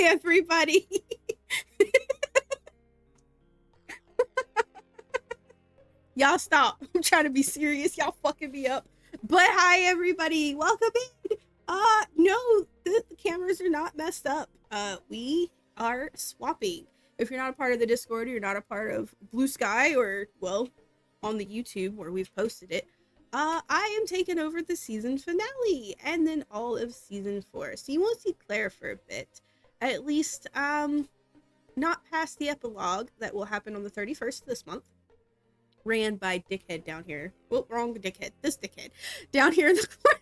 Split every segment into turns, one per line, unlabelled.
everybody. Y'all stop. I'm trying to be serious. Y'all fucking me up. But hi, everybody. Welcome in. No, the cameras are not messed up. We are swapping. If you're not a part of the Discord, or you're not a part of Blue Sky, or, well, on the YouTube where we've posted it, I am taking over the season finale and then all of season 4. So you won't see Claire for a bit. At least, not past the epilogue that will happen on the 31st of this month. Ran by Dickhead down here. Well, wrong Dickhead. This Dickhead. Down here in the corner.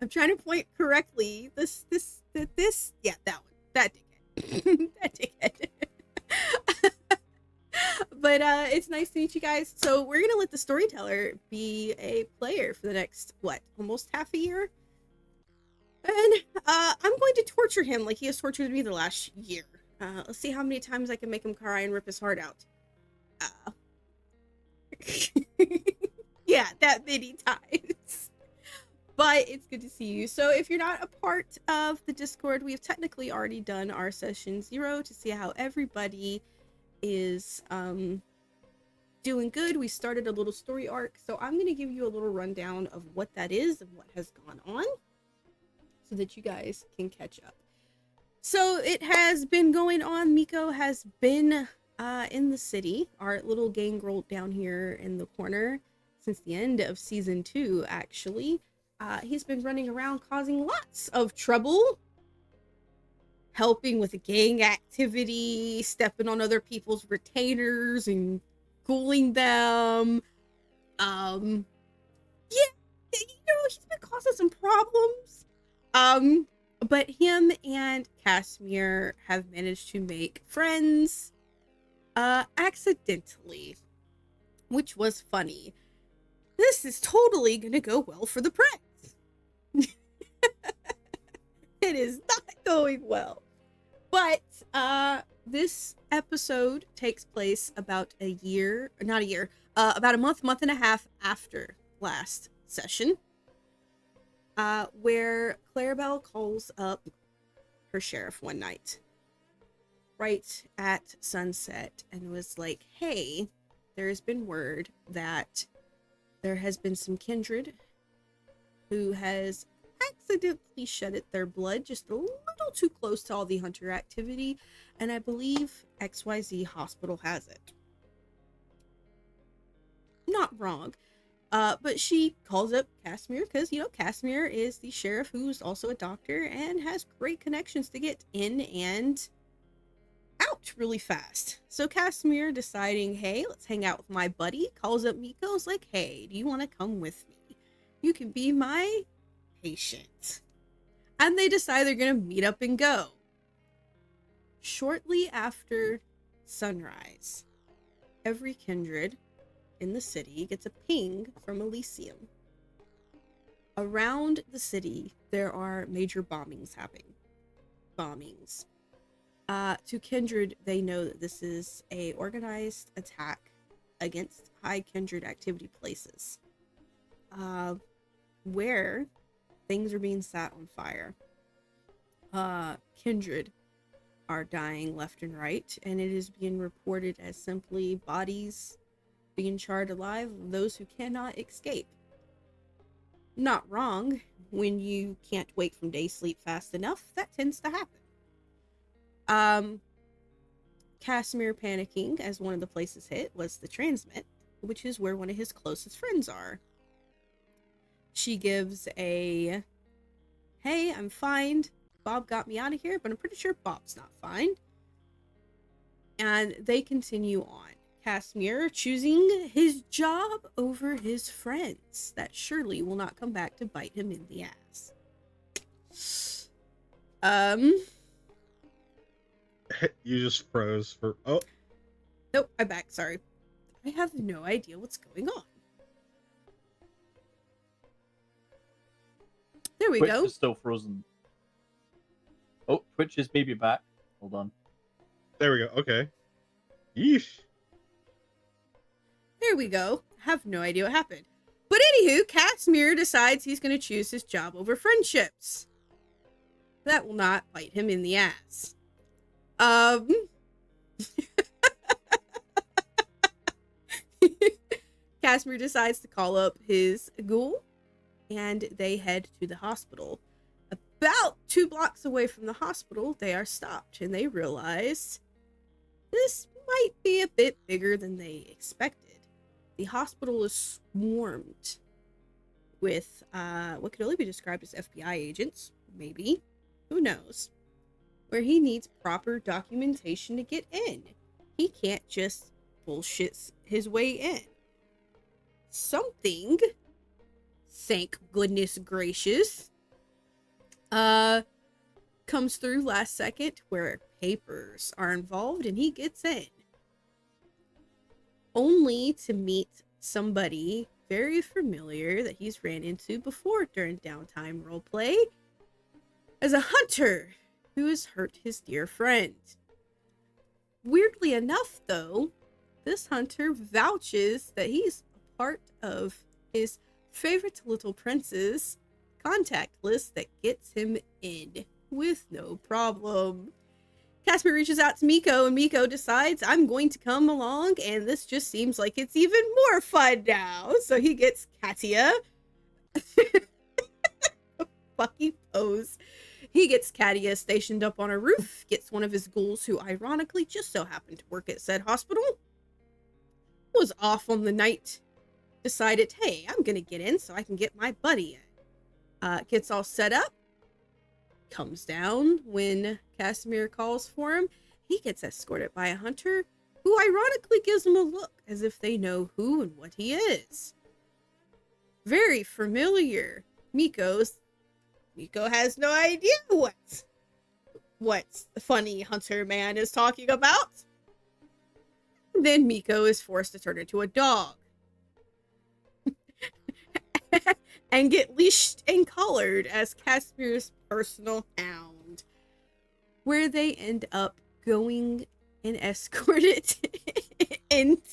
I'm trying to point correctly. This. Yeah, that one. That Dickhead. That Dickhead. But it's nice to meet you guys. So we're gonna let the storyteller be a player for the next, what, almost half a year? And I'm going to torture him like he has tortured me the last year. Let's see how many times I can make him cry and rip his heart out. Yeah, that many times. But it's good to see you. So if you're not a part of the Discord, we've technically already done our session 0 to see how everybody is doing good. We started a little story arc, so I'm going to give you a little rundown of what that is and what has gone on so that you guys can catch up. So it has been going on. Miko has been in the city, our little gang girl down here in the corner, since the end of season 2, actually. He's been running around causing lots of trouble, helping with gang activity, stepping on other people's retainers and cooling them. Yeah, he's been causing some problems. But him and Casimir have managed to make friends, accidentally, which was funny. This is totally gonna go well for the press. It is not going well. But, this episode takes place about a year, not a year, about a month and a half after last session, where Clarabelle calls up her sheriff one night, right at sunset, and was like, hey, there's been word that there has been some kindred who has accidentally shedded their blood just a little too close to all the hunter activity, and I believe XYZ hospital has it. Not wrong. But she calls up Casimir because, Casimir is the sheriff who's also a doctor and has great connections to get in and out really fast. So Casimir, deciding, hey, let's hang out with my buddy, calls up Miko's like, hey, do you want to come with me? You can be my patient. And they decide they're going to meet up and go. Shortly after sunrise, every kindred in the city gets a ping from Elysium. Around the city, there are major bombings happening. To Kindred, they know that this is a organized attack against high Kindred activity places, where things are being set on fire. Kindred are dying left and right, and it is being reported as simply bodies being charred alive of those who cannot escape. Not wrong. When you can't wake from day sleep fast enough, that tends to happen. Casimir, panicking as one of the places hit was the transmit, which is where one of his closest friends are. She gives a, hey, I'm fine. Bob got me out of here, but I'm pretty sure Bob's not fine. And they continue on. Casimir choosing his job over his friends. That surely will not come back to bite him in the ass.
You just froze for... Oh.
Nope, I'm back. Sorry. I have no idea what's going on. There we
Twitch
go.
is still frozen. Oh, Twitch is maybe back. Hold on.
There we go. Okay. Yeesh.
There we go. Have no idea what happened. But anywho, Casimir decides he's going to choose his job over friendships. That will not bite him in the ass. Um... Casimir decides to call up his ghoul, and they head to the hospital. About 2 blocks away from the hospital, they are stopped, and they realize this might be a bit bigger than they expected. The hospital is swarmed with what could only be described as FBI agents, maybe, who knows, where he needs proper documentation to get in. He can't just bullshit his way in. Something, thank goodness gracious, comes through last second where papers are involved, and he gets in. Only to meet somebody very familiar that he's ran into before during downtime roleplay as a hunter who has hurt his dear friend. Weirdly enough, though, this hunter vouches that he's a part of his favorite little prince's contact list that gets him in with no problem. Casimir reaches out to Miko, and Miko decides, I'm going to come along, and this just seems like it's even more fun now. So he gets Katia. Fucking pose. He gets Katia stationed up on a roof, gets one of his ghouls, who ironically just so happened to work at said hospital, was off on the night, decided, hey, I'm gonna get in so I can get my buddy in. Gets all set up, comes down when Casimir calls for him. He gets escorted by a hunter who ironically gives him a look as if they know who and what he is. Very familiar. Miko has no idea what the funny hunter man is talking about. And then Miko is forced to turn into a dog and get leashed and collared as Casimir's personal hound, where they end up going and escorted into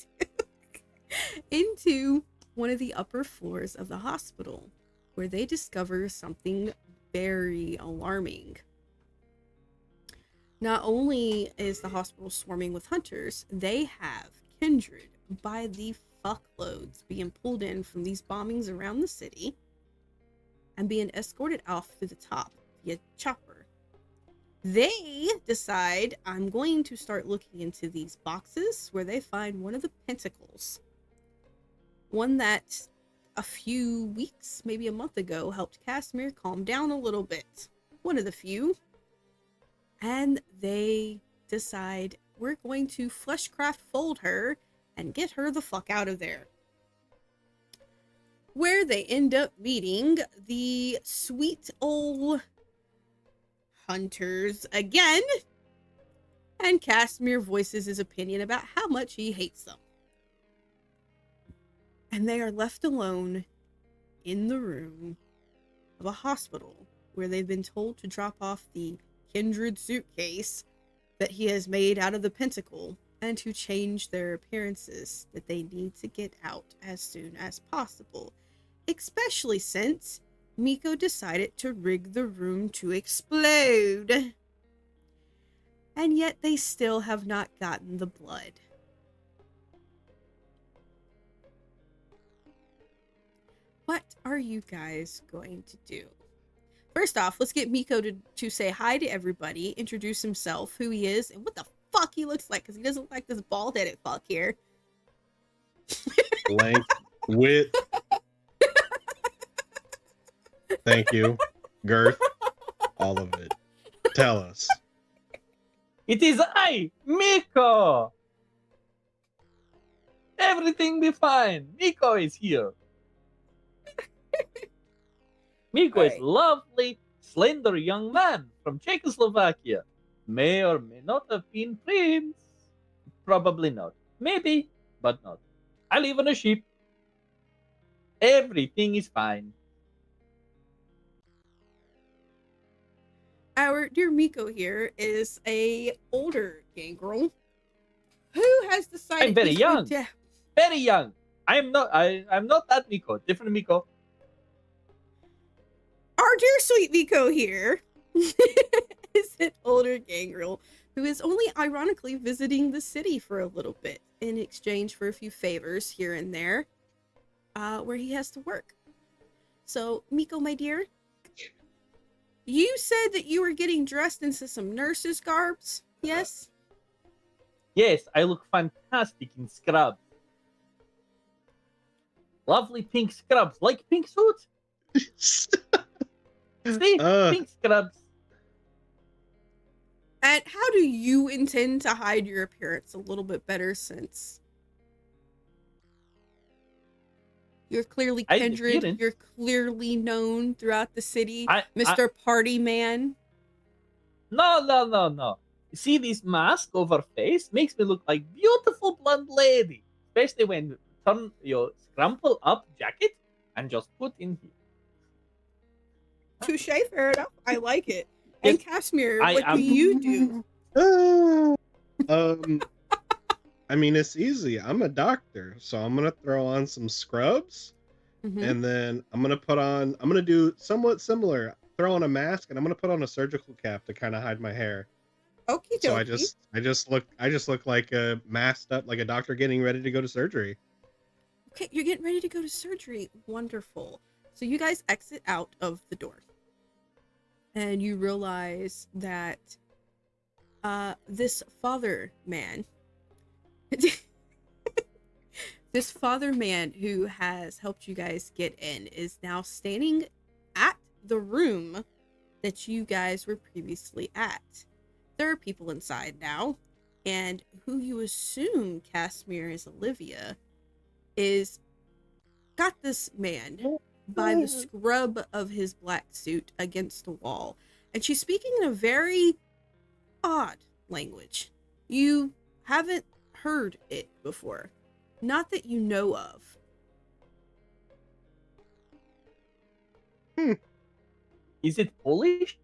one of the upper floors of the hospital, where they discover something very alarming. Not only is the hospital swarming with hunters, they have Kindred by the fuckloads being pulled in from these bombings around the city and being escorted off to the top via chopper. They decide, I'm going to start looking into these boxes, where they find one of the pentacles. One that a few weeks, maybe a month ago, helped Casimir calm down a little bit. One of the few. And they decide, we're going to fleshcraft fold her and get her the fuck out of there. Where they end up meeting the sweet old hunters again. And Casimir voices his opinion about how much he hates them. And they are left alone in the room of a hospital where they've been told to drop off the Kindred suitcase that he has made out of the pentacle and to change their appearances, that they need to get out as soon as possible, especially since Miko decided to rig the room to explode. And yet they still have not gotten the blood. What are you guys going to do? First off, let's get Miko to say hi to everybody, introduce himself, who he is, and what the fuck he looks like, because he doesn't look like this bald-headed fuck here.
Length, width. Thank you. Girth. All of it. Tell us.
It is I, Miko! Everything be fine. Miko is here. Miko is lovely, slender young man from Czechoslovakia. May or may not have been prince. Probably not. Maybe, but not. I live on a ship. Everything is fine.
Our dear Miko here is a older gangrel who has decided
I'm very
he's
young.
going to...
Very young. I'm not that Miko. Different Miko.
Our dear sweet Miko here is an older gangrel who is only ironically visiting the city for a little bit in exchange for a few favors here and there, where he has to work. So, Miko, my dear, you said that you were getting dressed into some nurses' garbs, yes?
Yes, I look fantastic in scrubs. Lovely pink scrubs, like pink suits. See, pink scrubs.
And how do you intend to hide your appearance a little bit better, since you're clearly Kindred, you're clearly known throughout the city, Mr. Party Man?
No. You see this mask over face makes me look like beautiful blonde lady, especially when you turn your scrumple up jacket and just put in here.
Touche, fair enough. I like it. And Casimir, what do you
do? I mean, it's easy. I'm a doctor, so I'm gonna throw on some scrubs, and then I'm gonna do somewhat similar. Throw on a mask, and I'm gonna put on a surgical cap to kind of hide my hair.
Okay.
So I just look like a masked up, like a doctor getting ready to go to surgery.
Okay, you're getting ready to go to surgery. Wonderful. So you guys exit out of the door. And you realize that this father man who has helped you guys get in is now standing at the room that you guys were previously at. There are people inside now, and who you assume, Casimir, is Olivia, is got this man by the scrub of his black suit against the wall, and she's speaking in a very odd language. You haven't heard it before, not that you know of.
Is it Polish?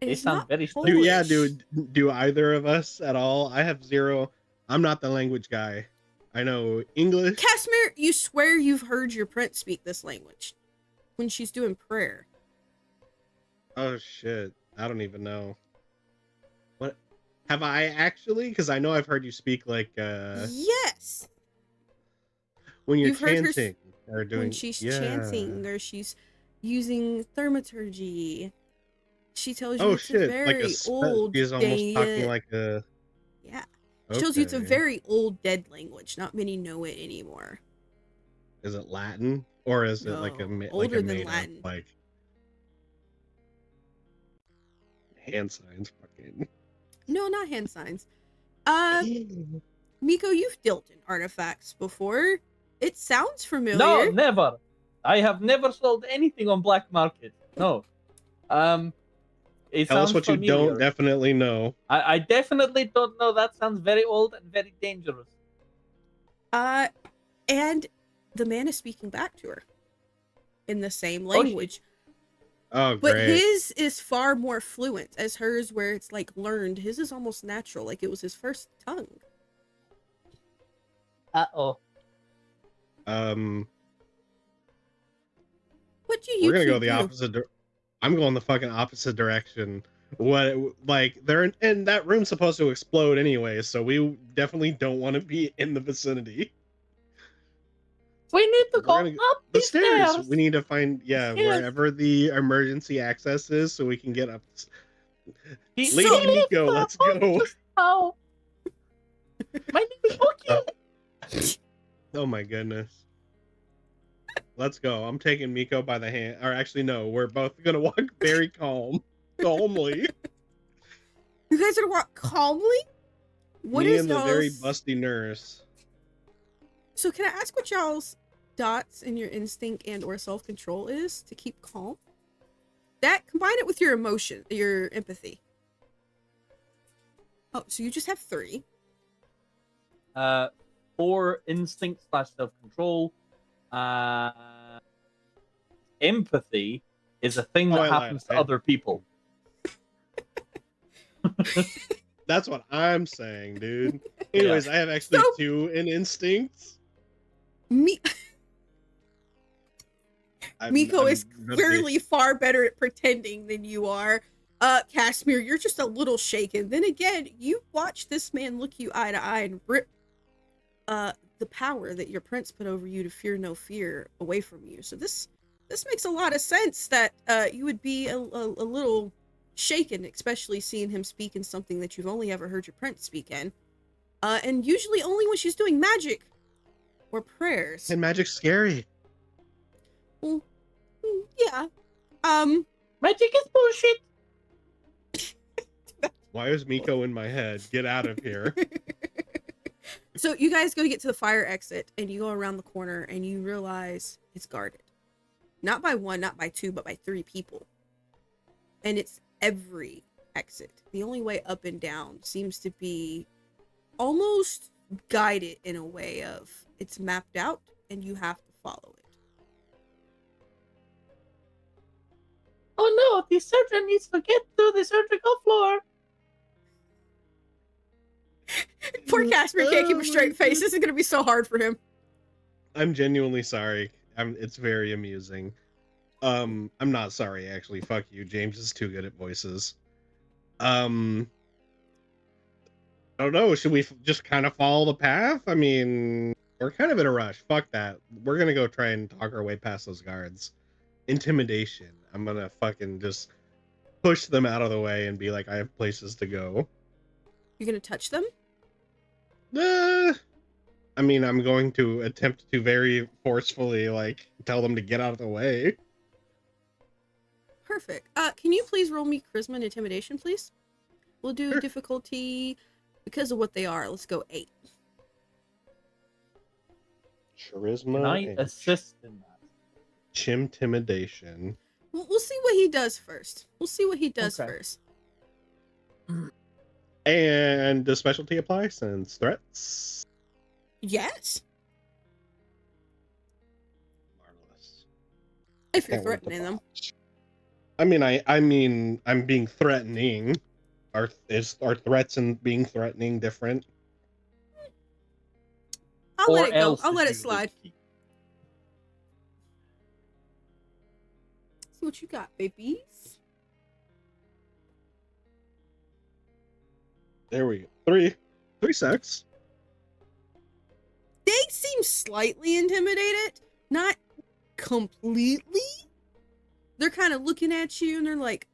They sound very
Polish.
Yeah, do either of us at all? I have zero. I'm not the language guy. I know English.
Casimir, you swear you've heard your prince speak this language when she's doing prayer.
Oh shit, I don't even know. What have I actually? Because I know I've heard you speak like
yes,
when you're chanting or doing,
when she's chanting or she's using thaumaturgy. She tells you it's a very old.
She's almost talking like a.
Yeah. She tells you it's a very old dead language. Not many know it anymore.
Is it Latin or is it like a
older than Latin?
Like hand signs, fucking.
No, not hand signs. Miko, you've dealt in artifacts before. It sounds familiar.
No, never. I have never sold anything on black market. No.
Tell us what familiar. You don't definitely know.
I definitely don't know. That sounds very old and very dangerous.
And the man is speaking back to her in the same language.
Oh, great.
But his is far more fluent as hers, where it's like learned. His is almost natural, like it was his first tongue.
Uh-oh.
What do you
We're gonna go the opposite I'm going the fucking opposite direction. What, like, they're in that room's supposed to explode anyway, so we definitely don't want to be in the vicinity.
We need to go up the stairs.
We need to find, wherever the emergency access is, so we can get up. Lady Miko, let's go.
Oh. My name is Cookie.
Oh my goodness. Let's go. I'm taking Miko by the hand. Or actually, no, we're both gonna walk very calmly.
You guys are gonna walk calmly? What
Me
is
and the very busty nurse.
So can I ask what y'all's dots in your instinct and or self-control is to keep calm? That, combine it with your emotion, your empathy. Oh, so you just have 3.
4 instinct / self-control. Empathy is a thing that happens to other people.
That's what I'm saying, dude. Anyways, I have actually 2 in instincts.
Miko is clearly far better at pretending than you are. Casimir, you're just a little shaken. Then again, you watch this man look you eye to eye and rip the power that your prince put over you to fear no fear away from you. So this makes a lot of sense that you would be a little shaken, especially seeing him speak in something that you've only ever heard your prince speak in. And usually only when she's doing magic or prayers.
And magic's scary.
Well, yeah.
Magic is bullshit.
Why is Miko in my head? Get out of here.
So you guys go to get to the fire exit, and you go around the corner, and you realize it's guarded. Not by one, not by two, but by 3 people. And it's every exit. The only way up and down seems to be almost guided in a way of it's mapped out, and you have to follow it.
Oh no, the surgeon needs to get to the surgical floor.
Poor Casper can't keep a straight face. This is going to be so hard for him.
I'm genuinely sorry. It's very amusing. I'm not sorry, actually. Fuck you. James is too good at voices. I don't know. Should we just kind of follow the path? I mean, we're kind of in a rush. Fuck that. We're going to go try and talk our way past those guards. Intimidation. I'm going to fucking just push them out of the way and be like, I have places to go.
You're going to touch them?
I mean, I'm going to attempt to very forcefully, like, tell them to get out of the way.
Perfect. Can you please roll me charisma and intimidation, please? We'll do difficulty because of what they are. Let's go 8.
Charisma.
Can I
and
assist in that?
Chimtimidation.
We'll see what he does first. We'll see what he does
Okay.
first.
And does specialty apply since threats?
Yes.
Marvelous.
If you're
Can't wait to
threatening them.
watch. I mean, I'm being threatening. Are threats and being threatening different?
I'll let
Or
it go.
else
I'll let it
usually
slide.
key.
See what you got, babies.
There we go. 3 sex.
They seem slightly intimidated. Not completely. They're kind of looking at you and they're like,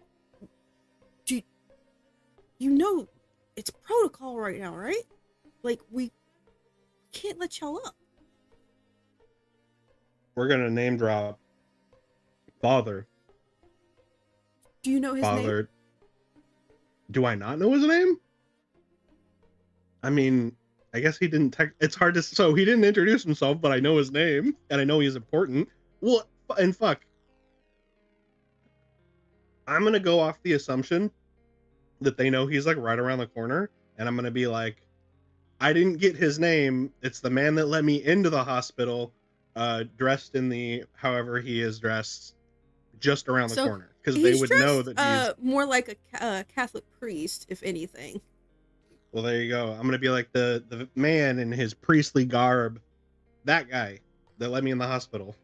you know, it's protocol right now, right? Like, we can't let y'all up.
We're gonna name drop Father.
Do you know his name?
Father. Do I not know his name? I mean, I guess he didn't. It's hard to. So he didn't introduce himself, but I know his name, and I know he's important. What? And fuck. I'm gonna go off the assumption that they know he's like right around the corner, and I'm gonna be like, I didn't get his name. It's the man that let me into the hospital, dressed in the however he is dressed, just around the
So,
corner, because they would know that he's.
More like a Catholic priest, if anything.
Well, there you go. I'm gonna be like the man in his priestly garb, that guy that let me in the hospital.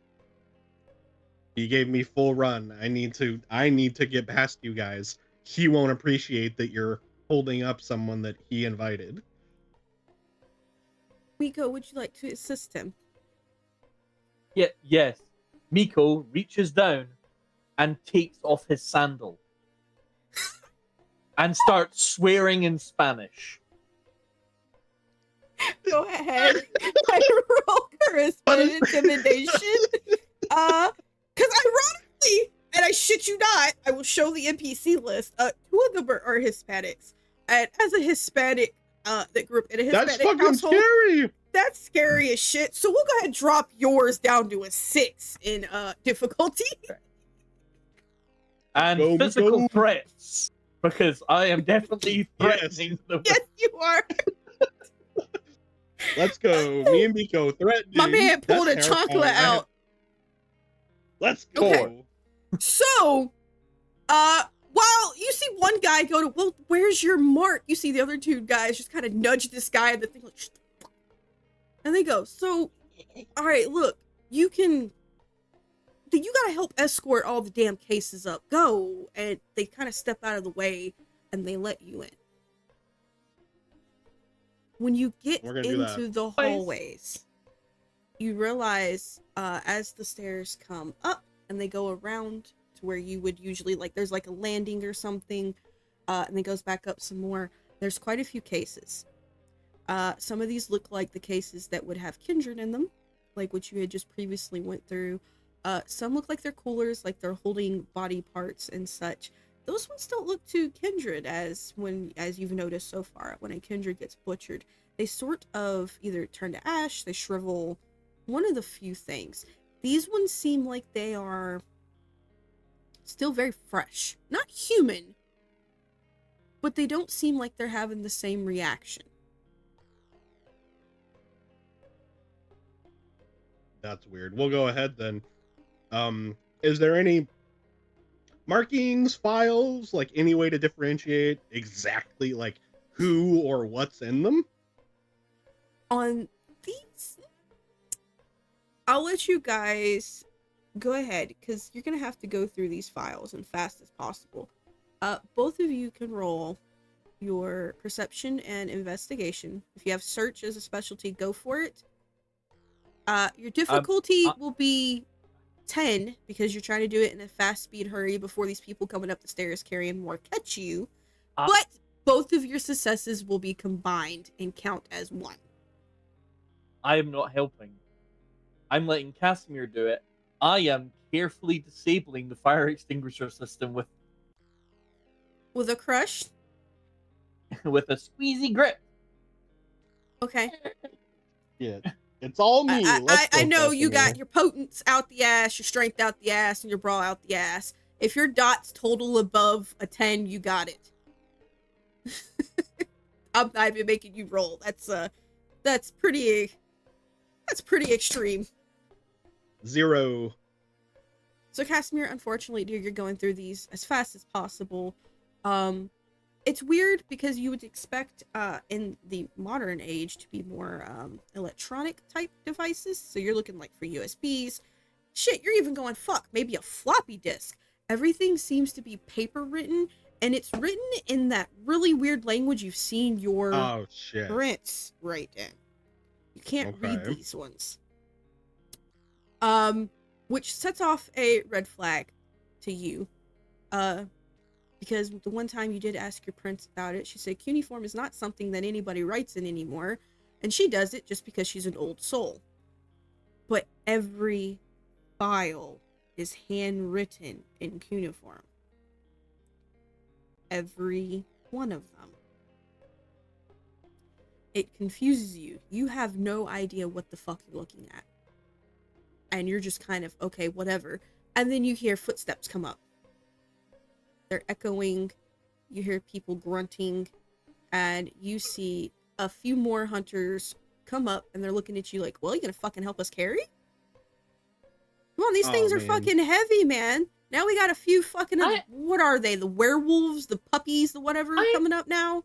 He gave me full run. I need to get past you guys. He won't appreciate that you're holding up someone that he invited.
Miko, would you like to assist him?
Yeah, yes. Miko reaches down and takes off his sandal and starts swearing in Spanish.
Go ahead. I roll charisma and intimidation. Because ironically, and I shit you not, I will show the NPC list. 2 of them are Hispanics. And as a Hispanic that grew up in a Hispanic
That's fucking
household,
scary.
that's scary as shit. So we'll go ahead and drop yours down to a 6 in difficulty.
And
Go,
physical
Miko.
threats, because I am definitely threatening them.
Yes, you are.
Let's go. Me and Miko threatening.
My man pulled
That's
a
terrifying.
chocolate out.
Let's go.
Okay. So, while you see one guy go to, well, where's your mark? You see the other 2 guys just kind of nudge this guy and the thing like, shut the fuck. And they go, so, all right, look, you can you gotta help escort all the damn cases up. Go. And they kind of step out of the way and they let you in. When you get into the hallways, you realize as the stairs come up and they go around to where you would usually, like, there's like a landing or something, and it goes back up some more. There's quite a few cases. Some of these look like the cases that would have Kindred in them, like what you had just previously went through. Some look like they're coolers, like they're holding body parts and such. Those ones don't look too Kindred, as you've noticed so far. When a Kindred gets butchered, they sort of either turn to ash, they shrivel, one of the few things. These ones seem like they are still very fresh. Not human, but they don't seem like they're having the same reaction.
That's weird. We'll go ahead then. Is there any markings, files, like any way to differentiate exactly like who or what's in them?
On these, I'll let you guys go ahead, because you're gonna have to go through these files as fast as possible. Both of you can roll your perception and investigation. If you have search as a specialty, go for it. Your difficulty will be 10, because you're trying to do it in a fast speed hurry before these people coming up the stairs carrying more catch you. But both of your successes will be combined and count as 1.
I am not helping. I'm letting Casimir do it. I am carefully disabling the fire extinguisher system with
a crush?
with a squeezy grip.
Okay.
Yeah. It's all me.
I know you got your potence out the ass, your strength out the ass, and your brawl out the ass. If your dots total above a 10, you got it. I'm not even making you roll. That's pretty extreme.
0.
So Casimir, unfortunately, dear, you're going through these as fast as possible. It's weird because you would expect in the modern age to be more electronic type devices. So you're looking like for USBs. Shit, you're even going, fuck, maybe a floppy disk. Everything seems to be paper written, and it's written in that really weird language you've seen your prince write in. You can't read these ones. Which sets off a red flag to you. Because the one time you did ask your prince about it, she said cuneiform is not something that anybody writes in anymore, and she does it just because she's an old soul. But every file is handwritten in cuneiform. Every one of them. It confuses you. You have no idea what the fuck you're looking at. And you're just kind of, okay, whatever. And then you hear footsteps come up. They're echoing. You hear people grunting. And you see a few more hunters come up, and they're looking at you like, well, you gonna fucking help us carry? Come on, these things are fucking heavy, man. Now we got a few fucking, what are they? The werewolves, the puppies, the whatever coming up now?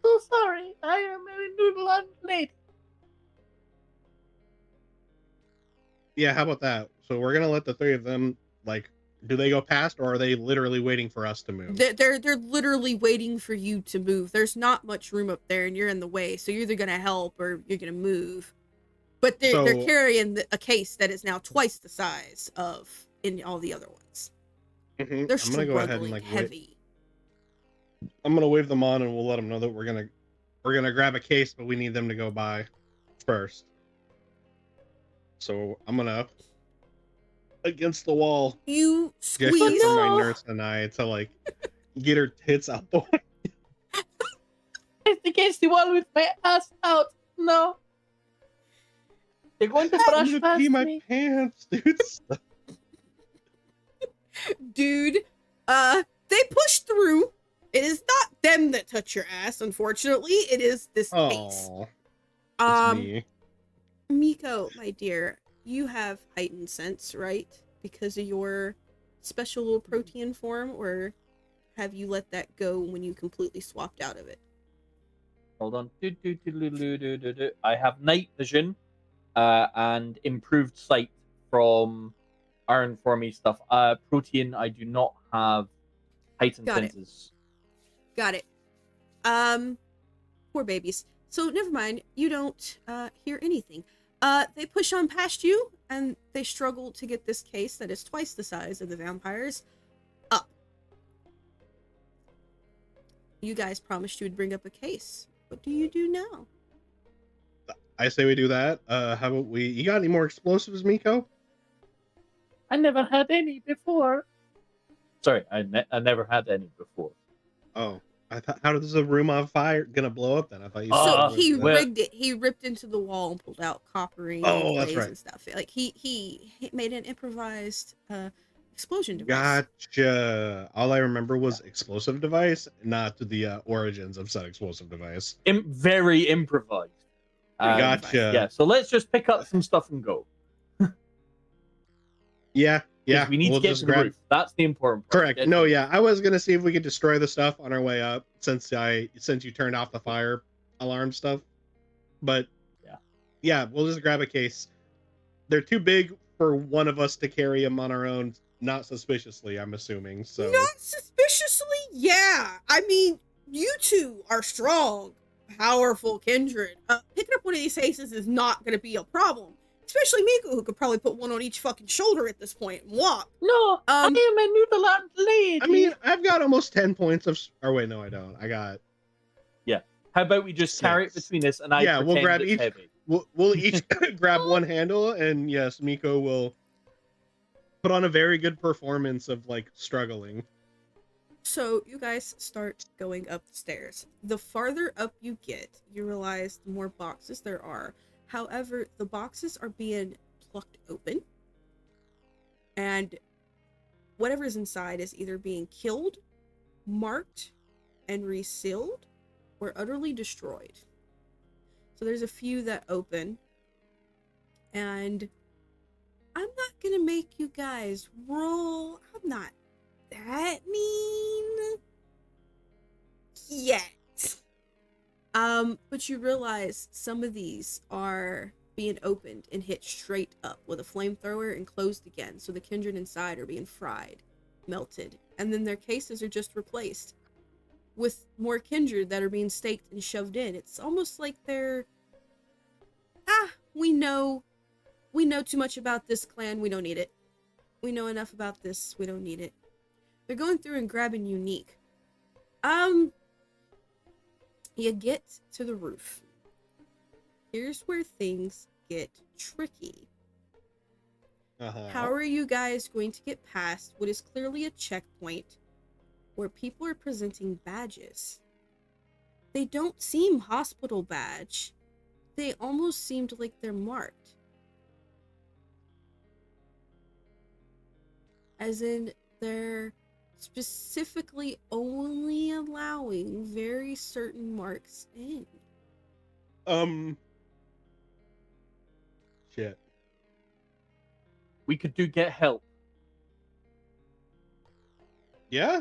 So sorry, I am a noodle on plate.
Yeah, how about that? So we're gonna let the 3 of them, like, do they go past, or are they literally waiting for us to move?
They're literally waiting for you to move. There's not much room up there, and you're in the way, so you're either gonna help or you're gonna move. But they're carrying a case that is now twice the size of in all the other ones.
Mm-hmm.
They're struggling heavy.
I'm gonna wave them on, and we'll let them know that we're gonna grab a case, but we need them to go by first. So I'm gonna against the wall.
You squeeze
my nurse and I to like get her tits out the way.
It's against the wall with my ass out. No. They're going to brush past
pee my
me.
pants, dude.
Dude, they push through. It is not them that touch your ass, unfortunately. It is this case.
It's me.
Miko, my dear, you have heightened sense, right? Because of your special little protein form, or have you let that go when you completely swapped out of it?
Hold on. I have night vision and improved sight from iron for me stuff. Protein, I do not have heightened
Got it.
senses.
Got it. Poor babies. So never mind. You don't hear anything. They push on past you, and they struggle to get this case that is twice the size of the vampires up. You guys promised you would bring up a case. What do you do now?
I say we do that. How about we? You got any more explosives, Miko?
I never had any before. Sorry, I never had any before.
Oh, I thought. How does the room on fire gonna blow up then? I thought you.
So
said
he
well-
rigged it. He ripped into the wall and pulled out copper rings
Oh,
and
that's
clays
right.
and stuff. Like he made an improvised explosion device.
Gotcha. All I remember was explosive device, not the origins of said explosive device.
Very improvised.
Gotcha.
Yeah, so let's just pick up some stuff and go.
Yeah.
'Cause we need
we'll
to get
just
to the roof. That's the important part.
Correct.
Get
No,
to-
yeah. I was gonna see if we could destroy the stuff on our way up since you turned off the fire alarm stuff. But yeah, we'll just grab a case. They're too big for one of us to carry them on our own, not suspiciously, I'm assuming. So
Not suspiciously, yeah. I mean, you two are strong, powerful kindred. Picking up one of these cases is not going to be a problem. Especially Miko, who could probably put one on each fucking shoulder at this point and walk.
No, I am a Newfoundland lady.
I mean, I've got almost 10 points of. Or wait, no, I don't. I got.
How about we just carry it
6.
between us and I
Yeah, we'll
pretend
grab
it's
each-
heavy.
We'll each grab one handle, and yes, Miko will put on a very good performance of like struggling.
So you guys start going up the stairs. The farther up you get, you realize the more boxes there are. However, the boxes are being plucked open, and whatever's inside is either being killed, marked, and resealed, or utterly destroyed. So there's a few that open, and I'm not gonna make you guys roll. I'm not that mean yet. But you realize some of these are being opened and hit straight up with a flamethrower and closed again. So the kindred inside are being fried, melted, and then their cases are just replaced with more kindred that are being staked and shoved in. It's almost like they're we know too much about this clan, we don't need it. We know enough about this, we don't need it. They're going through and grabbing unique. You get to the roof. Here's where things get tricky. How are you guys going to get past what is clearly a checkpoint where people are presenting badges? They don't seem hospital badge. They almost seemed like they're marked. As in, they're specifically only allowing very certain marks in.
Shit.
We could get help.
Yeah.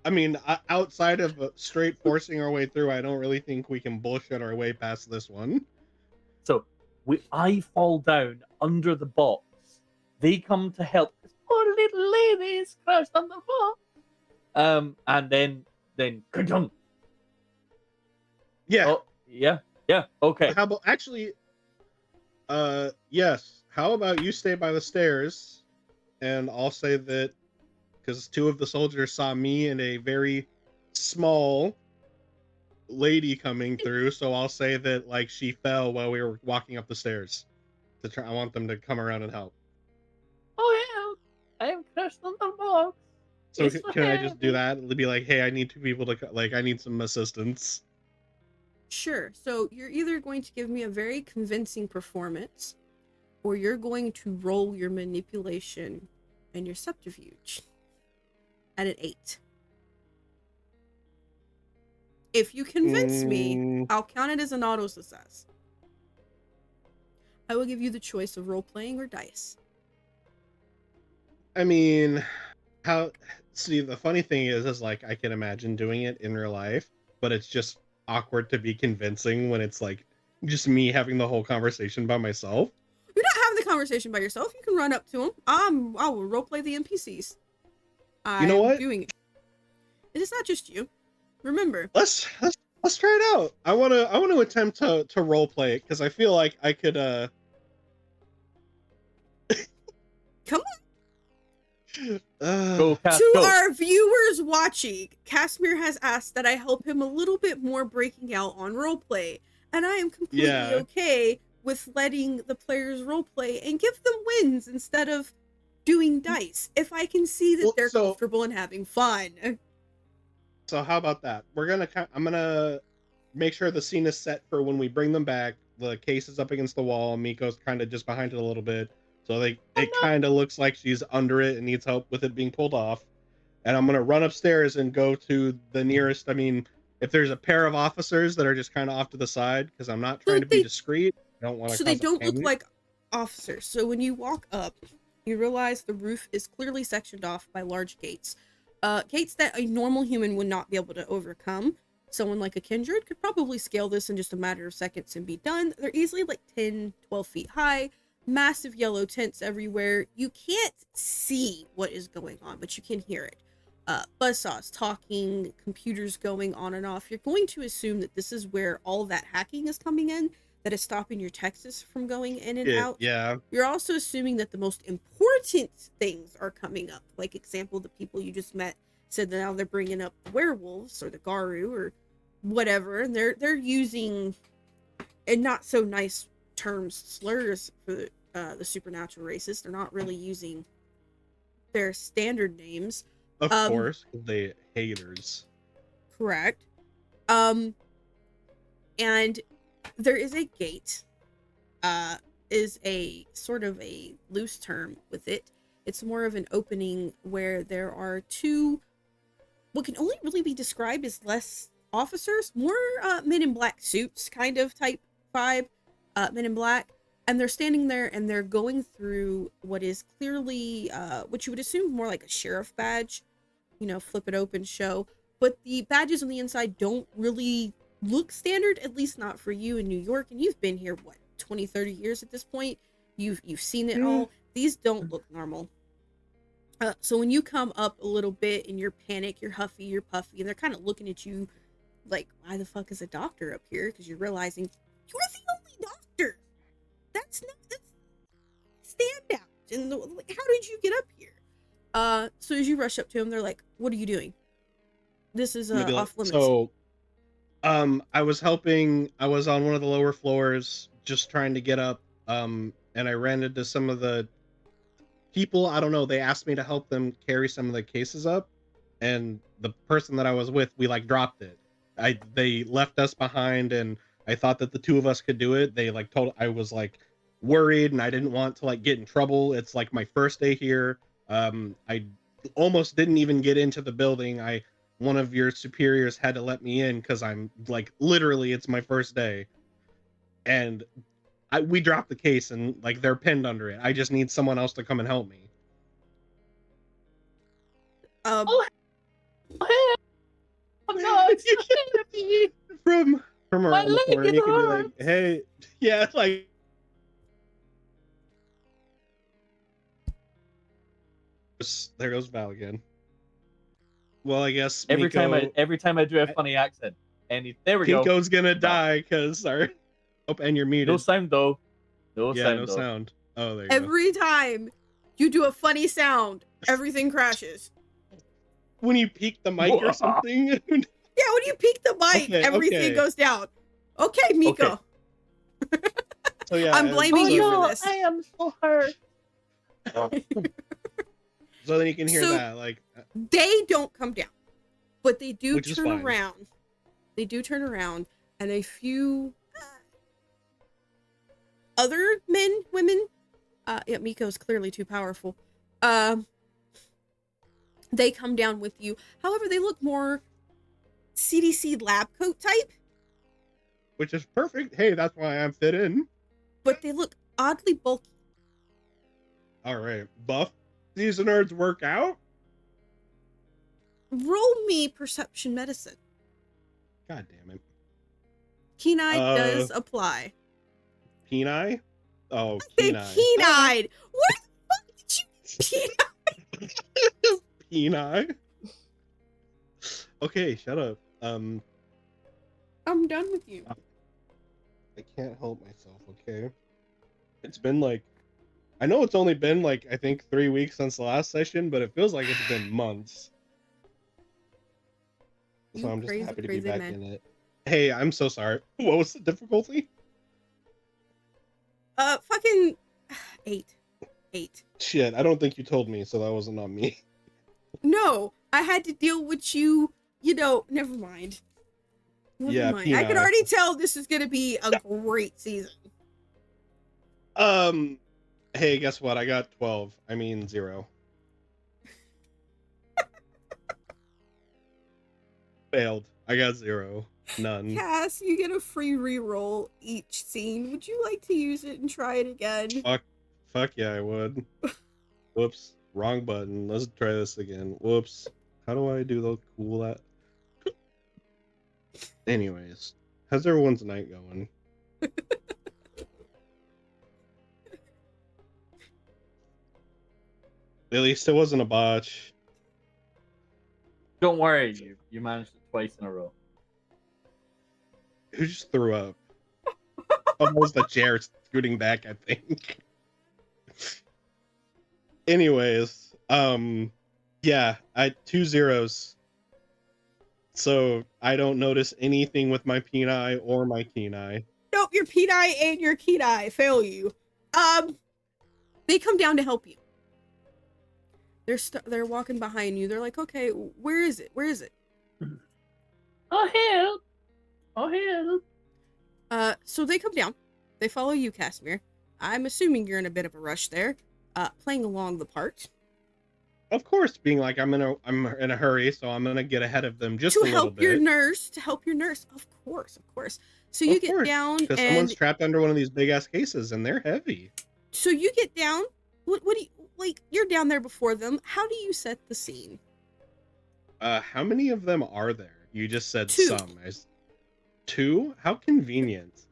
I mean, outside of straight forcing our way through, I don't really think we can bullshit our way past this one.
So I fall down under the box. They come to help. This poor little lady is crushed on the box. And then ka-dunk.
Yeah.
Oh, yeah. Okay.
How about actually? Yes. How about you stay by the stairs, and I'll say that because 2 of the soldiers saw me and a very small lady coming through, so I'll say that like she fell while we were walking up the stairs. To try, I want them to come around and help.
Oh yeah, I am crushed on the box.
So
It's
can I just do
heavy.
that? It'll be like, hey, I need 2 people to I need some assistance.
Sure. So you're either going to give me a very convincing performance, or you're going to roll your manipulation and your subterfuge at an 8. If you convince me, I'll count it as an auto success. I will give you the choice of role playing or dice.
I mean, see, the funny thing is like I can imagine doing it in real life, but it's just awkward to be convincing when it's like just me having the whole conversation by myself.
You're not having the conversation by yourself, you can run up to him. I will roleplay the NPCs.
You know what?
Doing it. It is not just you. Remember.
Let's try it out. I wanna attempt to roleplay it because I feel like I could
Come
on.
To our viewers watching, Casimir has asked that I help him a little bit more breaking out on roleplay, and I am completely okay with letting the players roleplay and give them wins instead of doing dice if I can see that they're comfortable and having fun.
So how about that? I'm gonna make sure the scene is set for when we bring them back. The case is up against the wall. Miko's kind of just behind it a little bit. So it kind of looks like she's under it and needs help with it being pulled off. And I'm going to run upstairs and go to the nearest. I mean, if there's a pair of officers that are just kind of off to the side, because I'm not trying to be discreet. I don't want to.
So they don't look like officers. So when you walk up, you realize the roof is clearly sectioned off by large gates. Gates that a normal human would not be able to overcome. Someone like a Kindred could probably scale this in just a matter of seconds and be done. They're easily like 10, 12 feet high. Massive yellow tents everywhere. You can't see what is going on, but you can hear it. Buzzsaws talking, computers going on and off. You're going to assume that this is where all of that hacking is coming in, that is stopping your texts from going in and out.
Yeah.
You're also assuming that the most important things are coming up. Like, example, the people you just met said that now they're bringing up the werewolves or the Garu or whatever, and they're using, and not so nice terms, slurs for the supernatural races. They're not really using their standard names.
Of course, they haters.
Correct. And there is a gate. Is a sort of a loose term with it. It's more of an opening where there are two, what can only really be described as less officers, more men in black suits kind of type vibe, men in black. And they're standing there and they're going through what is clearly, what you would assume more like a sheriff badge, you know, flip it open, show. But the badges on the inside don't really look standard, at least not for you in New York. And you've been here, what, 20, 30 years at this point? You've seen it all. These don't look normal. So when you come up a little bit and you're panicked, you're huffy, you're puffy, and they're kind of looking at you like, why the fuck is a doctor up here? Because you're realizing you're the only doctor. That's standout. And how did you get up here? So as you rush up to him, they're like, "What are you doing? This is off limits."
So, I was helping. I was on one of the lower floors, just trying to get up. And I ran into some of the people. I don't know. They asked me to help them carry some of the cases up, and the person that I was with, we like dropped it. They left us behind, and I thought that the two of us could do it. They like told. I was like worried, and I didn't want to like get in trouble. It's like my first day here. I almost didn't even get into the building. One of your superiors had to let me in because I'm like literally it's my first day, and we dropped the case and like they're pinned under it. I just need someone else to come and help me.
Oh no, it's
from
my
around the corner.
leg,
You can be
hurts.
like, hey, yeah, like. There goes Val again. Well, I guess
every time I do a funny accent, and there we go.
Pico's gonna die because our. Oh, and you're muted.
No sound though. No
sound. Oh, there you
Every time you do a funny sound, everything crashes.
When you peek the mic or something.
Yeah, when you peek the mic, everything goes down. Okay, Miko.
Okay. So yeah,
I'm blaming you for this.
I am so hurt.
So then you can hear that, like
they don't come down, but they do
Which is
turn
fine.
around. They do turn around, and a few other men, women. Yeah, Miko's clearly too powerful. They come down with you. However, they look more CDC lab coat type.
which is perfect. Hey, that's why I'm fit in.
But they look oddly bulky.
All right, buff. These nerds work out.
Roll me perception medicine.
God damn it.
Keen eye does apply.
Keen eye? Oh,
Then
Kenai.
keen-eyed. Where the fuck did you keen-eyed?
Kenai. Okay, shut up.
I'm done with you.
I can't help myself. Okay. It's been like, I know it's only been like I think 3 weeks since the last session, but it feels like it's been months. So
You
I'm just
crazy,
happy to be
crazy
back
man.
in it. Hey, I'm so sorry. What was the difficulty?
Fucking 8.
Shit, I don't think you told me, so that wasn't on me.
No, I had to deal with you. You know, never mind.
Yeah,
Mind. I can
Kenai.
already tell this is gonna be a great season.
Hey, guess what? I got 12. I mean 0. Failed. I got 0. None.
Cass, you get a free reroll each scene. Would you like to use it and try it again?
Fuck yeah, I would. Whoops. Wrong button. Let's try this again. Whoops. How do I do the cool that? Anyways, how's everyone's night going? At least it wasn't a botch.
Don't worry, you managed it twice in a row.
Who just threw up? Almost the chair scooting back, I think. Anyways, yeah, I 2 zeros. So I don't notice anything with my Kenai or my Kenai.
Nope, your Kenai and your Kenai fail you. They come down to help you. They're walking behind you. They're like, okay, where is it? Where is it?
Oh help! Oh help!
So they come down. They follow you, Casimir. I'm assuming you're in a bit of a rush there, playing along the part.
Of course, being like I'm in a hurry, so I'm gonna get ahead of them just
to
a little
help
bit.
to help your nurse. Of course. So you get down
because
and
someone's trapped under one of these big ass cases and they're heavy.
so you get down. What do you like? You're down there before them. How do you set the scene?
How many of them are there? You just said
2.
some. 2? How convenient.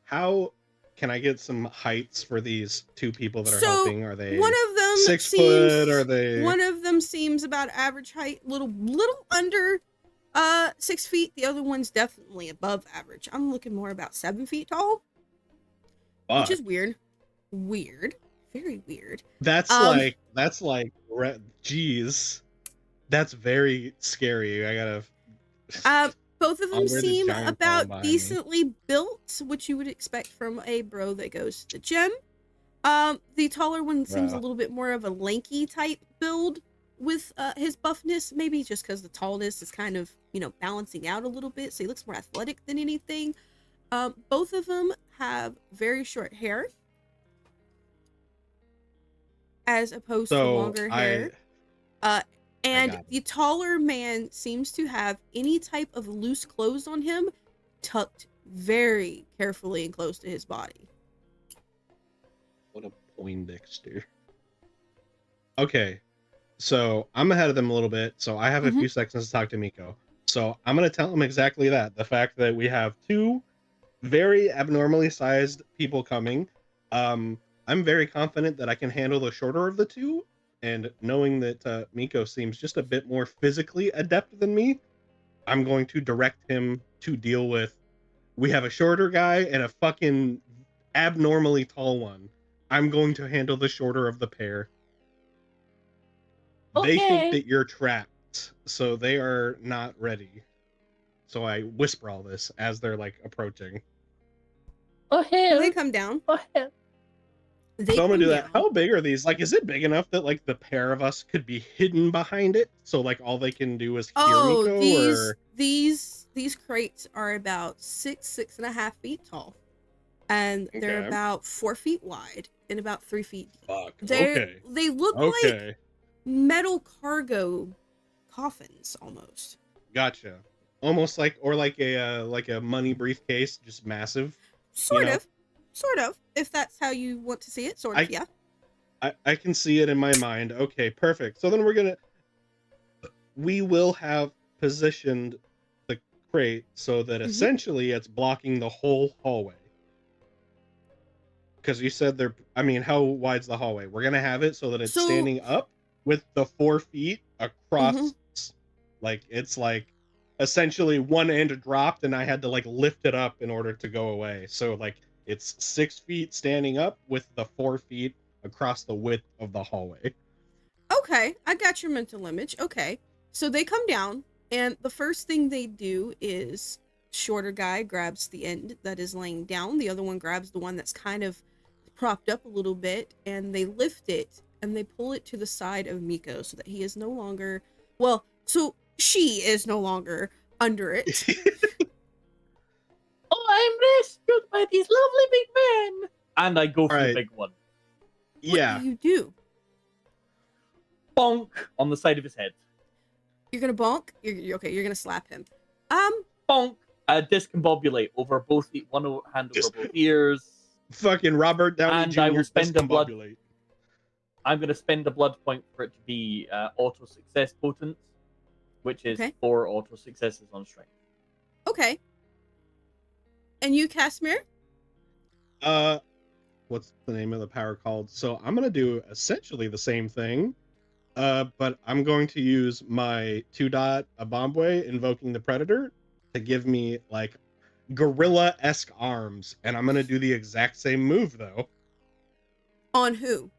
How can I get some heights for these 2 people that are helping? Are they
one of them
6 foot? Are they?
One of them seems about average height, little under 6 feet. The other one's definitely above average. I'm looking more about 7 feet tall, which is weird. Very weird.
That's geez, that's very scary. I gotta.
Both of them
There's a
seem
giant
about
behind me.
decently built, which you would expect from a bro that goes to the gym. The taller one seems a little bit more of a lanky type build with his buffness, maybe just because the tallness is kind of, balancing out a little bit, so he looks more athletic than anything. Both of them have very short hair, as opposed to longer hair. And the taller man seems to have any type of loose clothes on him tucked very carefully and close to his body.
What a Poindexter. Okay, so I'm ahead of them a little bit, so I have a few seconds to talk to Miko. So I'm going to tell him exactly that. The fact that we have 2 very abnormally sized people coming. I'm very confident that I can handle the shorter of the 2. And knowing that Miko seems just a bit more physically adept than me, I'm going to direct him to deal with. We have a shorter guy and a fucking abnormally tall one. I'm going to handle the shorter of the pair.
Okay.
They think that you're trapped, so they are not ready. So I whisper all this as they're like approaching.
Oh hell!
They come down.
Oh hell!
So I'm gonna do that. How big are these? Like, is it big enough that like the pair of us could be hidden behind it? So like all they can do is hear Miko,
these crates are about 6.5 feet tall, and they're about 4 feet wide and about 3 feet deep.
Fuck.
They look like metal cargo coffins almost.
Gotcha. Almost like a money briefcase, just massive.
Sort of, if that's how you want to see it, yeah.
I can see it in my mind. Okay, perfect. So then we will have positioned the crate so that essentially it's blocking the whole hallway. Because you said how wide's the hallway? We're gonna have it so that it's standing up with the 4 feet across. Like it's like essentially one end dropped, and I had to like lift it up in order to go away. So like it's 6 feet standing up with the 4 feet across the width of the hallway.
Okay, I got your mental image. Okay, so they come down, and the first thing they do is shorter guy grabs the end that is laying down. The other one grabs the one that's kind of propped up a little bit, and they lift it and they pull it to the side of Miko so that he is no longer, so she is no longer under it.
Oh, I'm rescued by these lovely big men. And I go for the big one.
What do you do?
Bonk on the side of his head.
You're gonna bonk? You're okay, you're gonna slap him.
Bonk. Discombobulate over both one hand over both ears.
Fucking Robert Downey
and
Jr.
I will spend a blood.
Discombobulate.
I'm going to spend a blood point for it to be auto success potent, which is 4 auto successes on strength.
Okay. And you, Casimir?
What's the name of the power called? So I'm gonna do essentially the same thing, but I'm going to use my 2-dot Abombwe, invoking the Predator, to give me like gorilla-esque arms, and I'm gonna do the exact same move though.
On who?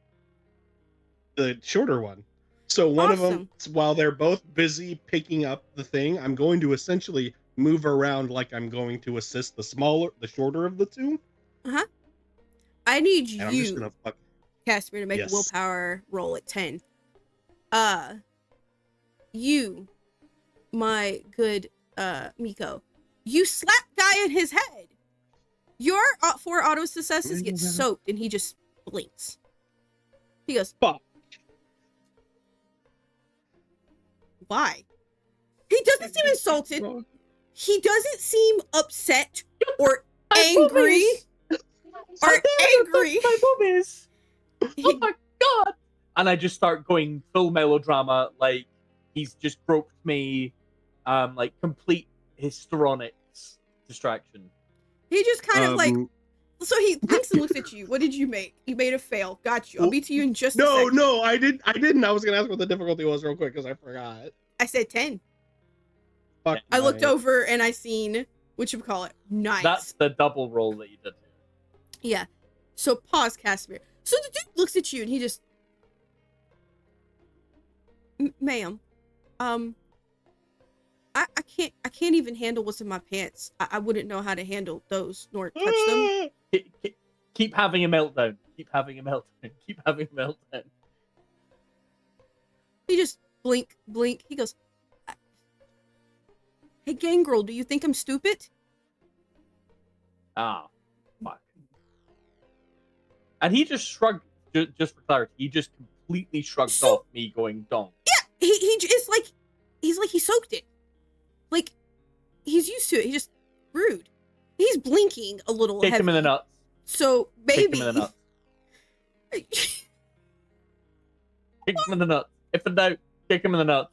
The shorter one. So one of them, while they're both busy picking up the thing, I'm going to essentially move around like I'm going to assist the shorter of the two.
I need
and
you,
I'm just gonna
Casimir, to make a willpower roll at 10. You, my good Miko, you slap guy in his head. Your 4 auto successes get soaked, and he just blinks. He goes,
"Fuck."
Why? He doesn't seem insulted. He doesn't seem upset or angry. Or angry.
My boobies. Oh my god! And I just start going full melodrama, like he's just groped me, like complete histrionics distraction.
He just kind of like, so he thinks and looks at you. What did you make? You made a fail. Got you. I'll be to you in just a second.
No, I didn't. I was gonna ask what the difficulty was real quick because I forgot.
I said 10.
Fuck.
I looked over and I seen, whatchamacallit, nice.
That's the double roll that you did.
Yeah. So pause, Casimir. So the dude looks at you and he just, ma'am, I can't even handle what's in my pants. I wouldn't know how to handle those nor touch them.
Keep having a meltdown. Keep having a meltdown. Keep having a meltdown.
He just blink. He goes, hey, Gangrel, do you think I'm stupid?
Ah, fuck. And he just shrugged, just for clarity, he just completely shrugged off me going donk.
Yeah, he's like he soaked it. Like, he's used to it. He just rude. He's blinking a little
Kick
heavy.
him in the nuts.
So, baby.
Kick him in the nuts. Kick him in the nuts. If in doubt, kick him in the nuts.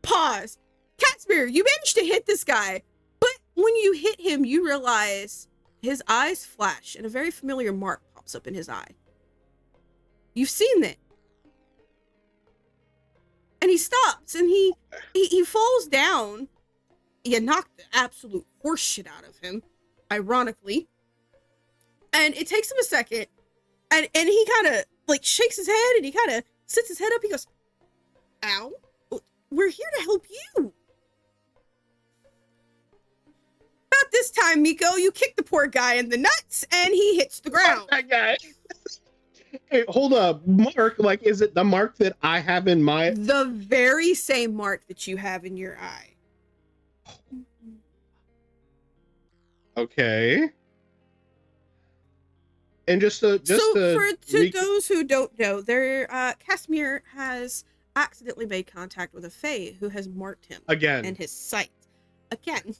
Pause. Casimir, you managed to hit this guy, but when you hit him, you realize his eyes flash and a very familiar mark pops up in his eye. You've seen that. And he stops and he falls down. You knocked the absolute horse shit out of him, ironically. And it takes him a second, and he kind of like shakes his head and he kind of sits his head up. He goes, ow, we're here to help you. Not this time, Miko. You kick the poor guy in the nuts and he hits the ground.
That guy. Hey, hold up. Mark, like, is it the mark that I have in my...
The very same mark that you have in your eye.
Okay. And just to
those who don't know, Casimir has accidentally made contact with a fae who has marked him
again
in his sight. Again,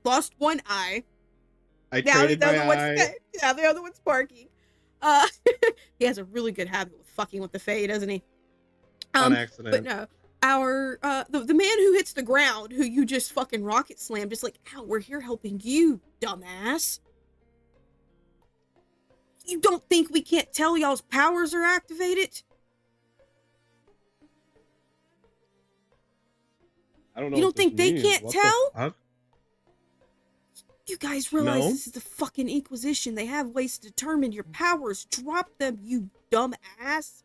lost one eye.
The
other one's barking. He has a really good habit with fucking with the fae, doesn't he?
On accident.
But no. our the man who hits the ground, who you just fucking rocket slammed, is like, ow, we're here helping you, dumbass. You don't think we can't tell y'all's powers are activated?
I don't know.
You don't
what this
think they
means.
can't
What the
tell?
fuck?
You guys realize
No.
this is the fucking Inquisition. They have ways to determine your powers. Drop them, you dumbass.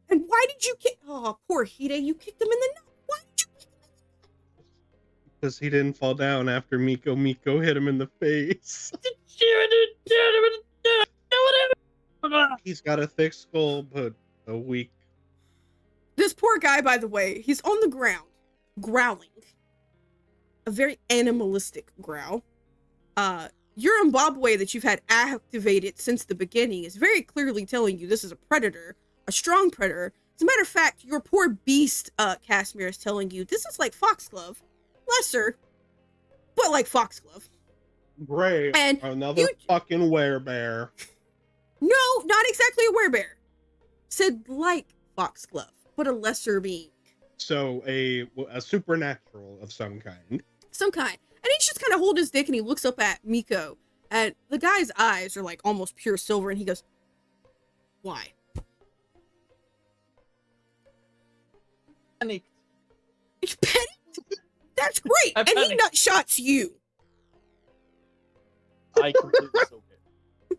And why did you kick... Oh, poor Hide. You kicked him in the nuts. Why did you kick him?
Because he didn't fall down after Miko hit him in the face. He's got a thick skull, but a weak.
This poor guy, by the way, he's on the ground, growling. A very animalistic growl. Your Zimbabwe that you've had activated since the beginning is very clearly telling you this is a predator, a strong predator. As a matter of fact, your poor beast, Casimir, is telling you this is like Foxglove. Lesser, but like Foxglove.
Great.
And
another fucking werebear.
No, not exactly a werebear. Said like Foxglove, but a lesser being.
So a supernatural of some kind.
Some kind. And he's just kind of holding his dick and he looks up at Miko. And the guy's eyes are like almost pure silver. And he goes, why?
Panicked.
Panicked? That's great. And he nut shots you.
I completely so good.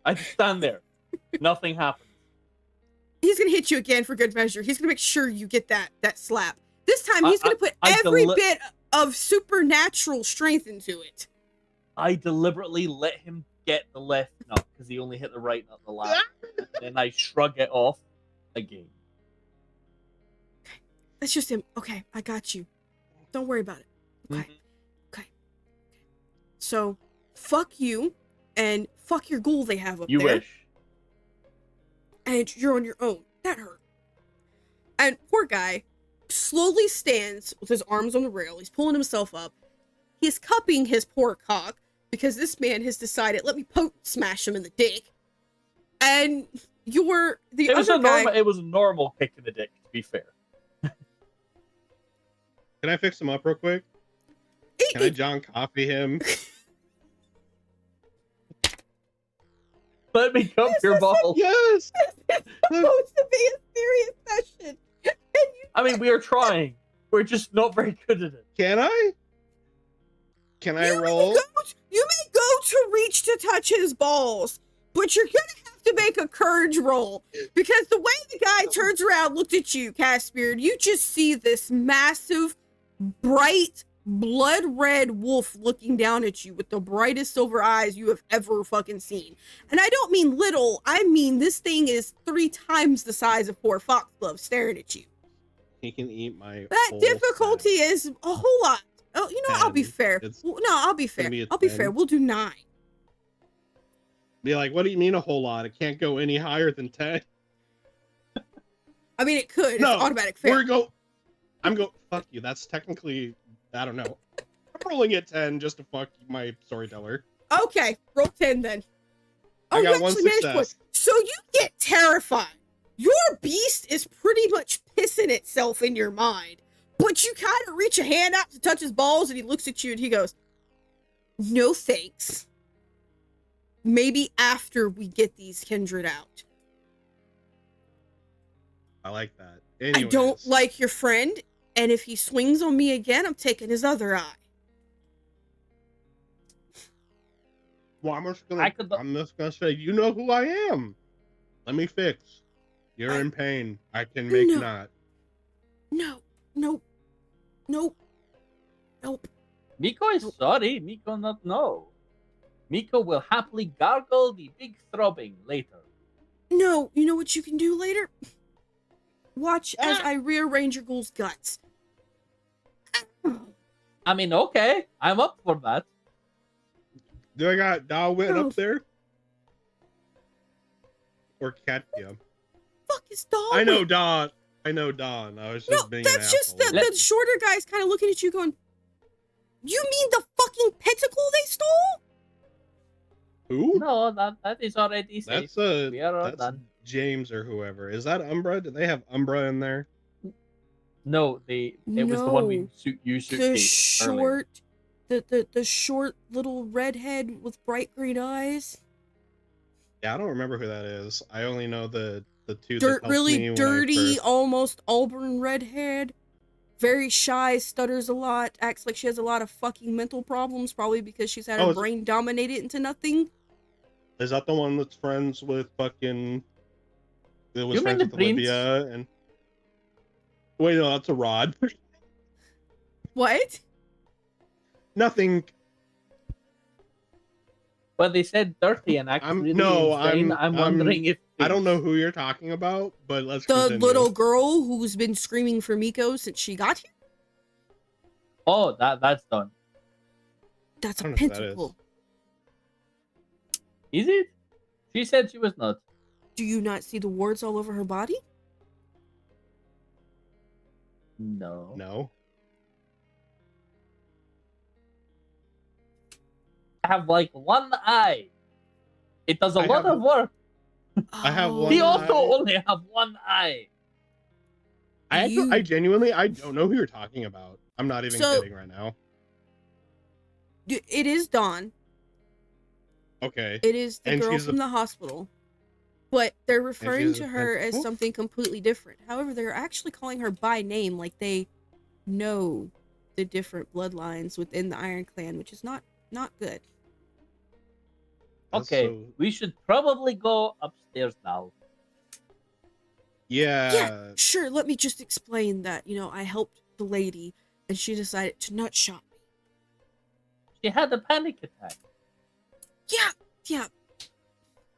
I just stand there. Nothing happens.
He's going to hit you again for good measure. He's going to make sure you get that slap. This time, he's going to put every bit of supernatural strength into it.
I deliberately let him get the left nut because he only hit the right nut the last. And then I shrug it off again.
That's just him. Okay, I got you. Don't worry about it. Okay. Okay. So, fuck you and fuck your ghoul they have up there.
You wish.
And you're on your own. That hurt. And poor guy slowly stands with his arms on the rail. He's pulling himself up. He's cupping his poor cock because this man has decided, let me smash him in the dick. And you're the other guy.
It was a normal kick in the dick, to be fair.
Can I fix him up real quick? Can I John Coffey him?
Let me cup your balls.
Yes!
It's supposed to be a serious session.
I mean, we are trying. We're just not very good at it.
Can I? Can I roll?
You may go to reach to touch his balls, but you're gonna have to make a courage roll because the way the guy turns around, looked at you, Caspian, you just see this massive, bright, blood red wolf looking down at you with the brightest silver eyes you have ever fucking seen. And I don't mean little, I mean this thing is 3 times the size of poor Foxglove staring at you.
He can eat my.
That difficulty is a whole lot. Oh, you know,
10.
I'll be fair. I'll be fair. I'll be fair. We'll do 9.
Be like, what do you mean a whole lot? It can't go any higher than 10.
I mean, it could.
No,
it's automatic fair.
I'm go. Fuck you. That's technically. I don't know. I'm rolling at 10 just to fuck my storyteller.
Okay, roll 10 then.
I got 1
managed to
success.
So you get terrified. Your beast is pretty much pissing itself in your mind. But you kind of reach a hand out to touch his balls and he looks at you and he goes, no thanks. Maybe after we get these Kindred out.
I like that. Anyways.
I don't like your friend, and if he swings on me again, I'm taking his other eye.
Well, I'm just gonna say, you know who I am. Let me fix. You're in pain. I can make not.
No. Nope.
Miko is sorry. Miko not know. Miko will happily gargle the big throbbing later.
No, you know what you can do later? Watch as I rearrange your ghoul's guts.
I mean, okay. I'm up for that.
Do I got Darwin up there? Or Katya?
Fuck is Dawn?
I know Dawn. I was just being an
that's just
asshole.
the shorter guy's kind of looking at you going, you mean the fucking pentacle they stole?
Who?
No, that is already safe.
That's
we are all done.
James or whoever. Is that Umbra? Do they have Umbra in there?
No, it was the one we used
The
suitcase earlier.
short, the short little redhead with bright green eyes.
Yeah, I don't remember who that is. I only know the two that helped
Really
me when
dirty,
I first...
almost auburn redhead. Very shy, stutters a lot, acts like she has a lot of fucking mental problems, probably because she's had her brain dominated into nothing.
Is that the one that's friends with fucking... It was
You mean
friends
the
with Olivia and... Wait, no, that's a Rod.
What?
Nothing.
But they said dirty and acts really insane. I'm wondering if
I don't know who you're talking about, but let's
The
continue.
little girl who's been screaming for Miko since she got here?
Oh, that's done.
That's a pentacle.
Is it? She said she was not.
Do you not see the warts all over her body?
No.
No.
I have like one eye. It does a lot of work.
I have one
He
eye.
also only have one eye.
I genuinely, I don't know who you're talking about. I'm not even kidding right now.
It is Dawn.
Okay.
It is the girl from the hospital. But they're referring to her as something completely different. However, they're actually calling her by name, like they know the different bloodlines within the Iron Clan, which is not good.
Okay, we should probably go upstairs now.
Yeah,
sure. Let me just explain that, I helped the lady and she decided to nut shot me.
She had a panic attack.
Yeah.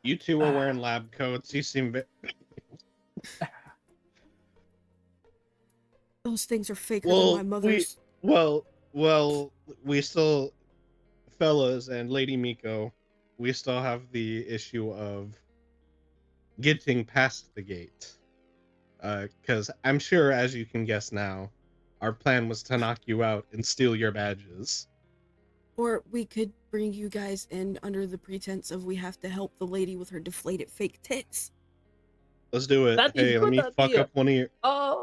You two were wearing lab coats. You seem
Those things are faker than my mother's.
Well, we still, fellas and Lady Miko, we still have the issue of getting past the gate. Because I'm sure, as you can guess now, our plan was to knock you out and steal your badges.
Or we could bring you guys in under the pretense of we have to help the lady with her deflated fake tits.
Let's do it. Hey, let me fuck up one of your...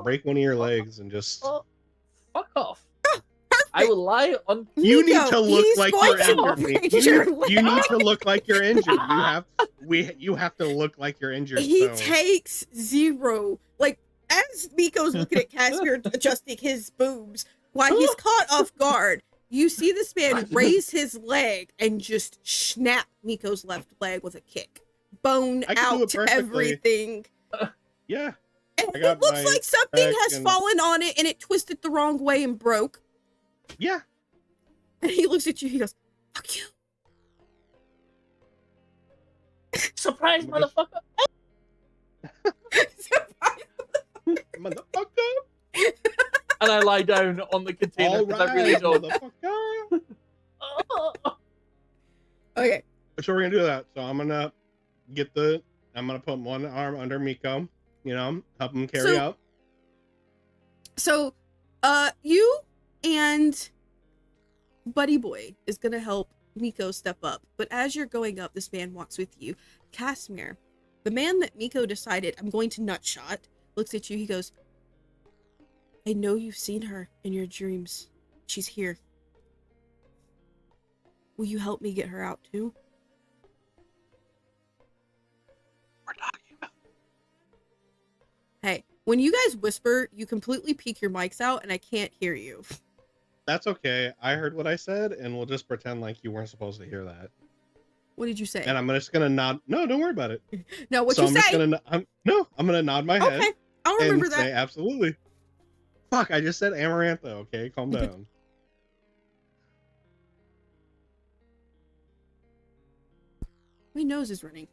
break one of your legs and just...
fuck off. I will lie on...
You need to look like you're injured. You need to look like you're injured. You have to look like you're injured.
He takes 0. Like, as Miko's looking at Casimir adjusting his boobs, while he's caught off guard, you see this man raise his leg and just snap Miko's left leg with a kick. Bone out everything.
Yeah.
And it looks like something has fallen on it and it twisted the wrong way and broke.
Yeah.
And he looks at you, he goes, fuck you.
Surprise, motherfucker.
Motherfucker.
And I lie down on the container because I really don't.
Okay.
So we're gonna do that. So I'm gonna put one arm under Miko, help him carry out.
So, you and Buddy Boy is gonna help Miko step up. But as you're going up, this man walks with you. Casimir, the man that Miko decided I'm going to nutshot, looks at you. He goes, I know you've seen her in your dreams. She's here. Will you help me get her out too?
We're talking about.
Hey, when you guys whisper, you completely peek your mics out and I can't hear you.
That's okay. I heard what I said, and we'll just pretend like you weren't supposed to hear that.
What did you say?
And I'm just gonna nod. No, don't worry about it.
No, what you say?
I'm gonna nod my head.
Okay, I'll remember
and
that.
Say absolutely. Fuck, I just said Amarantha. Okay, calm down.
My nose is running.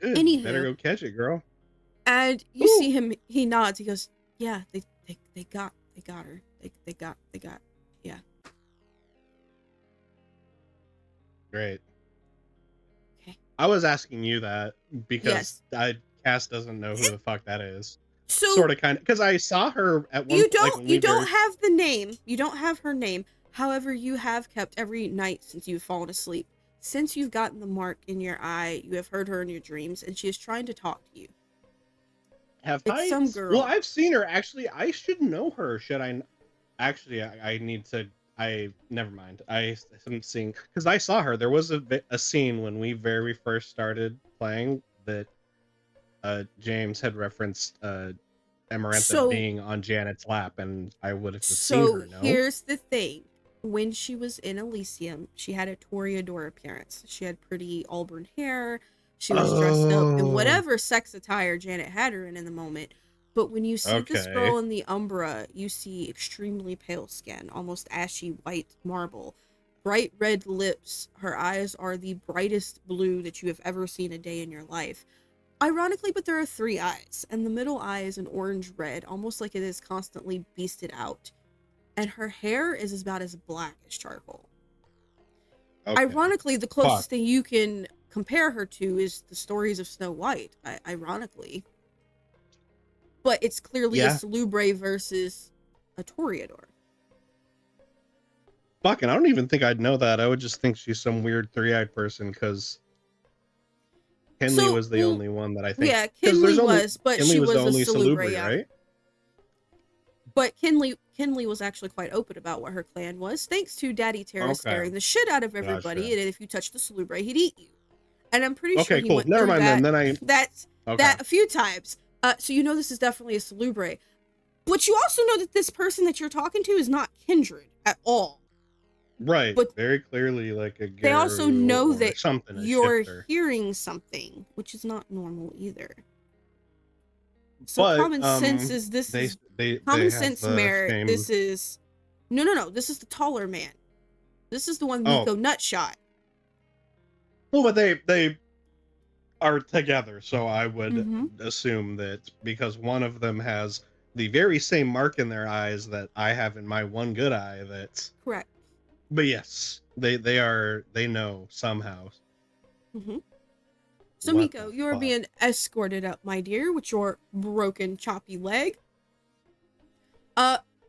Good.
Anywho,
Better go catch it, girl.
And you see him. He nods. He goes, "Yeah, they got her. They got. Yeah."
Great.
Okay.
I was asking you that because Cass doesn't know who the fuck that is. So sort of, kind of, because I saw her at one.
You don't have the name. You don't have her name. However, you have kept every night since you've fallen asleep since you've gotten the mark in your eye, you have heard her in your dreams, and she is trying to talk to you. It's some girl.
Well, I've seen her. Actually, I should know her. Should I? Actually, I need to. Never mind. I haven't seen because I saw her. There was a scene when we very first started playing that James had referenced Amarantha being on Janet's lap, and I would have seen her. No.
Here's the thing. When she was in Elysium, she had a Toreador appearance. She had pretty auburn hair. She was dressed up in whatever sex attire Janet had her in the moment. But when you see this girl in the Umbra, you see extremely pale skin, almost ashy white marble, bright red lips. Her eyes are the brightest blue that you have ever seen a day in your life. Ironically, but there are 3 eyes, and the middle eye is an orange red, almost like it is constantly beasted out. And her hair is about as black as charcoal. Okay. Ironically, the closest thing you can compare her to is the stories of Snow White, ironically. But it's clearly a Salubre versus a Toreador.
Fucking, I don't even think I'd know that. I would just think she's some weird 3-eyed person because Kinley was the only one that I think.
Yeah, Kinley was, but
Kinley
she
was
was
the only
a Salubre,
right?
But Kinley was actually quite open about what her clan was, thanks to Daddy Terra scaring the shit out of everybody, and if you touched the Salubre, he'd eat you. And I'm pretty sure he went through that a few times. So you know this is definitely a Salubre. But you also know that this person that you're talking to is not Kindred at all.
Right. But very clearly like a
they also know that you're hearing something, which is not normal either. So common sense is this common sense merit. This is no. This is the taller man. This is the one Miko nutshot.
Well, but they are together, so I would assume that because one of them has the very same mark in their eyes that I have in my one good eye. That's
correct.
But yes, they know somehow.
Mm-hmm. So Miko, you're being escorted up, my dear, with your broken, choppy leg.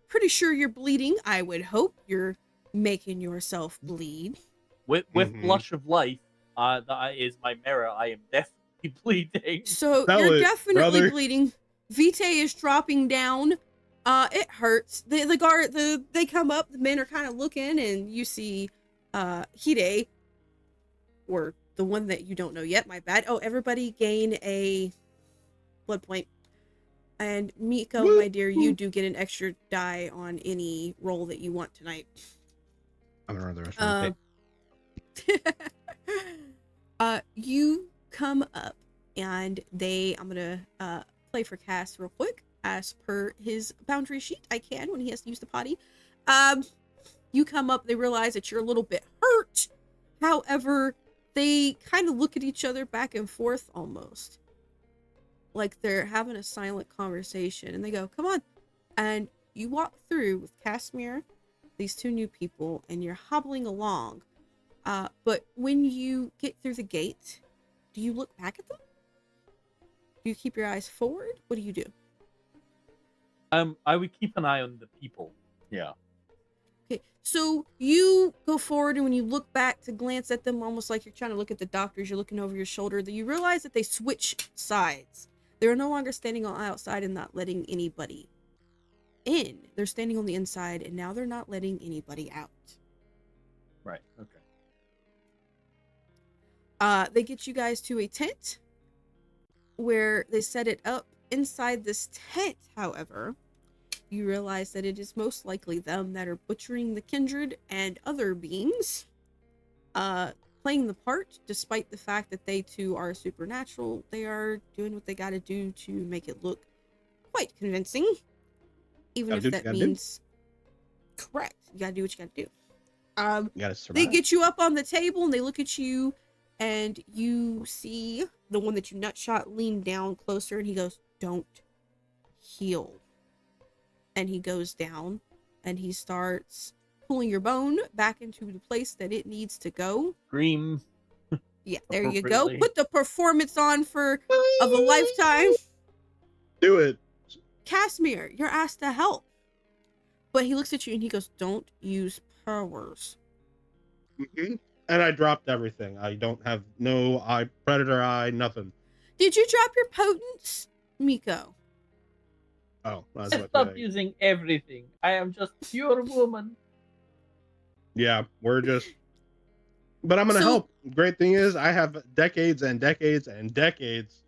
Pretty sure you're bleeding. I would hope you're making yourself bleed.
With blush of life, that is my mirror. I am definitely bleeding.
So you're definitely bleeding. Vitae is dropping down. It hurts. They come up. The men are kind of looking, and you see, Hide, or the one that you don't know yet. My bad. Oh, everybody gain a blood point. And Miko, my dear, you do get an extra die on any roll that you want tonight.
I'm gonna run the rest of the
you come up, and I'm gonna play for Cass real quick. As per his boundary sheet, I can when he has to use the potty. You come up, they realize that you're a little bit hurt. However, they kind of look at each other back and forth almost. Like they're having a silent conversation, and they go, come on. And you walk through with Casimir, these 2 new people, and you're hobbling along. But when you get through the gate, do you look back at them? Do you keep your eyes forward? What do you do?
I would keep an eye on the people. Yeah.
Okay, so you go forward, and when you look back to glance at them, almost like you're trying to look at the doctors, you're looking over your shoulder, that you realize that they switch sides. They're no longer standing outside and not letting anybody in. They're standing on the inside, and now they're not letting anybody out.
Right, okay.
They get you guys to a tent where they set it up. Inside this tent, however, you realize that it is most likely them that are butchering the Kindred and other beings, playing the part, despite the fact that they too are supernatural. They are doing what they gotta do to make it look quite convincing, even if that means correct. You gotta do what you gotta do.
You gotta survive.
They get you up on the table, and they look at you, and you see the one that you nutshot lean down closer, and he goes, don't heal. And he goes down, and he starts pulling your bone back into the place that it needs to go.
Scream.
Yeah, there you go. Put the performance on of a lifetime.
Do it.
Casimir, you're asked to help. But he looks at you and he goes, don't use powers.
Mm-hmm. And I dropped everything. I don't have no eye, predator eye, nothing.
Did you drop your potence, Miko?
Oh, I was
I
about to
stopped
say,
using everything. I am just pure woman.
yeah, we're just. But I'm gonna
So
help. Great thing is, I have decades and decades and decades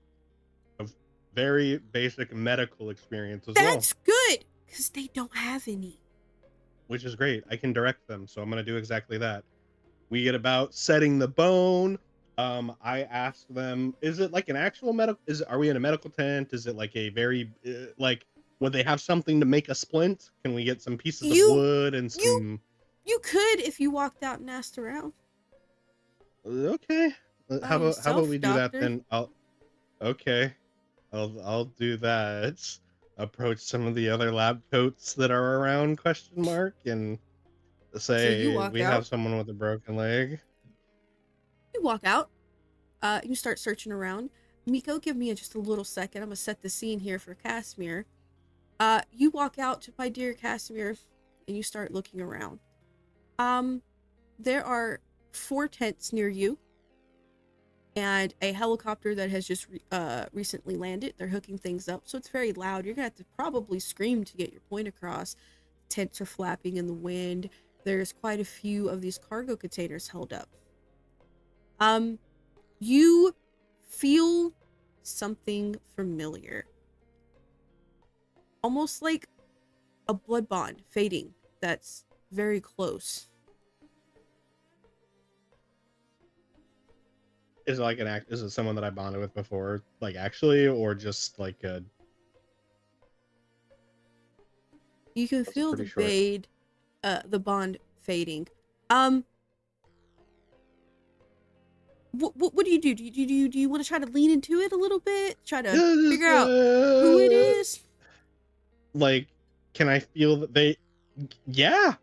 of very basic medical experience as well,
that's good, because they don't have any.
which is great. I can direct them, so I'm gonna do exactly that. We get about setting the bone. I ask them, is it like an actual medical? Are we in a medical tent? Is it like a very like? Would they have something to make a splint? Can we get some pieces of
You
wood and some?
you could if you walked out and asked around
Okay.
by
How about
yourself,
we do that
doctor.
then? Okay. I'll do that. Approach some of the other lab coats that are around? Question mark and
So you
say
walk
we have
out.
someone with a broken leg.
You walk out. You start searching around. Miko, give me just a little second. I'm gonna set the scene here for Casimir. You walk out to my dear Casimir, and you start looking around. There are 4 tents near you, and a helicopter that has just recently landed. They're hooking things up, so it's very loud. You're gonna have to probably scream to get your point across. Tents are flapping in the wind. There's quite a few of these cargo containers held up. You feel something familiar. Almost like a blood bond fading that's very close.
Is it like an act? Is it someone that I bonded with before, like actually, or just like a?
You can
That's
feel
pretty short.
the bond fading. What do you do? Do you want to try to lean into it a little bit? Try to figure out who it is?
Like, can I feel that they? Yeah,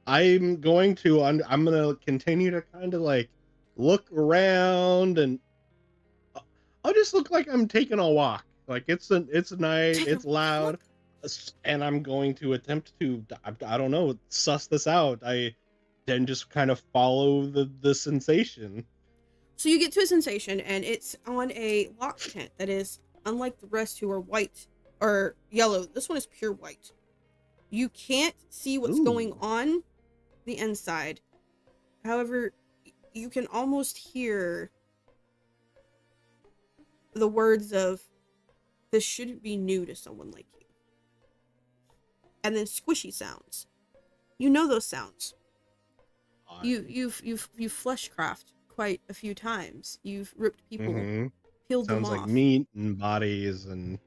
I'm going to. I'm gonna continue to kind of like look around, and I'll just look like I'm taking a walk. Like it's night,
Take a
it's loud,
look.
and I'm going to attempt to. I don't know, suss this out. I then just kind of follow the sensation.
So you get to a sensation, and it's on a lock tent that is unlike the rest who are white or yellow. This one is pure white. You can't see what's going
Ooh.
on the inside. However, you can almost hear the words of "this shouldn't be new to someone like you," and then squishy sounds. You know those sounds. You've fleshcraft quite a few times. You've ripped people,
Mm-hmm.
peeled them
Sounds like
off.
meat and bodies and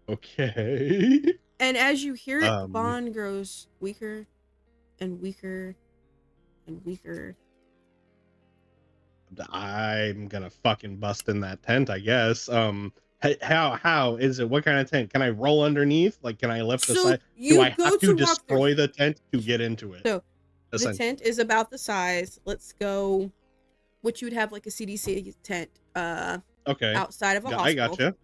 okay.
And as you hear it, the
um
bond grows weaker and weaker and weaker.
I'm gonna fucking bust in that tent, I guess. How is it? What kind of tent? Can I roll underneath? Like, can I lift the
So
side? Do
you
I
go
have to
to walk through.
destroy the tent to get into it?
So the
Essentially.
tent is about the size. Let's go. What you would have like a CDC tent
Okay.
outside of a
I
hospital.
gotcha.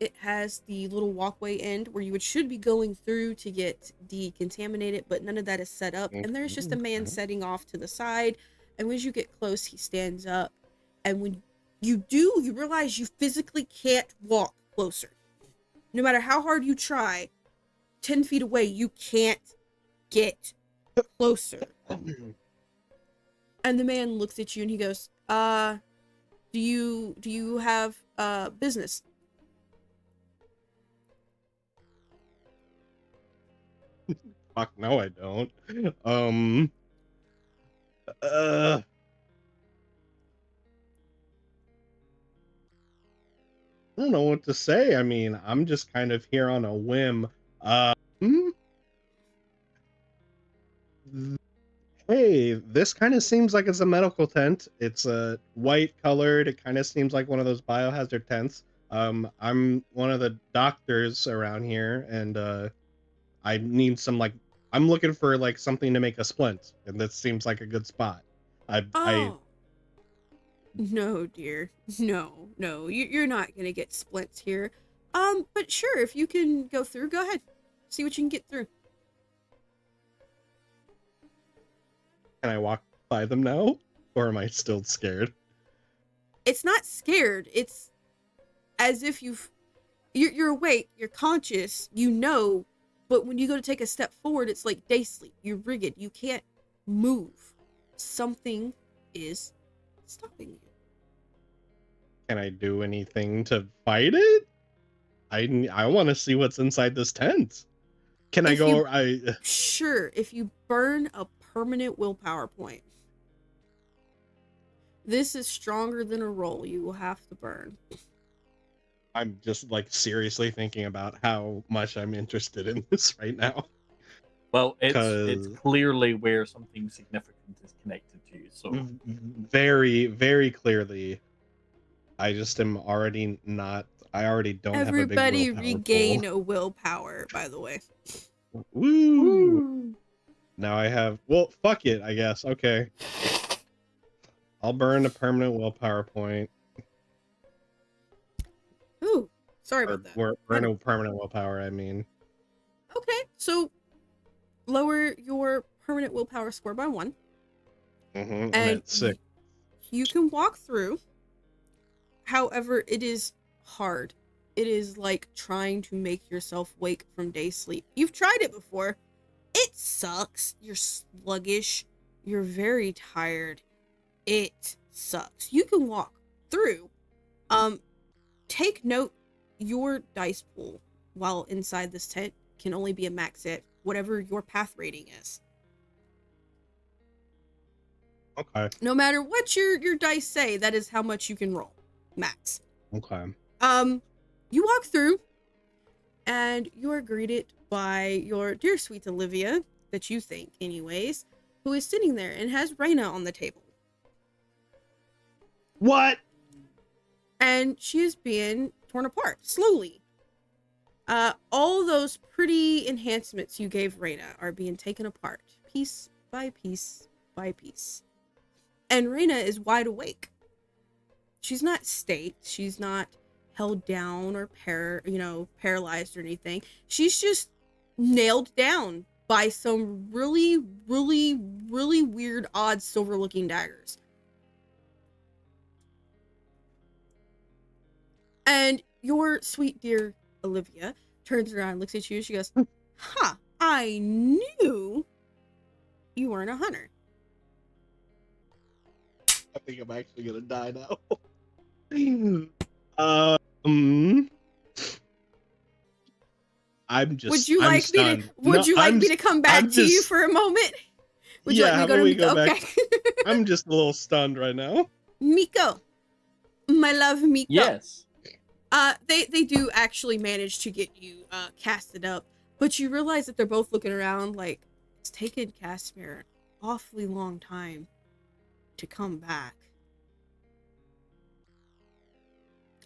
It has the little walkway end where you should be going through to get decontaminated, but none of that is set up. And there's just a man
Okay.
setting off to the side. And as you get close, he stands up. And when you do, you realize you physically can't walk closer. No matter how hard you try, 10 feet away, you can't get closer. And the man looks at you and he goes, do you have business?
Fuck no, I don't. Uh, I don't know what to say. I mean, I'm just kind of here on a whim. Hmm? Hey, this kind of seems like it's a medical tent. It's white colored. It kind of seems like one of those biohazard tents. I'm one of the doctors around here, and I need some like I'm looking for like something to make a splint, and this seems like a good spot. I
Oh. No, dear. No. You're not gonna get splints here. But sure, if you can go through, go ahead. See what you can get through.
Can I walk by them now? Or am I still scared?
It's not scared. It's as if you're awake, you're conscious, you know, but when you go to take a step forward, it's like day sleep. You're rigid. You can't move. Something is stopping you.
Can I do anything to fight it? I want to see what's inside this tent. Can I go?
Sure, if you burn a permanent willpower point. This is stronger than a roll you will have to burn.
I'm just like seriously thinking about how much I'm interested in this right now.
Well, it's clearly where something significant is connected to you. So
very, very clearly, I just am already not. I already don't have a big willpower
Everybody regain
pool.
a willpower, by the way.
Woo! Now I have. Well, fuck it. I guess. Okay. I'll burn a permanent willpower point.
Ooh, sorry about that.
Burn a permanent willpower. I mean.
Okay, so lower your permanent willpower score by 1.
And
And
6.
you can walk through. However, it is hard. It is like trying to make yourself wake from day sleep. You've tried it before. It sucks. You're sluggish. You're very tired. It sucks. You can walk through. Take note, your dice pool while inside this tent can only be a max at whatever your path rating is.
Okay.
No matter what your dice say, that is how much you can roll. Max.
Okay.
You walk through, and you are greeted by your dear sweet Olivia, that you think, anyways, who is sitting there and has Raina on the table.
What?
And she is being torn apart, slowly. All those pretty enhancements you gave Raina are being taken apart, piece by piece by piece. And Raina is wide awake. She's not staked. She's not held down or paralyzed or anything. She's just nailed down by some really, really, really weird, odd, silver-looking daggers. And your sweet dear Olivia turns around and looks at you. She goes, "Ha! I knew you weren't a hunter."
I think I'm actually gonna die now. I'm just.
Would you
I'm
like
stunned.
me to? Would you like me to come back to you
just-
for a moment? Would you
Yeah,
like
how
me
about
to
we
go
go
to
back?
Okay.
I'm just a little stunned right now.
Miko, my love, Miko.
yes.
They do actually manage to get you casted up, but you realize that they're both looking around like it's taken Casimir an awfully long time to come back.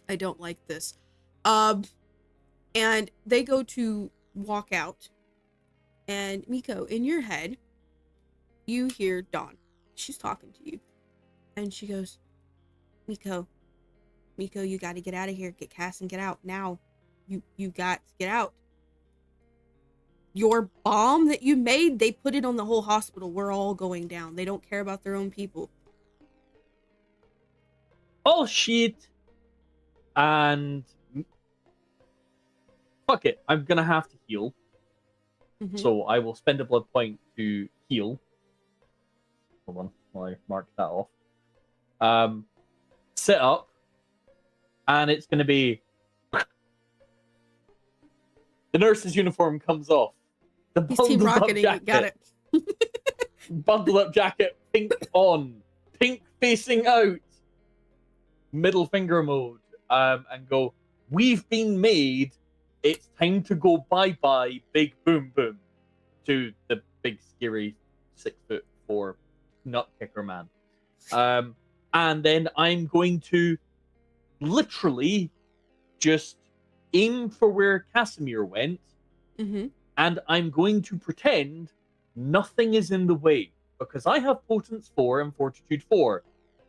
I don't like this. And they go to walk out, and Miko, in your head, you hear Dawn. She's talking to you, and she goes, Miko, you got to get out of here. Get Cass and get out now. You got to get out. Your bomb that you made, they put it on the whole hospital. We're all going down. They don't care about their own people.
Oh shit. And fuck it, I'm gonna have to heal.
Mhm.
So I will spend a blood point to heal. Hold on, while I mark that off. Sit up, and it's gonna be the nurse's uniform comes off. The
He's team
bundled up
rocketing it. Got
jacket,
it.
bundled up jacket, pink on, pink facing out, middle finger mode. And go, we've been made, it's time to go bye-bye, big boom boom, to the big scary 6'4" nut kicker man. And then I'm going to literally just aim for where Casimir went,
Mm-hmm.
and I'm going to pretend nothing is in the way, because I have Potence 4 and Fortitude 4.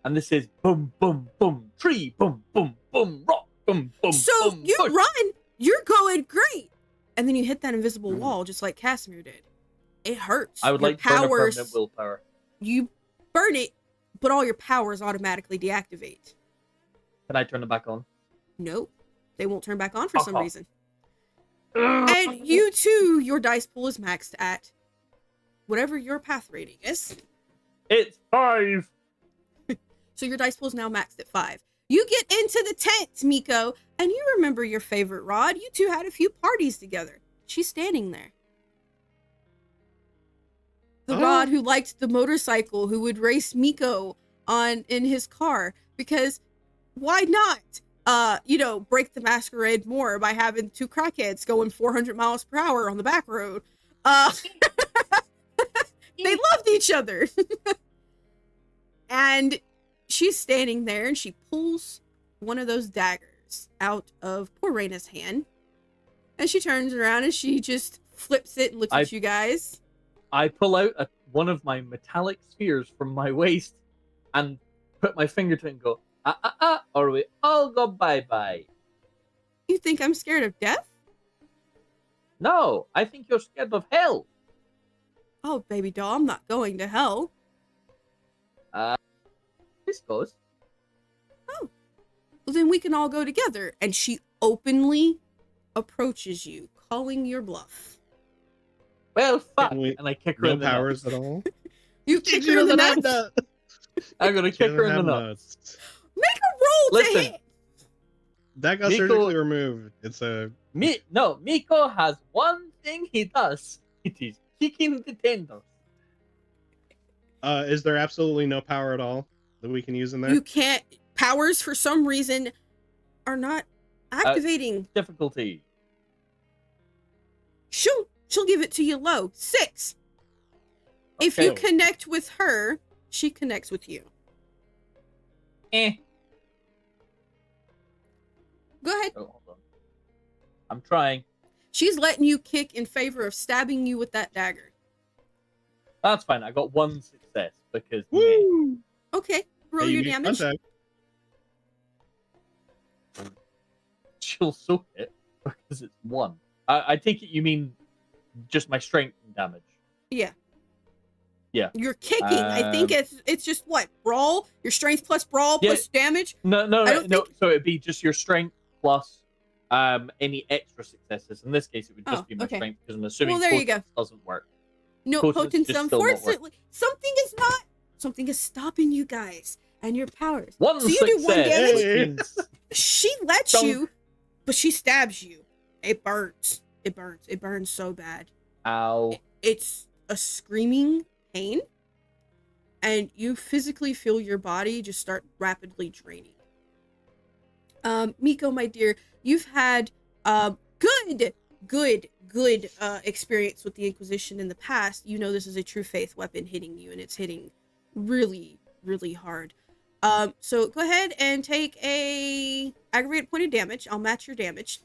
And this is boom, boom, boom, tree, boom, boom, boom, rock, boom, boom,
So
boom,
you
push.
run. You're going great. And then you hit that invisible wall just like Casimir did. It hurts.
I would
Your
like to burn a
powers,
permanent willpower.
you burn it, but all your powers automatically deactivate.
Can I turn it back on?
Nope. They won't turn back on for some
off.
reason. And you too, your dice pool is maxed at whatever your path rating is.
It's 5.
So your dice pool is now maxed at 5. You get into the tent, Miko, and you remember your favorite Rod. You two had a few parties together. She's standing there. The Rod who liked the motorcycle, who would race Miko in his car, because why not? Break the masquerade more by having two crackheads going 400 miles per hour on the back road. They loved each other. And she's standing there and she pulls one of those daggers out of poor Raina's hand. And she turns around and she just flips it and looks at you guys.
I pull out one of my metallic spheres from my waist and put my finger to it and go, or we all go bye-bye.
You think I'm scared of death?
No, I think you're scared of hell.
Oh, baby doll, I'm not going to hell.
This goes.
Oh. Well, then we can all go together. And she openly approaches you, calling your bluff.
Well, fuck. And I kick her in the
powers
nuts.
at all?
You kick her in the nuts?
I'm going to kick her in the nuts.
Make a roll to hit.
That got surgically removed. It's a...
No, Miko has one thing he does. It is kicking the tendons.
Is there absolutely no power at all that we can use in there?
You can't. Powers, for some reason, are not activating.
Difficulty.
She'll give it to you low. 6. Okay. If you connect with her, she connects with you.
Go
ahead.
Oh, hold on. I'm trying.
She's letting you kick in favor of stabbing you with that dagger.
That's fine. I got 1 success because...
Woo!
Okay. Roll your damage.
She'll soak it because it's 1. I take it you mean just my strength damage.
Yeah.
Yeah.
You're kicking. I think it's just what? Brawl? Your strength plus brawl plus damage?
No. So it'd be just your strength plus any extra successes. In this case, it would just be my strength because I'm assuming
there you go.
Doesn't work.
No, potence, unfortunately. Something is stopping you guys and your powers.
So you do 1 damage.
She lets you, but she stabs you. It burns. It burns so bad.
Ow.
It's a screaming pain, and you physically feel your body just start rapidly draining. Miko, my dear, you've had good experience with the Inquisition in the past. You know this is a true faith weapon hitting you, and it's hitting really, really hard. So go ahead and take a aggravated point of damage. I'll match your damage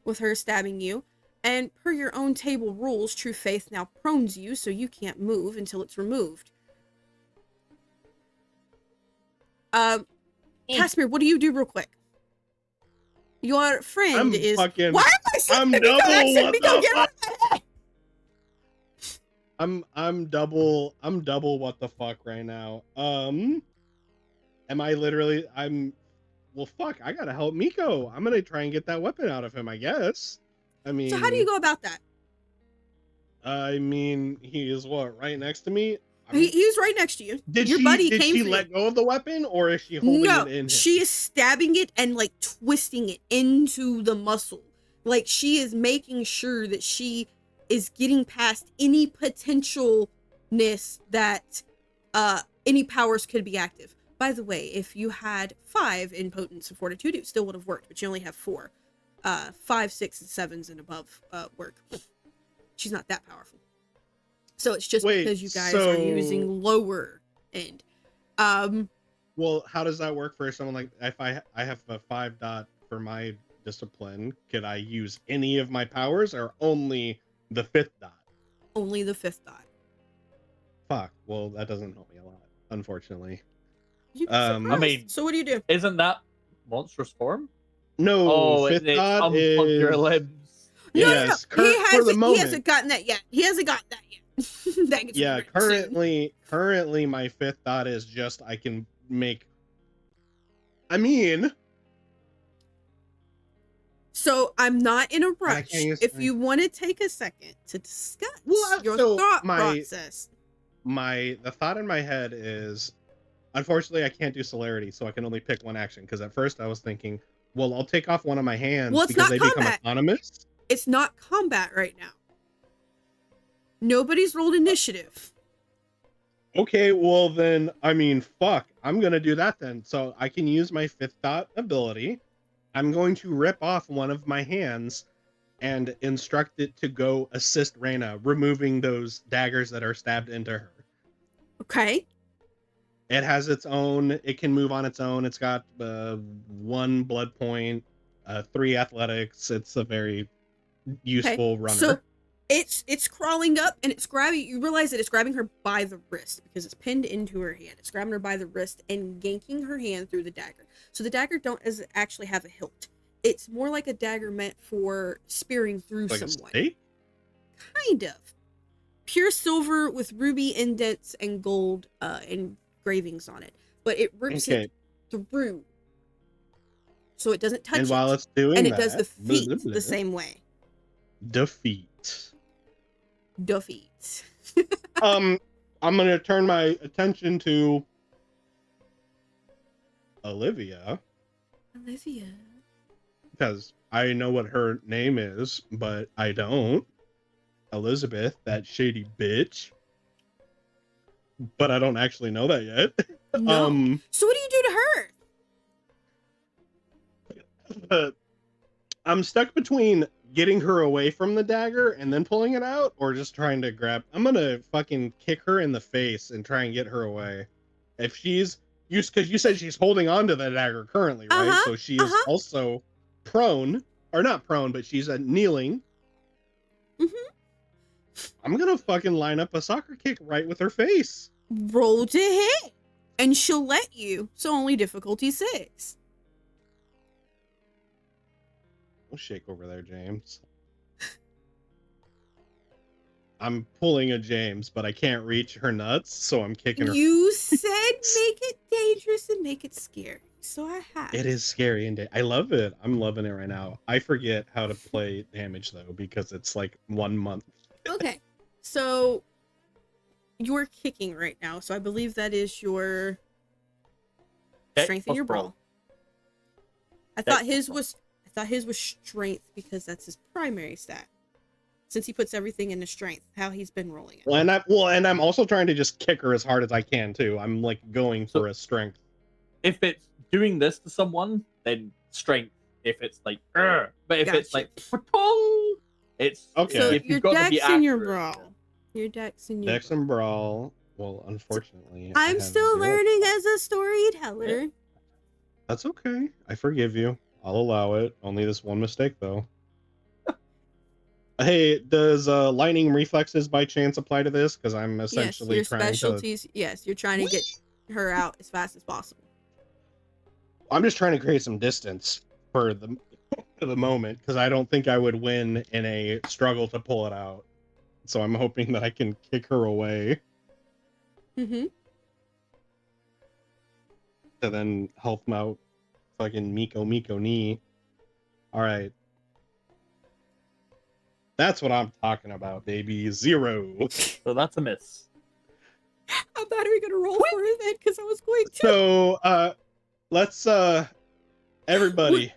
with her stabbing you. And per your own table rules, true faith now prones you, so you can't move until it's removed. Casimir, what do you do real quick? Your friend is... Why am I saying
I'm double, what the fuck? I'm double what the fuck right now. Am I literally... Well, fuck, I gotta help Miko. I'm gonna try and get that weapon out of him, I guess. I mean...
So how do you go about that?
I mean, he is what, right next to me?
He's right next to you.
Did she let go of the weapon, or is she holding it in him?
She is stabbing it and like twisting it into the muscle. Like she is making sure that she is getting past any potentialness that any powers could be active. By the way, if you had 5 in potence and fortitude, it still would have worked, but you only have 4. 5, 6, and 7s and above work. She's not that powerful. So it's just because you guys are using lower end.
Well, how does that work for someone like if I have a 5 dot for my discipline? Could I use any of my powers or only the 5th dot?
Only the 5th dot.
Fuck. Well, that doesn't help me a lot, unfortunately.
I mean,
so what do you do?
Isn't that monstrous form?
No, 5th dot is
your limbs.
No. He hasn't gotten that yet. That gets
Yeah,
ripped soon.
currently my fifth thought is just I can make. I mean,
So I'm not in a
but I can't
rush.
use
If
my.
you want to take a second to discuss
Well,
your
so
thought
my
process.
the thought in my head is, unfortunately, I can't do celerity, so I can only pick one action. Because at first I was thinking, well, I'll take off one of my hands
Well, it's
because
not
they become
combat.
autonomous.
It's not combat right now. Nobody's rolled initiative.
Okay, well then, I mean, fuck, I'm gonna do that then. So I can use my fifth thought ability. I'm going to rip off one of my hands and instruct it to go assist Reyna, removing those daggers that are stabbed into her.
Okay.
It has its own. It can move on its own. It's got 1 blood point, 3 athletics. It's a very useful runner.
So it's crawling up and it's grabbing. You realize that it's grabbing her by the wrist because it's pinned into her hand. It's grabbing her by the wrist and yanking her hand through the dagger. So the dagger actually have a hilt. It's more like a dagger meant for spearing through
like
someone.
a stake?
Kind of. Pure silver with ruby indents and gold engravings on it. But it rips it through. So it doesn't touch
and
it.
while it's doing
and
that,
it does the feet the same way.
Defeat.
I'm
I'm gonna turn my attention to Olivia because I know what her name is, but I don't. Elizabeth, that shady bitch. But I don't actually know that yet.
No. So what do you do to her?
I'm stuck between getting her away from the dagger and then pulling it out, or just trying to grab. I'm gonna fucking kick her in the face and try and get her away. If she's used, because you said she's holding on to the dagger currently, right? So she is also prone, or not prone, but she's kneeling.
Mm-hmm.
I'm gonna fucking line up a soccer kick right with her face.
Roll to hit, and she'll let you. So only difficulty 6.
Don't shake over there, James. I'm pulling a James, but I can't reach her nuts, so I'm kicking her.
You said make it dangerous and make it scary, so I have.
It is scary and I love it. I'm loving it right now. I forget how to play damage though because it's like 1 month.
Okay, so you're kicking right now, so I believe that is your strength in your brawl. I thought his was strength because that's his primary stat. Since he puts everything into strength, how he's been rolling it.
And I'm also trying to just kick her as hard as I can too. I'm like going for a strength.
If it's doing this to someone, then strength. If it's like, but if it's like, it's
okay.
So
if
your dex and your brawl. Your dex and your
dex and brawl. Well, unfortunately,
I'm still learning as a storyteller.
Yeah. That's okay. I forgive you. I'll allow it. Only this one mistake though. Hey, does lightning reflexes by chance apply to this? Because I'm essentially
yes, your
trying
specialties.
to.
Yes, you're trying to get her out as fast as possible.
I'm just trying to create some distance for the moment because I don't think I would win in a struggle to pull it out. So I'm hoping that I can kick her away.
Mm-hmm.
To then help him out. Fucking Miko knee. All right. That's what I'm talking about, baby. 0.
So that's a miss.
I thought we were gonna roll for it then because I was going to.
So let's everybody.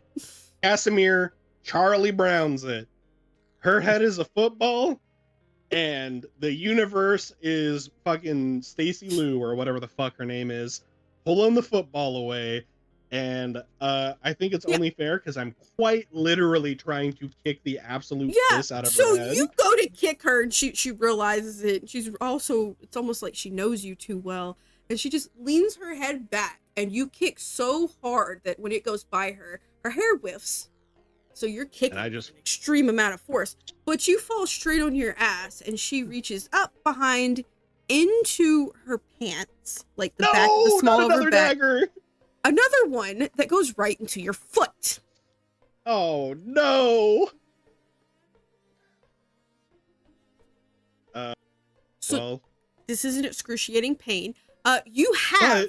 Casimir Charlie Brown's it. Her head is a football, and the universe is fucking Stacy Lou or whatever the fuck her name is, pulling the football away. And I think it's only fair because I'm quite literally trying to kick the absolute piss out of her head. So
you go to kick her, and she realizes it. She's also, it's almost like she knows you too well, and she just leans her head back, and you kick so hard that when it goes by her, her hair whiffs. So you're kicking an extreme amount of force, but you fall straight on your ass, and she reaches up behind into her pants, like the back, the small of her back. Dagger. Another one that goes right into your foot.
Oh no! well,
this is an excruciating pain. You have,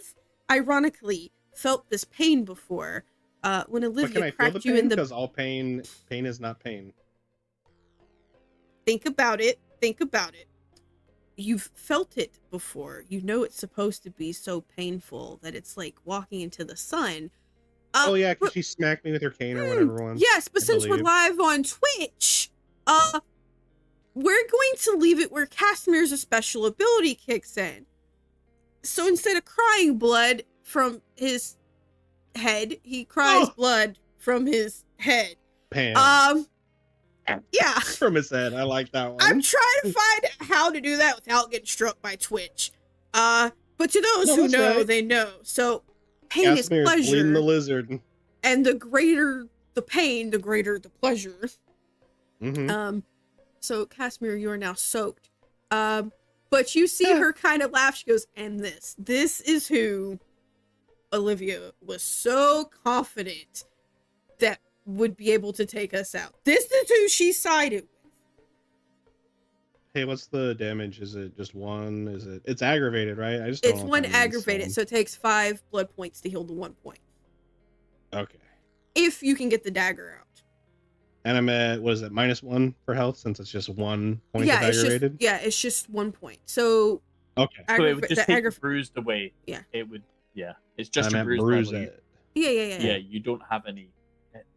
ironically, felt this pain before. When
but can
Olivia
I feel
cracked
the
you
pain?
in the...
Because all pain is not pain.
Think about it. Think about it. You've felt it before. You know it's supposed to be so painful that it's like walking into the sun.
Oh yeah, because she smacked me with her cane or whatever once.
Yes, but since we're live on Twitch, we're going to leave it where Casimir's special ability kicks in. So instead of crying blood from his head, he cries blood from his head.
Pants.
Yeah.
From his head. I like that one.
I'm trying to find how to do that without getting struck by Twitch. But to those who know,
right.
they know. So pain is pleasure.
Bleeding the lizard.
And the greater the pain, the greater the pleasure.
Mm-hmm.
So Casimir, you are now soaked. But you see her kind of laugh. She goes, and this is who Olivia was so confident that would be able to take us out. This is who she sided with.
Hey, what's the damage? Is it just one? Is it? It's aggravated, right? I just
It's one aggravated, so it takes 5 blood points to heal the 1 point.
Okay.
If you can get the dagger out.
And I'm at, what is it, -1 for health since it's just 1 point of aggravated?
It's just 1 point. So
okay.
So it would just take the bruised away.
Yeah.
It would. Yeah. It's just
I'm
a bruise.
bruise
level.
it.
Yeah.
You don't have any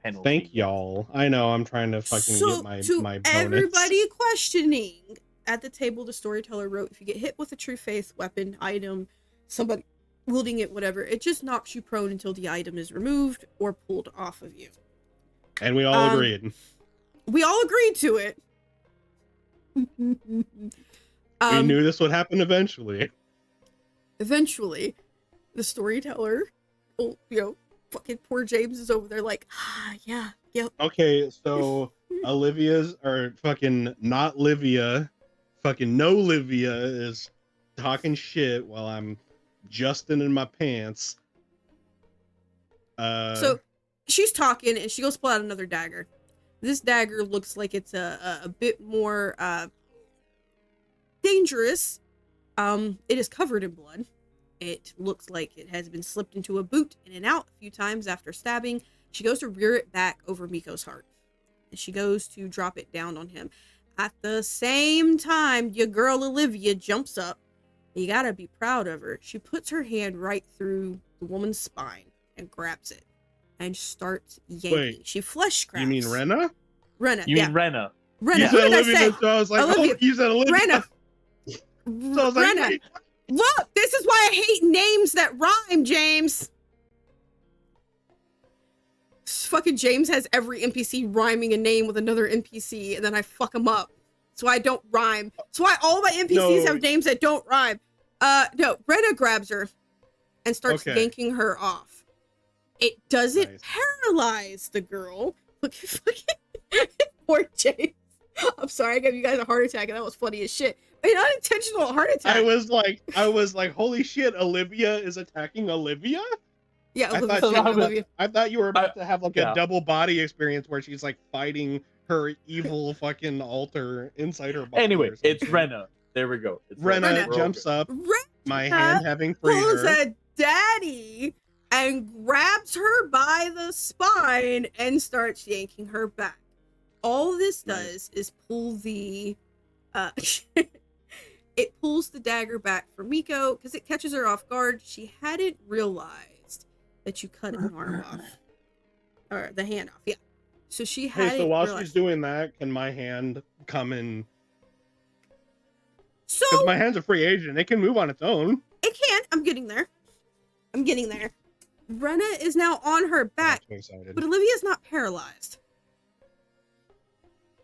penalty.
Thank y'all. I know I'm trying to fucking get my bonus.
Everybody questioning at the table, the storyteller wrote, if you get hit with a true faith weapon, item, somebody wielding it, whatever, it just knocks you prone until the item is removed or pulled off of you.
And we all agreed.
We all agreed to it.
We knew this would happen eventually.
Eventually, the storyteller, fucking poor James is over there like, yeah.
Okay, so Olivia's, or fucking not Livia, fucking no Livia is talking shit while I'm Justin in my pants.
So she's talking and she goes pull out another dagger. This dagger looks like it's a bit more dangerous. It is covered in blood. It looks like it has been slipped into a boot in and out a few times after stabbing. She goes to rear it back over Miko's heart. And she goes to drop it down on him. At the same time, your girl Olivia jumps up. You gotta be proud of her. She puts her hand right through the woman's spine and grabs it and starts yanking. Wait, she flesh grabs.
You mean Rena?
Rena.
You mean Rena?
Rena. Who did I say?
So I was like,
Olivia.
you said Olivia.
Rena.
So I was like,
Rena.
wait.
Look, this is why I hate names that rhyme, James. Fucking James has every NPC rhyming a name with another NPC, and then I fuck them up. That's why I don't rhyme. That's why all my NPCs have names that don't rhyme. No, Rena grabs her and starts yanking her off. It doesn't paralyze the girl. Look, poor James. I'm sorry, I gave you guys a heart attack, and that was funny as shit. An unintentional heart attack.
I was like, holy shit, Olivia is attacking Olivia?
Yeah,
I thought you were about to have like a double body experience where she's like fighting her evil fucking altar inside her body.
Anyway, it's Rena. There we go. It's
Rena jumps up, my hand having freed
pulls
her.
a daddy and grabs her by the spine and starts yanking her back. All this does is pull the it pulls the dagger back for Miko because it catches her off guard. She hadn't realized that you cut an arm off. Or the hand off, yeah. So she hadn't
so while
realized.
she's doing that, can my hand come in?
So
because my hand's a free agent. It can move on its own.
It can. I'm getting there. Rena is now on her back, but Olivia's not paralyzed.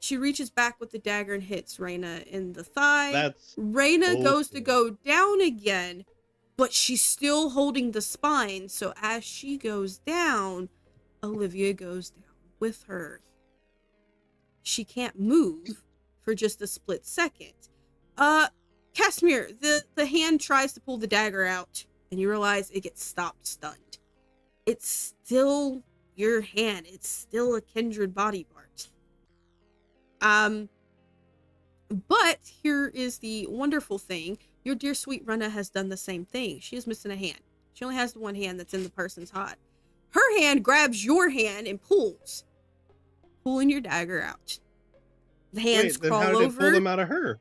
She reaches back with the dagger and hits Rena in the thigh. Rena goes to go down again, but she's still holding the spine. So as she goes down, Olivia goes down with her. She can't move for just a split second. Casimir, the hand tries to pull the dagger out, and you realize it gets stopped stunned. It's still your hand. It's still a kindred body part. But here is the wonderful thing. Your dear sweet Rena has done the same thing. She is missing a hand. She only has the one hand that's in the person's hot. Her hand grabs your hand and pulling your dagger out. The hands
Wait, then
crawl
how did it pull
over.
them out of her?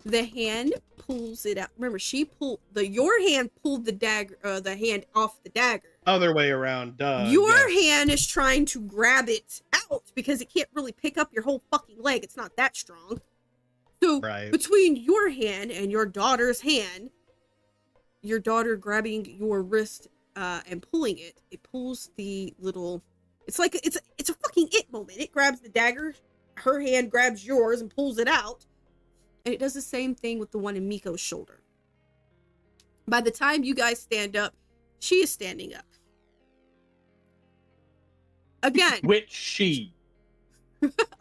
The hand pulls it out. Remember, your hand pulled the dagger, the hand off the dagger.
Other way around, duh.
Your
yes.
hand is trying to grab it out because it can't really pick up your whole fucking leg. It's not that strong. So
Right.
between your hand and your daughter's hand, your daughter grabbing your wrist and pulling it, it pulls the little. It's like it's a fucking it moment. It grabs the dagger, her hand grabs yours and pulls it out, and it does the same thing with the one in Miko's shoulder. By the time you guys stand up, she is standing up. Again,
Which she?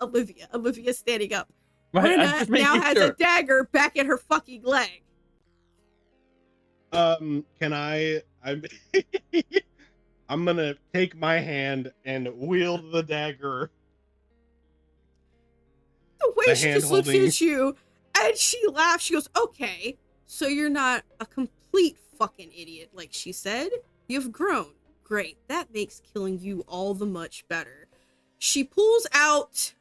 Olivia standing up.
Right,
Rena now has a dagger back in her fucking leg.
Can I'm gonna take my hand and wield the dagger.
The way
The
she
hand
just looks
holding-
at you and she laughs. She goes, okay, so you're not a complete fucking idiot, like she said. You've grown. Great. That makes killing you all the much better. She pulls out,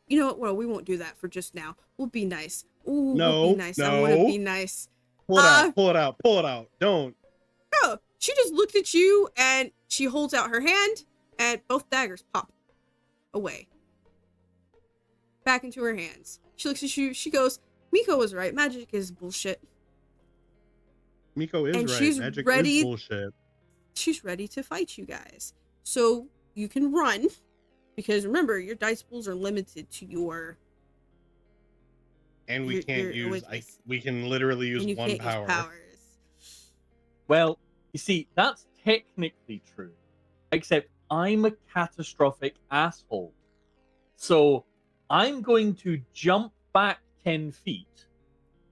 you know what? Well, we won't do that for just now. We'll be nice. Ooh, we'll be nice. I want to be nice.
Pull it out. Don't.
No, she just looked at you and she holds out her hand and both daggers pop away. Back into her hands. She looks at you. She goes, Miko was right. Magic is bullshit.
Miko is
And
right.
she's
Magic
ready-
is bullshit.
She's ready to fight you guys. So you can run. Because remember, your dice pools are limited to your...
And we
your
can't use...
abilities.
we can literally
and
use
you
one
can't
power.
use powers.
Well, you see, that's technically true. Except I'm a catastrophic asshole. So I'm going to jump back 10 feet,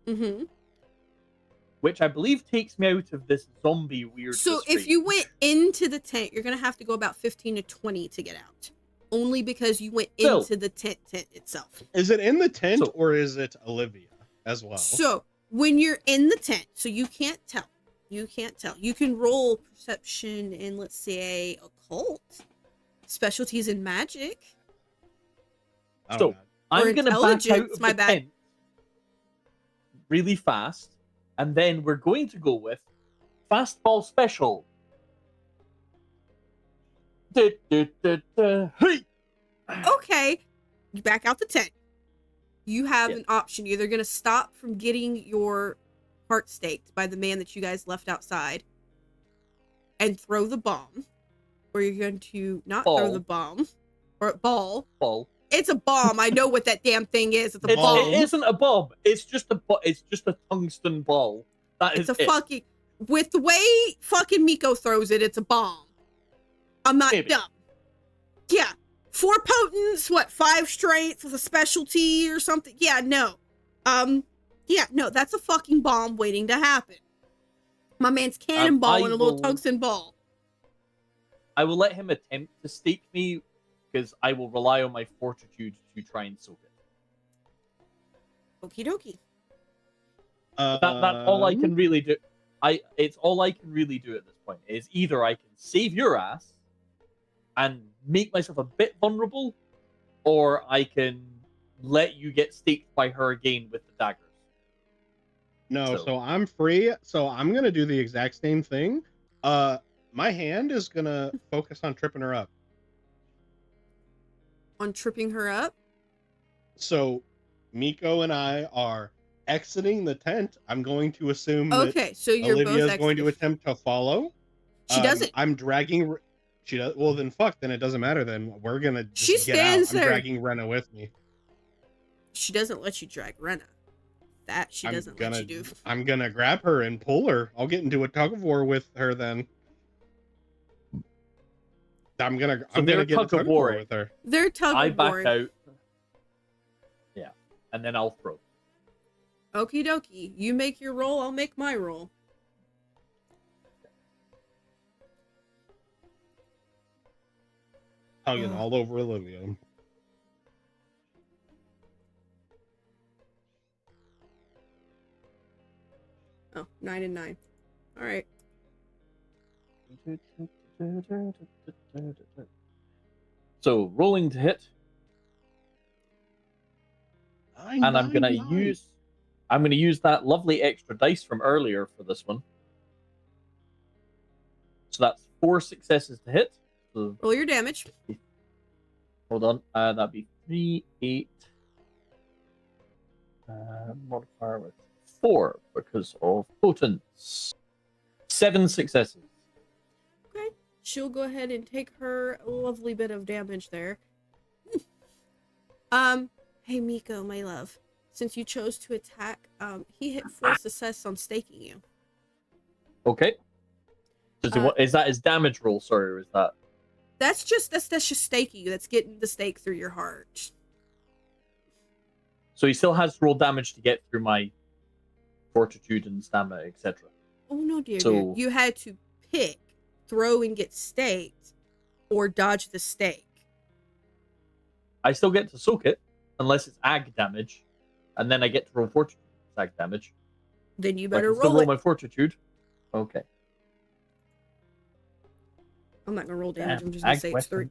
Mm-hmm.
which I believe takes me out of this zombie weird.
So if you went into the tent, you're going to have to go about 15 to 20 to get out. Only because you went
So-
into the tent itself.
Is it in the tent
So-
or is it Olivia as well?
So when you're in the tent, so you can't tell. You can't tell. You can roll perception in, let's say, occult. Specialties in magic.
Oh,
So-
God.
I'm
or
going to back out
intelligence,
of
my
the
bad.
tent really fast, and then we're going to go with fastball special. Hey!
Okay. You back out the tent. You have
Yeah.
an option. You're either going to stop from getting your heart staked by the man that you guys left outside and throw the bomb, or you're going to not throw
Ball.
the bomb or ball.
Ball.
It's a bomb. I know what that damn thing is. It's a
It
bomb.
isn't a bomb. It's just a tungsten ball. That is
It's a
it.
fucking, with the way fucking Miko throws it, it's a bomb. I'm not
Maybe.
dumb. Yeah. 4 potence, 5 strength with a specialty or something. Yeah, no. Yeah, no, that's a fucking bomb waiting to happen. My man's cannonball and a little tungsten ball.
I will let him attempt to stake me because I will rely on my fortitude to try and soak it.
Okie dokie.
That's all I can really do. It's all I can really do at this point. Is either I can save your ass and make myself a bit vulnerable, or I can let you get staked by her again with the daggers.
No,
So-
so I'm free. So I'm gonna do the exact same thing. My hand is gonna focus on tripping her up.
On tripping her up.
So Miko and I are exiting the tent. I'm going to assume that
Okay, so you're
Olivia
both
is going to
exiting.
attempt to follow.
She doesn't.
I'm dragging. She does. Well, then fuck. Then it doesn't matter. Then we're gonna just
She
get
stands
out. I'm
there.
dragging Rena with me.
She doesn't let you drag Rena. That she doesn't let you do.
I'm gonna grab her and pull her. I'll get into a tug of war with her then. I'm gonna
they're
get a tug of war with her.
They're tug
I
of
back
war.
out. Yeah, and then I'll throw.
Okie dokie. You make your roll, I'll make my roll.
Tugging all over Olivia.
Oh, 9 and 9. All right.
So rolling to hit, and I'm gonna use that lovely extra dice from earlier for this one. So that's 4 successes to hit. So
Roll your damage.
hold on, that'd be 3, 8. Modifier with 4 because of potence. 7 successes.
Okay. She'll go ahead and take her lovely bit of damage there. Hey Miko, my love. Since you chose to attack, he hit 4 success on staking you.
Okay. Is that his damage roll? Sorry, or is that?
That's just staking you. That's getting the stake through your heart.
So he still has to roll damage to get through my fortitude and stamina, etc.
Oh no, dear.
So
you had to pick, throw and get staked, or dodge the stake.
I still get to soak it, unless it's ag damage, and then I get to roll fortitude ag damage.
Then you
So I
better
can still
roll it.
my fortitude. Okay.
I'm not gonna roll damage.
Damn,
I'm just gonna
ag
say it's 3.
weapon.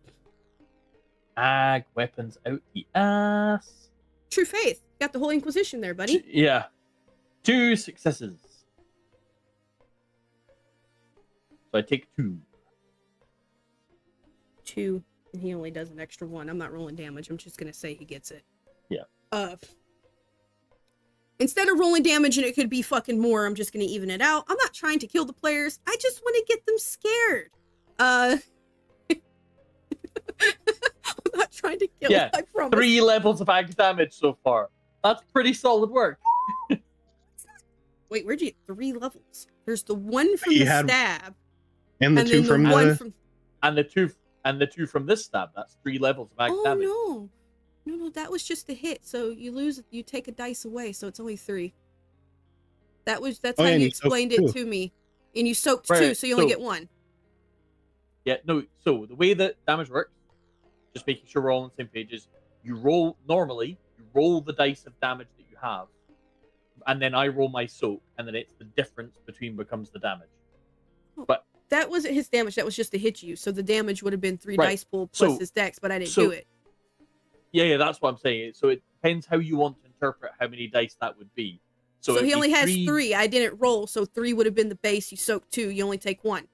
Ag weapons out the ass.
True faith. Got the whole Inquisition there, buddy.
Yeah. 2 successes. So I take 2.
2, and he only does an extra 1. I'm not rolling damage. I'm just gonna say he gets it.
Yeah.
Instead of rolling damage and it could be fucking more, I'm just gonna even it out. I'm not trying to kill the players. I just want to get them scared. I'm not trying to kill.
Yeah.
I promise.
3 levels of ag damage so far. That's pretty solid work.
Wait, where'd you get 3 levels? There's the one from the stab,
and the 2 from the
one from.
And the 2 from this stab. That's 3 levels of ag damage.
No, that was just a hit. So you take a dice away, so it's only 3. That's how you explained it to me. And you soaked 2, so you only get 1.
Yeah, no, so the way that damage works, just making sure we're all on the same page, is you roll the dice of damage that you have, and then I roll my soak, and then it's the difference between becomes the damage. But
that wasn't his damage, that was just to hit you. So the damage would have been 3 dice pool plus his dex, but I didn't do it.
Yeah, that's what I'm saying. So it depends how you want to interpret how many dice that would be.
So he only has 3. I didn't roll, so 3 would have been the base. You soak 2, you only take 1.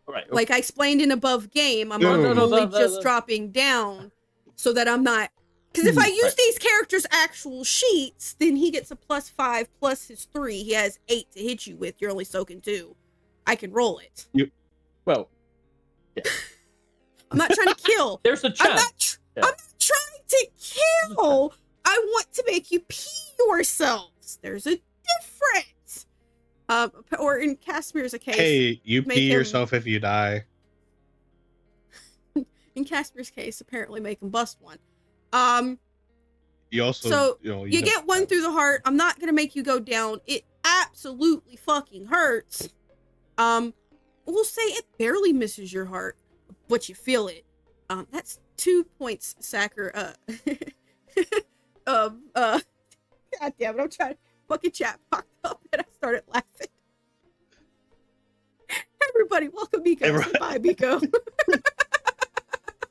Right. Okay.
Like I explained in above game, I'm only just dropping down so that I'm not. Because if I use these characters' actual sheets, then he gets a +5 plus his 3. He has 8 to hit you with. You're only soaking 2. I can roll it.
Well, yeah.
I'm not trying to kill.
There's a chance.
I'm not trying to kill. I want to make you pee yourselves. There's a difference. Or in Casimir's case.
Hey, you pee yourself if you die.
In Casper's case, apparently make him bust one.
You also,
so you get 1 through the heart. I'm not gonna make you go down. It absolutely fucking hurts. We'll say it barely misses your heart, but you feel it. That's 2 points, Sacker. God damn it! I'm trying. Fucking chat popped up and I started laughing. Everybody, welcome Miko. Say bye, Miko.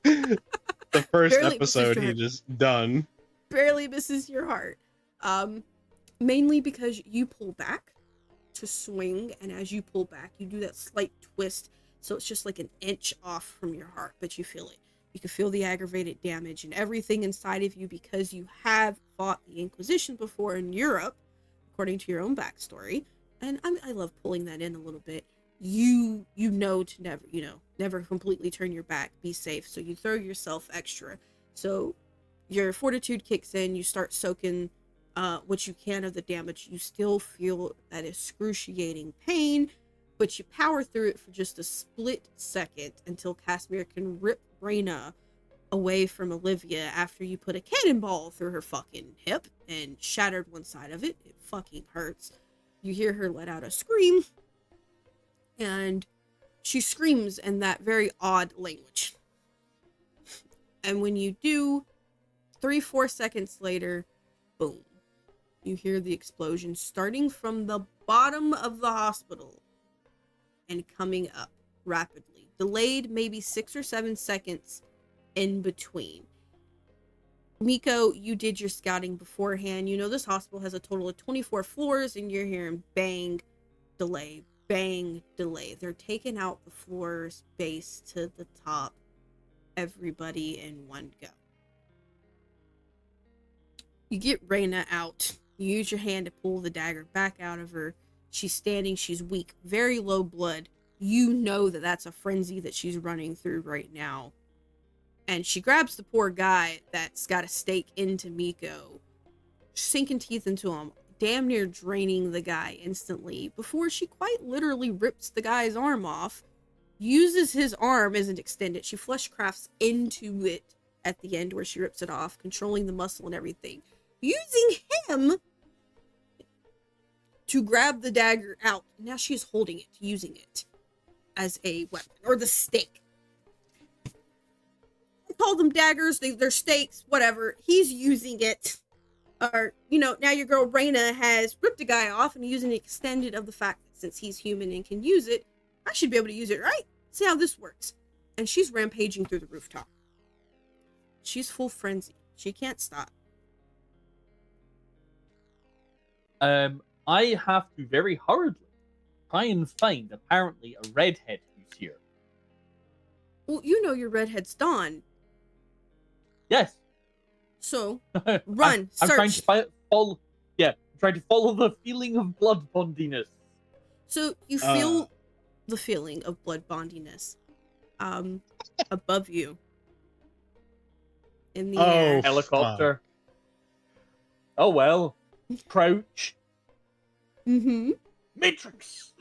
The first episode he just done.
Barely misses your heart. Mainly because you pull back to swing, and as you pull back, you do that slight twist, so it's just like an inch off from your heart, but you feel it. You can feel the aggravated damage and everything inside of you because you have fought the Inquisition before in Europe, according to your own backstory. And I love pulling that in a little bit. You know to never completely turn your back, be safe. So you throw yourself extra. So your fortitude kicks in, you start soaking what you can of the damage. You still feel that excruciating pain, but you power through it for just a split second until Casimir can rip Reyna away from Olivia after you put a cannonball through her fucking hip and shattered one side of it. It fucking hurts. You hear her let out a scream, and she screams in that very odd language. And when you do, 3-4 seconds later, boom, you hear the explosion starting from the bottom of the hospital and coming up rapidly. Delayed maybe 6 or 7 seconds in between. Miko, you did your scouting beforehand. You know this hospital has a total of 24 floors, and you're hearing bang, delay, bang, delay. They're taking out the floors base to the top. Everybody in one go. You get Reyna out. You use your hand to pull the dagger back out of her. She's standing. She's weak. Very low blood. You know that that's a frenzy that she's running through right now. And she grabs the poor guy that's got a stake into Miko, sinking teeth into him, damn near draining the guy instantly before she quite literally rips the guy's arm off, uses his arm as an extended. She fleshcrafts into it at the end where she rips it off, controlling the muscle and everything, using him to grab the dagger out. Now she's holding it, using it as a weapon, or the stake. I call them daggers, they're stakes, whatever. He's using it. Or, you know, now your girl Reyna has ripped a guy off and using an extended of the fact that since he's human and can use it, I should be able to use it, right? See how this works. And she's rampaging through the rooftop. She's full frenzy. She can't stop.
I have to very hurriedly try and find apparently a redhead who's here.
Well, you know your redhead's Dawn.
Yes.
So, run,
I'm
search.
trying to follow. Yeah, I'm trying to follow the feeling of blood bondiness.
So you feel the feeling of blood bondiness, above you, in the air.
Helicopter. Oh well. Crouch.
Mm-hmm.
Matrix.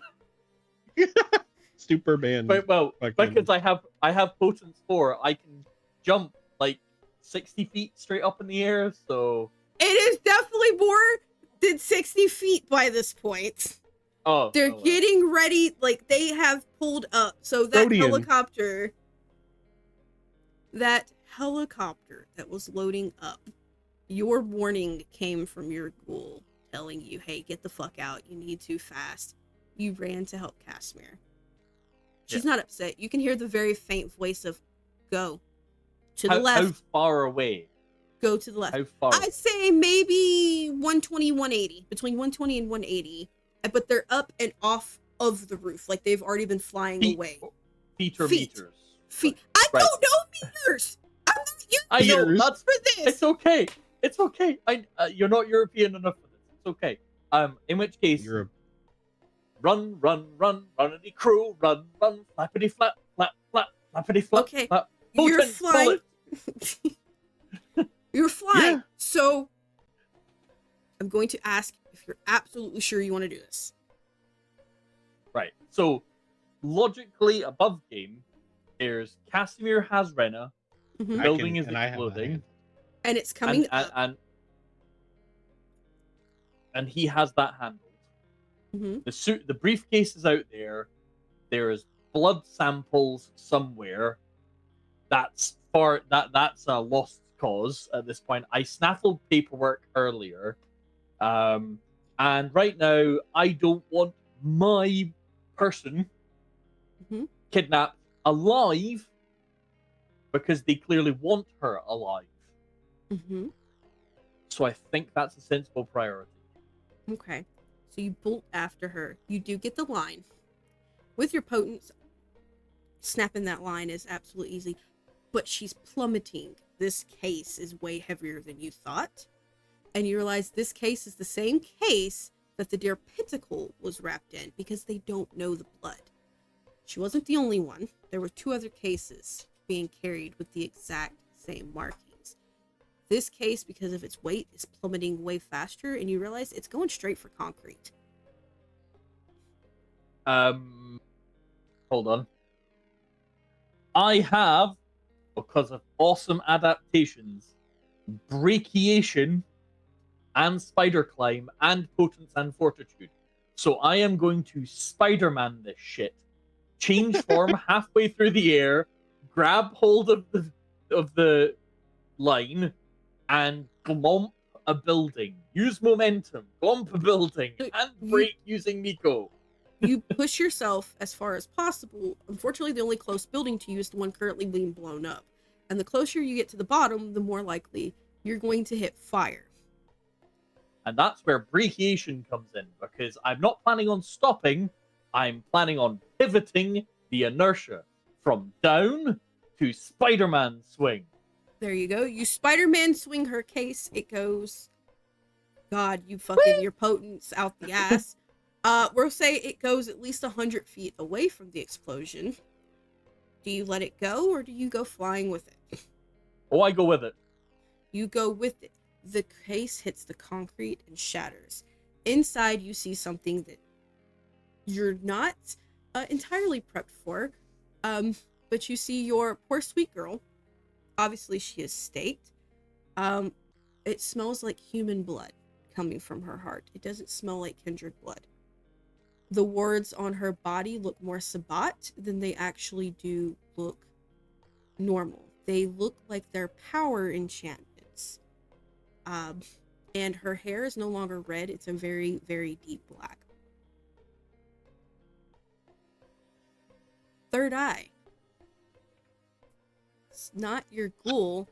Superman.
But, well,
fucking-
because I have potence 4, I can jump like 60 feet straight up in the air. So
It is definitely more than 60 feet by this point. They're
well.
getting ready, like they have pulled up. So that helicopter that was loading up, your warning came from your ghoul telling you, hey, get the fuck out. You need to fast. You ran to help Casimir. She's not upset. You can hear the very faint voice of go to the left.
How far away?
Go to the left.
How far?
I'd say maybe 120, 180. Between 120 and 180. But they're up and off of the roof. Like they've already been flying away.
Feet or
Feet.
meters?
Feet. I don't know meters. I'm not used
I know.
Meters.
That's
for this.
It's okay. It's okay. You're not European enough for this. It's okay. In which case, run, runnity crew, run, flappity flap, flap, flap, flappity flap.
Okay.
Flap.
You're
Potent
flying.
bullet.
You're flying.
Yeah.
So I'm going to ask if you're absolutely sure you want to do this.
Right. So logically, above game, there's Casimir has Rena
Mhm.
building his
and I have the
clothing,
hand.
And it's coming up.
and he has that handled.
Mhm.
The suit, the briefcase is out there. There is blood samples somewhere. That's a lost cause at this point. I snaffled paperwork earlier, and right now I don't want my person
Mhm.
kidnapped alive because they clearly want her alive.
Mm-hmm.
So I think that's a sensible priority.
Okay. So you bolt after her. You do get the line. With your potence, snapping that line is absolutely easy. But she's plummeting. This case is way heavier than you thought. And you realize this case is the same case that the dear Pentacle was wrapped in because they don't know the blood. She wasn't the only one. There were 2 other cases being carried with the exact same markings. This case, because of its weight, is plummeting way faster, and you realize it's going straight for concrete.
Hold on. I have, because of awesome adaptations, brachiation and spider climb and potence and fortitude. So I am going to Spider-Man this shit, change form halfway through the air, grab hold of the line, and glomp a building, use momentum, glomp a building,
So
and break using Miko.
You push yourself as far as possible. Unfortunately, the only close building to you is the one currently being blown up. And the closer you get to the bottom, the more likely you're going to hit fire.
And that's where brachiation comes in, because I'm not planning on stopping, I'm planning on pivoting the inertia from down to Spider-Man swing.
There you go. You Spider-Man swing her case. It goes... God, you fucking... Your potence out the ass. We'll say it goes at least 100 feet away from the explosion. Do you let it go, or do you go flying with it?
Oh, I go with it.
You go with it. The case hits the concrete and shatters. Inside, you see something that you're not entirely prepped for. But you see your poor sweet girl. Obviously, she is staked. It smells like human blood coming from her heart. It doesn't smell like kindred blood. The wards on her body look more Sabbat than they actually do look normal. They look like they're power enchantments. And her hair is no longer red. It's a very, very deep black. Third eye. It's not your ghoul,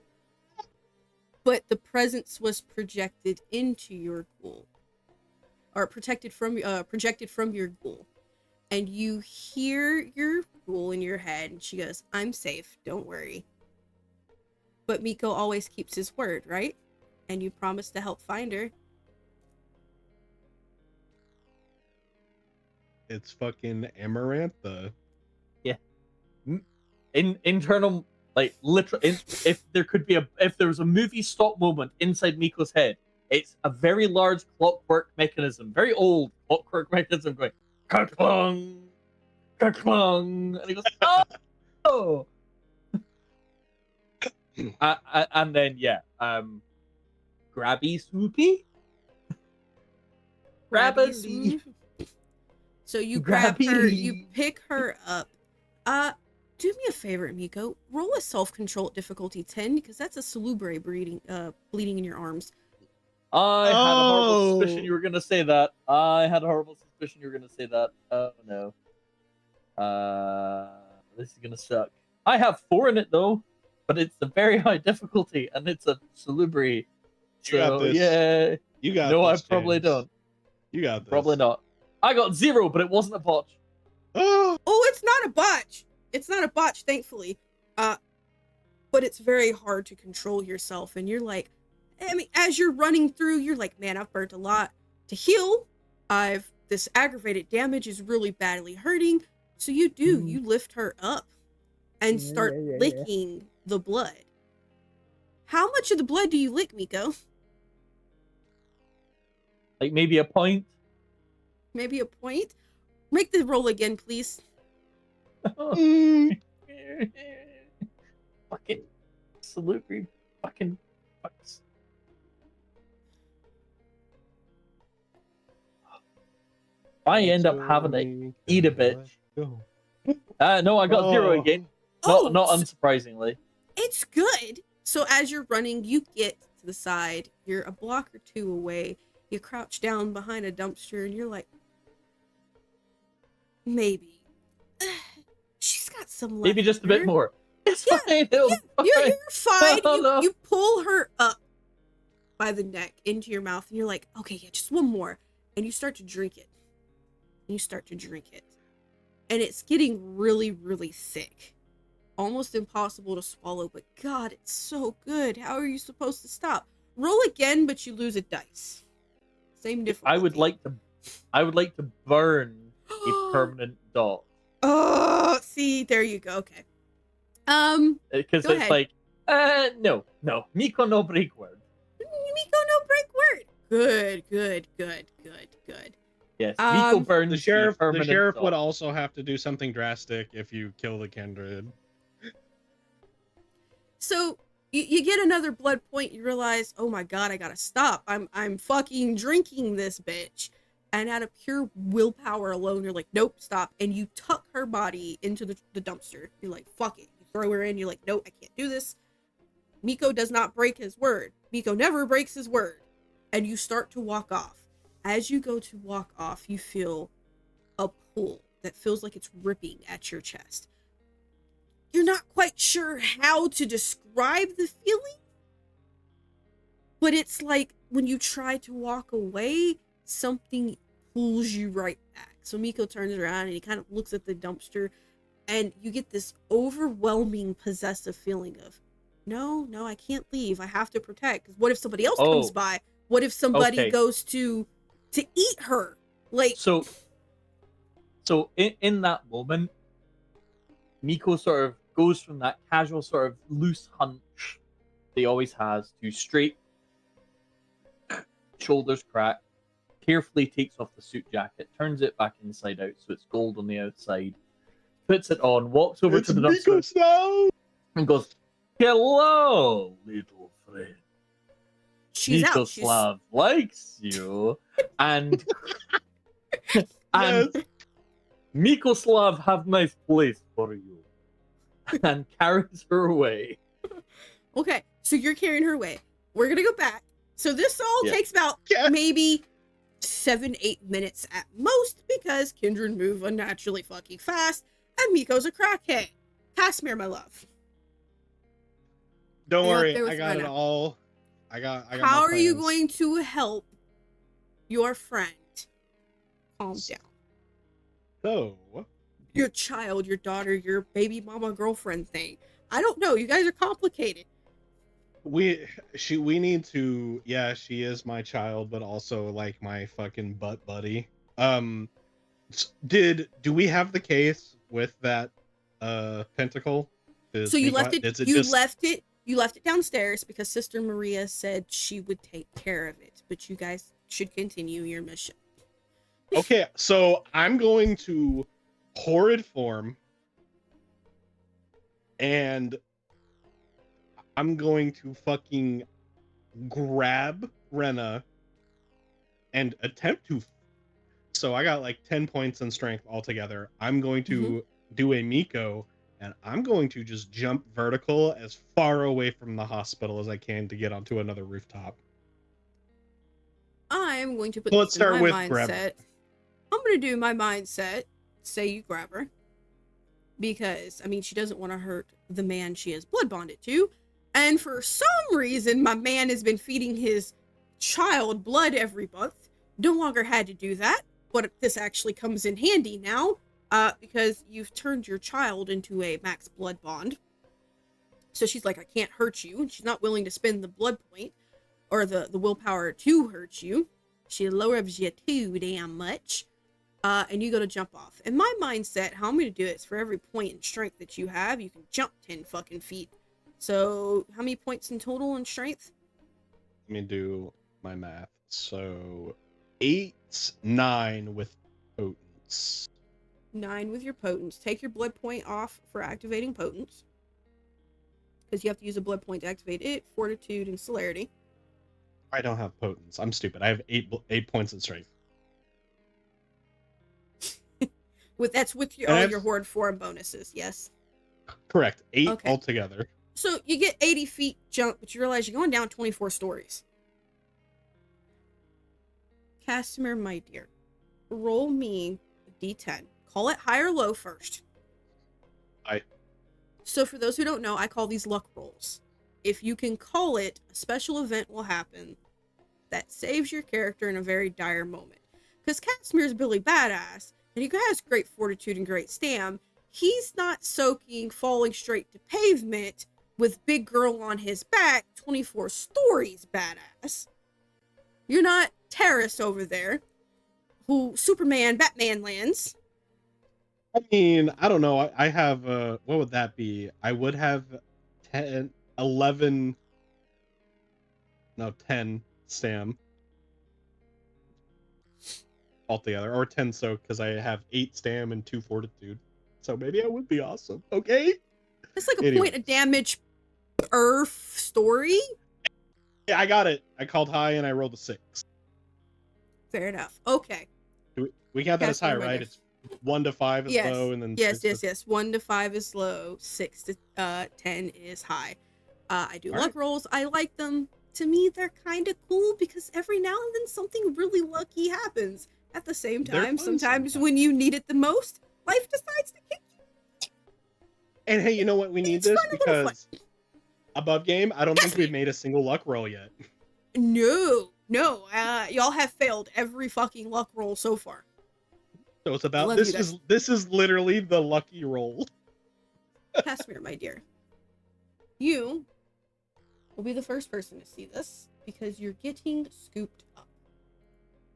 but the presence was projected into your ghoul. Or projected from your ghoul. And you hear your ghoul in your head, and she goes, I'm safe, don't worry. But Miko always keeps his word, right? And you promise to help find her.
It's fucking Amarantha.
Yeah. Internal, like, literally, if there was a movie stop moment inside Miko's head, it's a very large clockwork mechanism, very old clockwork mechanism going, ka-clong, ka-clong, and he goes, oh! And then, yeah, grabby swoopy?
Grabby. So you grab her, you pick her up. Do me a favor, Miko. Roll a self-control at difficulty 10, because that's a salubre bleeding in your arms.
I had a horrible suspicion you were gonna say that. Oh no. This is gonna suck. I have 4 in it though, but it's a very high difficulty and it's a salubre. So yeah,
you got.
No,
this,
I probably
James.
don't.
You got this.
Probably not. I got 0, but it wasn't a botch.
Oh,
it's not a botch. It's not a botch, thankfully. But it's very hard to control yourself, and you're like, I mean, as you're running through, you're like, man, I've burnt a lot to heal. This aggravated damage is really badly hurting. So you lift her up and start licking the blood. How much of the blood do you lick, Miko?
Like maybe a point.
Maybe a point? Make the roll again, please.
Fucking salubre. Fucking fucks. I end up having to eat a bitch. No, I got 0 again. Not unsurprisingly.
It's good. So as you're running, you get to the side. You're a block or 2 away. You crouch down behind a dumpster, and you're like, maybe. She's got some left.
Maybe just a bit more. It's fine.
You're fine.
No.
You pull her up by the neck into your mouth, and you're like, okay, yeah, just one more. And you start to drink it. And it's getting really, really thick. Almost impossible to swallow, but God, it's so good. How are you supposed to stop? Roll again, but you lose a dice. Same difficulty.
I would like to burn a permanent dot.
Oh, see, there you go. Okay.
Because it's
ahead.
like, no. Miko no break word.
Miko no break word. Good.
Yes, Miko burns
the sheriff
dot.
would also have to do something drastic if you kill the kindred.
So you get another blood point. You realize, oh my God, I gotta stop. I'm fucking drinking this bitch. And out of pure willpower alone, you're like, nope, stop. And you tuck her body into the dumpster. You're like, fuck it. You throw her in. You're like, nope, I can't do this. Miko does not break his word. Miko never breaks his word. and you start to walk off. As you go to walk off, you feel a pull that feels like it's ripping at your chest. You're not quite sure how to describe the feeling, but it's like when you try to walk away, something pulls you right back. So Miko turns around and he kind of looks at the dumpster, and you get this overwhelming possessive feeling of, no, I can't leave. I have to protect. Because what if somebody else comes by? What if somebody goes to eat her? Like,
so in that moment, Miko sort of goes from that casual sort of loose hunch that he always has to straight, shoulders cracked, carefully takes off the suit jacket, turns it back inside out so it's gold on the outside, puts it on, walks over to the dumpster, and goes, "Hello, little friend.
she's out.
Mikoslav likes you, and and Mikoslav have nice place for you," and carries her away.
Okay, so you're carrying her away. We're gonna go back. So this all takes about maybe 7-8 minutes at most, because Kindred move unnaturally fucking fast, and Miko's a crackhead. Casimir, my love.
Don't worry, I got it all. I got
How are you going to help your friend calm down?
So,
Your child, your daughter, your baby mama girlfriend thing. I don't know. You guys are complicated.
we need to. Yeah, she is my child, but also like my fucking butt buddy. Do we have the case with that pentacle?
So you left it. You left it downstairs because Sister Maria said she would take care of it. But you guys should continue your mission.
Okay, so I'm going to horrid form, and I'm going to fucking grab Rena and attempt to. So I got like 10 points in strength altogether. I'm going to do a Miko, and I'm going to just jump vertical as far away from the hospital as I can to get onto another rooftop.
I'm going to put
Let's
this in
start
my
with
mindset.
grab.
I'm going to do my mindset. Say you grab her. Because, I mean, she doesn't want to hurt the man she is blood bonded to. And for some reason, my man has been feeding his child blood every month. No longer had to do that. But this actually comes in handy now. Because you've turned your child into a max blood bond. So she's like, I can't hurt you. And she's not willing to spend the blood point or the willpower to hurt you. She lowers you too damn much. And you go to jump off. In my mindset, how I'm going to do it is for every point in strength that you have, you can jump 10 fucking feet. So how many points in total in strength?
Let me do my math. So 9 with potence.
9 with your potence. Take your blood point off for activating potence. Because you have to use a blood point to activate it. Fortitude and celerity.
I don't have potence. I'm stupid. I have 8 points in strength.
That's with all your horde form bonuses, yes?
Correct. 8 altogether.
So you get 80 feet jump, but you realize you're going down 24 stories. Casimir, my dear, roll me a d10. Call it high or low first. So for those who don't know, I call these luck rolls. If you can call it, a special event will happen that saves your character in a very dire moment. Because Casimir's Billy Badass, and he has great fortitude and great stam. He's not soaking, falling straight to pavement with big girl on his back, 24 stories badass. You're not Terrace over there, who Batman lands.
I mean, I don't know. I have, what would that be? I would have 10 stam altogether, or 10 soak, because I have 8 stam and 2 fortitude. So maybe I would be awesome. Okay?
It's like a point of damage per story.
Yeah, I got it. I called high and I rolled a 6.
Fair enough. Okay.
We got that as high, right? It's 1 to 5 is low, and then
yes. 1 to 5 is low, 6 to 10 is high. I do luck rolls. I like them to me, they're kind of cool because every now and then something really lucky happens. At the same
They're
time,
fun
sometimes
sometimes.
when you need it the most, life decides to kick you.
And hey, you know what? We need
It's
this
fun, a little fun.
because above game, I don't
Has
think
to
we've
be.
made a single luck roll yet.
No. Y'all have failed every fucking luck roll so far.
So it's
I
about
love you guys.
this is literally the lucky roll.
Casimir, my dear, you will be the first person to see this because you're getting scooped up.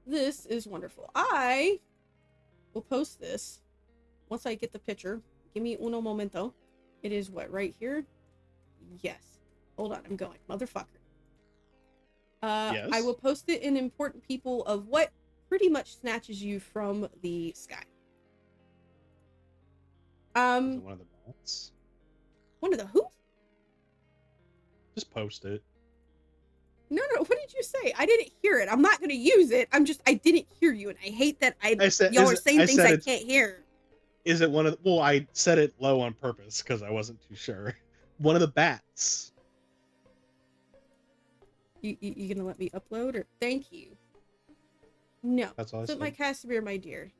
This is wonderful. I will post this once I get the picture. Give me uno momento. It is what, right here? Yes. Hold on, I'm going. Motherfucker.
Yes.
I will post it in important people of what pretty much snatches you from the sky.
Is it one of the bats?
One of the who?
Just post it.
No, what did you say? I didn't hear it. I'm not gonna use it. I didn't hear you, and I hate that y'all are saying things I can't hear.
Is it one of the, well, I said it low on purpose because I wasn't too sure. One of the bats.
You gonna let me upload or thank you? No.
That's all I
So
said.
my Casimir, my dear.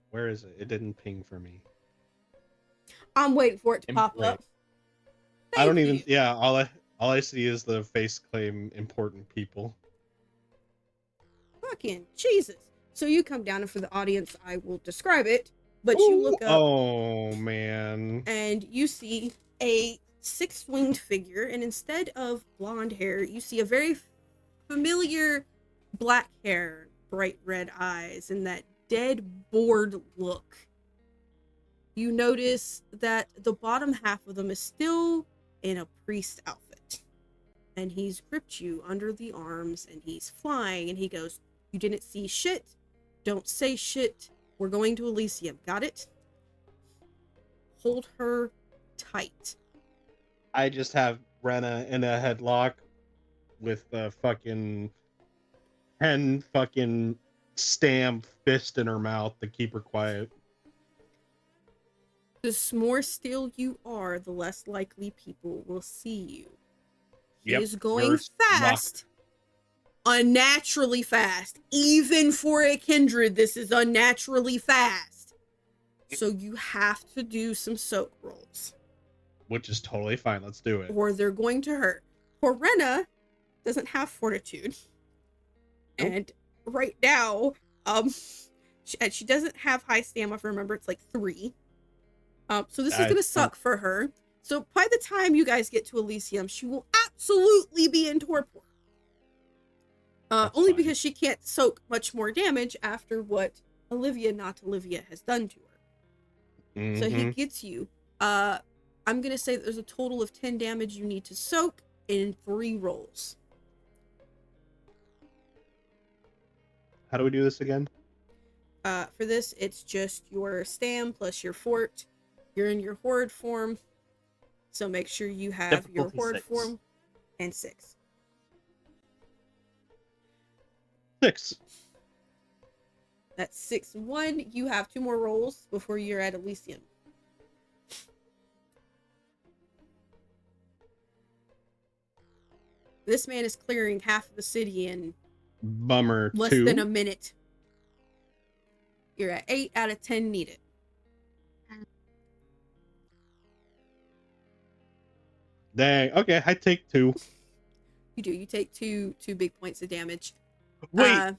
Where is it? It didn't ping for me.
I'm waiting for it to pop
Wait.
up.
I don't
Thank
even.
you.
Yeah, all I see is the face claim important people.
Fucking Jesus. So you come down, and for the audience, I will describe it. But you look up.
Oh man.
And you see a six-winged figure, and instead of blonde hair, you see a very familiar black hair, bright red eyes, and that dead, bored look. You notice that the bottom half of them is still in a priest outfit, and he's gripped you under the arms, and he's flying, and he goes, "You didn't see shit. Don't say shit. We're going to Elysium. Got it? Hold her tight."
I just have Rena in a headlock with the fucking 10 fucking stamp fist in her mouth to keep her quiet.
The more still you are, the less likely people will see you. He
Yep,
is going
you're
fast. Unnaturally fast. Even for a kindred, this is unnaturally fast. So you have to do some soak rolls.
Which is totally fine. Let's do it.
Or they're going to hurt. Porrena doesn't have fortitude.
Nope.
And right now, she doesn't have high stamina. Remember, it's like 3. So this is gonna suck for her. So by the time you guys get to Elysium, she will absolutely be in torpor. Only
fine.
because she can't soak much more damage after what not Olivia has done to her.
Mm-hmm.
So he gets you. I'm gonna say that there's a total of 10 damage you need to soak in 3 rolls.
How do we do this again?
For this, it's just your stam plus your fort. You're in your horde form, so make sure you have your
Difficulty
horde
6.
form and 6.
6.
That's 6-1. You have 2 more rolls before you're at Elysium. This man is clearing half of the city in
Bummer.
less
2.
than a minute. You're at 8 out of 10 needed.
Dang. Okay, I take 2.
You do. You take two big points of damage.
Wait.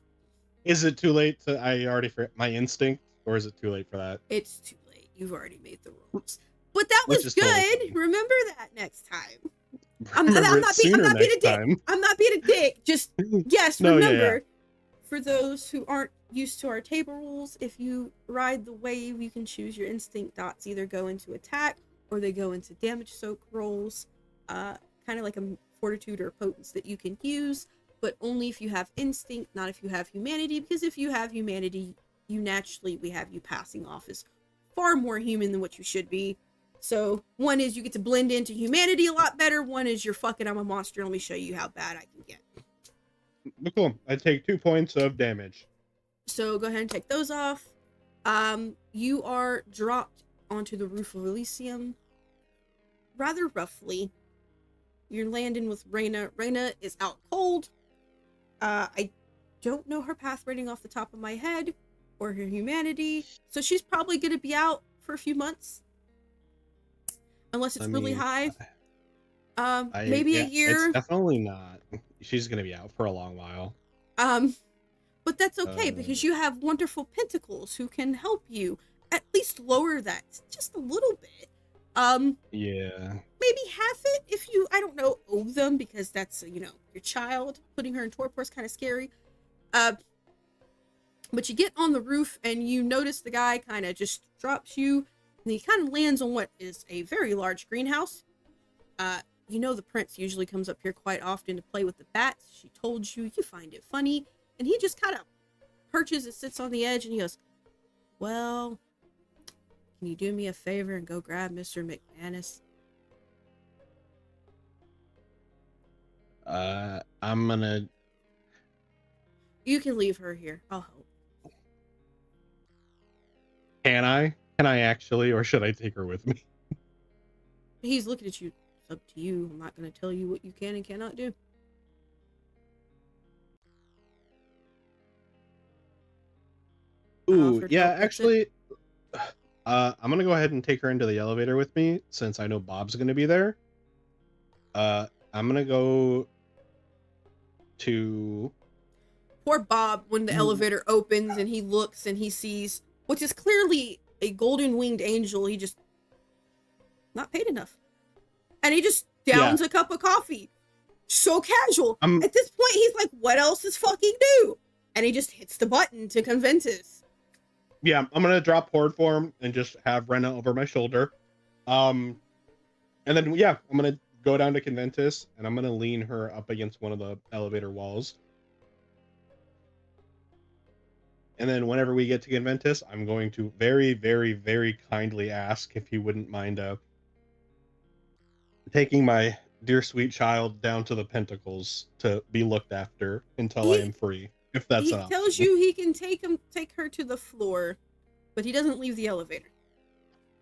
Is it too late to? I already forgot my instinct, or is it too late for that?
It's too late. You've already made the rolls. But that
Which
was
is
good.
totally fine.
Remember that next time. I'm
Remember
not
it
being
sooner
a
next
dick.
time.
I'm not being a dick. Just yes,
No, yeah,
remember.
yeah.
For those who aren't used to our table rules, if you ride the wave, you can choose your instinct dots either go into attack or they go into damage soak rolls. Kind of like a fortitude or potence that you can use, but only if you have instinct, not if you have humanity, because if you have humanity, we have you passing off as far more human than what you should be. So one is you get to blend into humanity a lot better. One is you're fucking, I'm a monster. Let me show you how bad I can get.
Cool. I take 2 points of damage.
So go ahead and take those off. You are dropped onto the roof of Elysium rather roughly. you're landing with Reyna. Reyna is out cold. I don't know her path rating off the top of my head or her humanity, so she's probably going to be out for a few months, unless it's really high. Maybe a year.
It's definitely not. She's going to be out for a long while.
But that's okay because you have wonderful pentacles who can help you at least lower that just a little bit.
Yeah.
Maybe half it if you, I don't know, owe them, because that's, you know, your child. Putting her in torpor is kind of scary. But you get on the roof and you notice the guy kind of just drops you, and he kind of lands on what is a very large greenhouse. You know the prince usually comes up here quite often to play with the bats. She told you, you find it funny. And he just kind of perches and sits on the edge, and he goes, well, can you do me a favor and go grab Mr. McManus?
I'm gonna...
You can leave her here. I'll help.
Can I? Can I actually, or should I take her with me?
He's looking at you. It's up to you. I'm not going to tell you what you can and cannot do.
Ooh, yeah, actually, I'm gonna go ahead and take her into the elevator with me, since I know Bob's gonna be there. I'm gonna go to...
Poor Bob, when the elevator opens and he looks and he sees, which is clearly a golden winged angel, he just not paid enough. And he just downs a cup of coffee. So casual. At this point, he's like, what else is fucking new? And he just hits the button to Conventus.
Yeah, I'm gonna drop horde form and just have Rena over my shoulder. And then, yeah, I'm gonna go down to Conventus and I'm gonna lean her up against one of the elevator walls. And then whenever we get to Conventus, I'm going to very, very, very kindly ask if he wouldn't mind taking my dear sweet child down to the Pentacles to be looked after until I am free. If that's
he tells you he can take her to the floor, but he doesn't leave the elevator.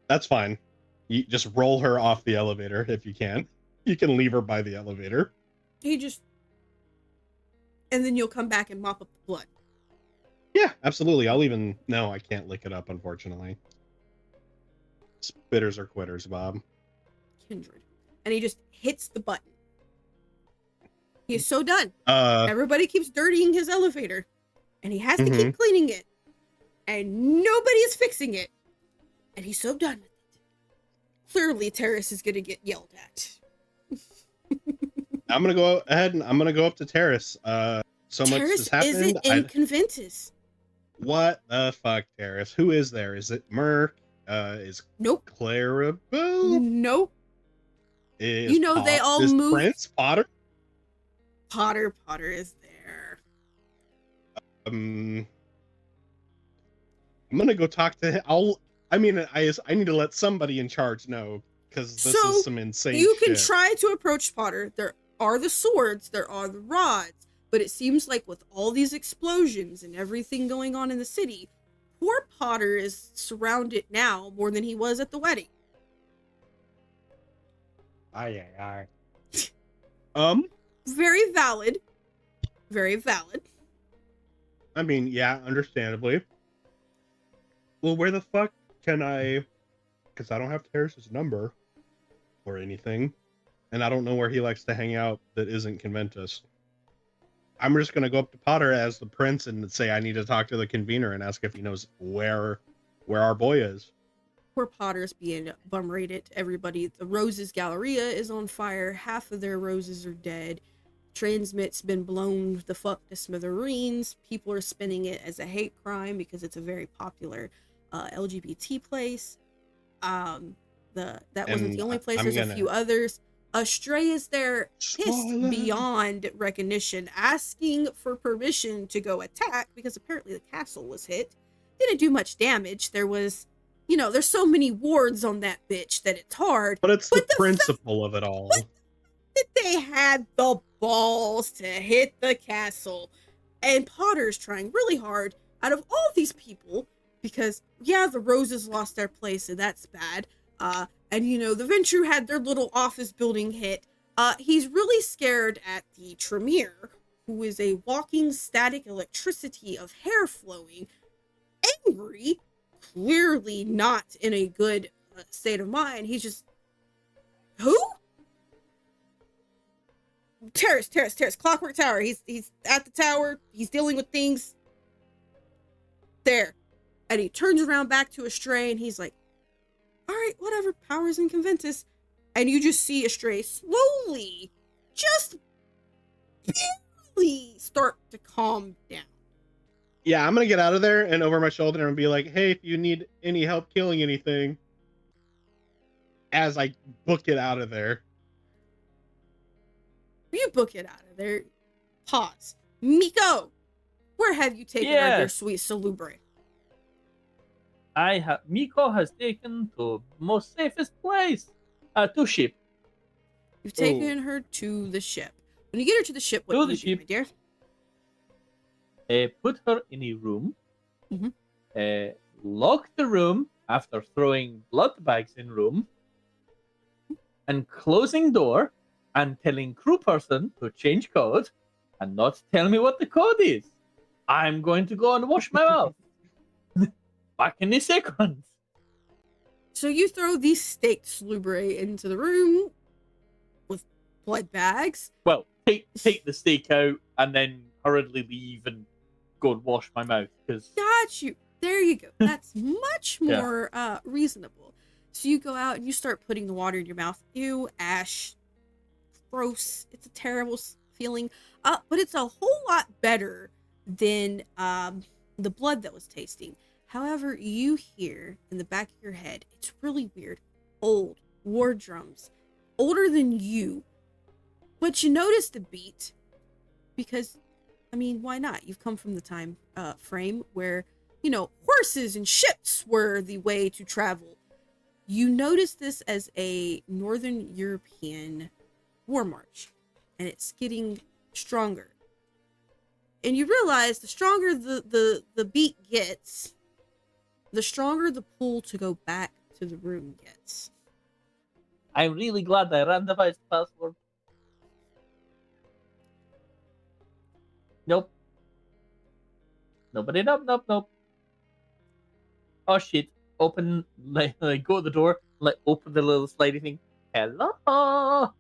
That's fine. You just roll her off the elevator if you can. You can leave her by the elevator.
And then you'll come back and mop up the blood.
Yeah, absolutely. I'll even... No, I can't lick it up, unfortunately. Spitters are quitters, Bob.
Kindred. And he just hits the button. He is so done.
Everybody
keeps dirtying his elevator, and he has to keep cleaning it, and nobody is fixing it, and he's so done with it. Clearly, Terrace is gonna get yelled at.
I'm gonna go ahead and I'm gonna go up to Terrace. So much has happened.
Terrace isn't in Conventus.
What the fuck, Terrace? Who is there? Is it Merc? Is
Nope.
Clarabelle?
Nope.
Is
they all moved.
Prince Potter?
Potter is there.
I'm gonna go talk to him. I need to let somebody in charge know, because this is some insane shit.
You can try to approach Potter. There are the swords, there are the rods, but it seems like with all these explosions and everything going on in the city, poor Potter is surrounded now more than he was at the wedding.
Aye.
Very valid. Very valid.
I mean, yeah, understandably. Well, where the fuck can I... Because I don't have Terrace's number or anything, and I don't know where he likes to hang out that isn't Conventus. I'm just going to go up to Potter as the prince and say I need to talk to the convener and ask if he knows where our boy is.
Poor Potter's being bum rated. Everybody, the Roses Galleria is on fire. Half of their roses are dead. Transmit's been blown the fuck to smithereens. People are spinning it as a hate crime because it's a very popular LGBT place. That wasn't the only place. There's a few others. Astray is there, pissed beyond recognition, asking for permission to go attack because apparently the castle was hit. Didn't do much damage. There was, there's so many wards on that bitch that it's hard.
But it's the principle of it all.
That they had the balls to hit the castle. And Potter's trying really hard out of all these people because, yeah, the Roses lost their place and that's bad. And, the Venture had their little office building hit. He's really scared at the Tremere, who is a walking static electricity of hair flowing, angry, clearly not in a good state of mind. He's just, who? Terrace, Clockwork Tower. He's at the tower. He's dealing with things. There. And he turns around back to Astray, and he's like, all right, whatever, powers and conventus. And you just see Astray slowly, just barely start to calm down.
Yeah, I'm gonna get out of there and over my shoulder and be like, hey, if you need any help killing anything, as I book it out of there.
You book it out of there. Pause. Miko, where have you taken our dear sweet Salubre?
Miko has taken to most safest place. To ship.
You've taken her to the ship. When you get her to the ship, what do you do, my dear?
Put her in a room. Lock the room after throwing blood bags in room. And closing door and telling crew person to change code and not tell me what the code is. I'm going to go and wash my mouth. Back in a second.
So you throw these staked Salubre into the room with blood bags.
Well, take the steak out and then hurriedly leave and go and wash my mouth.
Got you. There you go. That's much more reasonable. So you go out and you start putting the water in your mouth. Ew, ash. Gross. It's a terrible feeling. But it's a whole lot better than the blood that was tasting. However, you hear in the back of your head, it's really weird, old war drums, older than you, but you notice the beat because, I mean, why not? You've come from the time frame where, you know, horses and ships were the way to travel. You notice this as a Northern European war march, and it's getting stronger. And you realize the stronger the beat gets, the stronger the pull to go back to the room gets.
I'm really glad I randomized the password. Nope. Nobody, nope. Oh shit. Open, like go to the door, open the little slidey thing. Hello!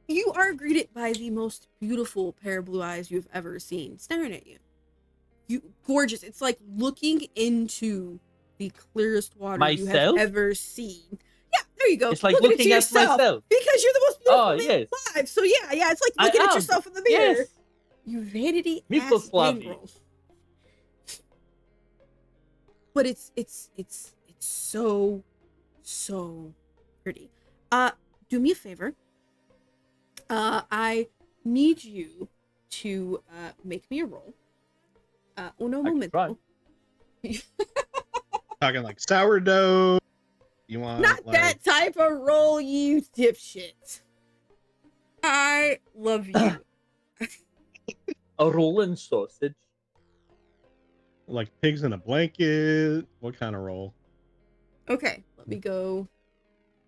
You are greeted by the most beautiful pair of blue eyes you've ever seen, staring at you. Gorgeous. It's like looking into the clearest water you have ever seen. Yeah, there you go.
It's like looking at myself.
Because you're the most beautiful man alive. So yeah, it's like looking at yourself in the mirror.
Yes.
You vanity ass mongrel. But it's so pretty. Do me a favor. I need you to make me a roll. Uno momento.
Talking like sourdough. You want
not that type of roll, you dipshit. I love you.
A rolling sausage.
Like pigs in a blanket. What kind of roll?
Okay, let me go.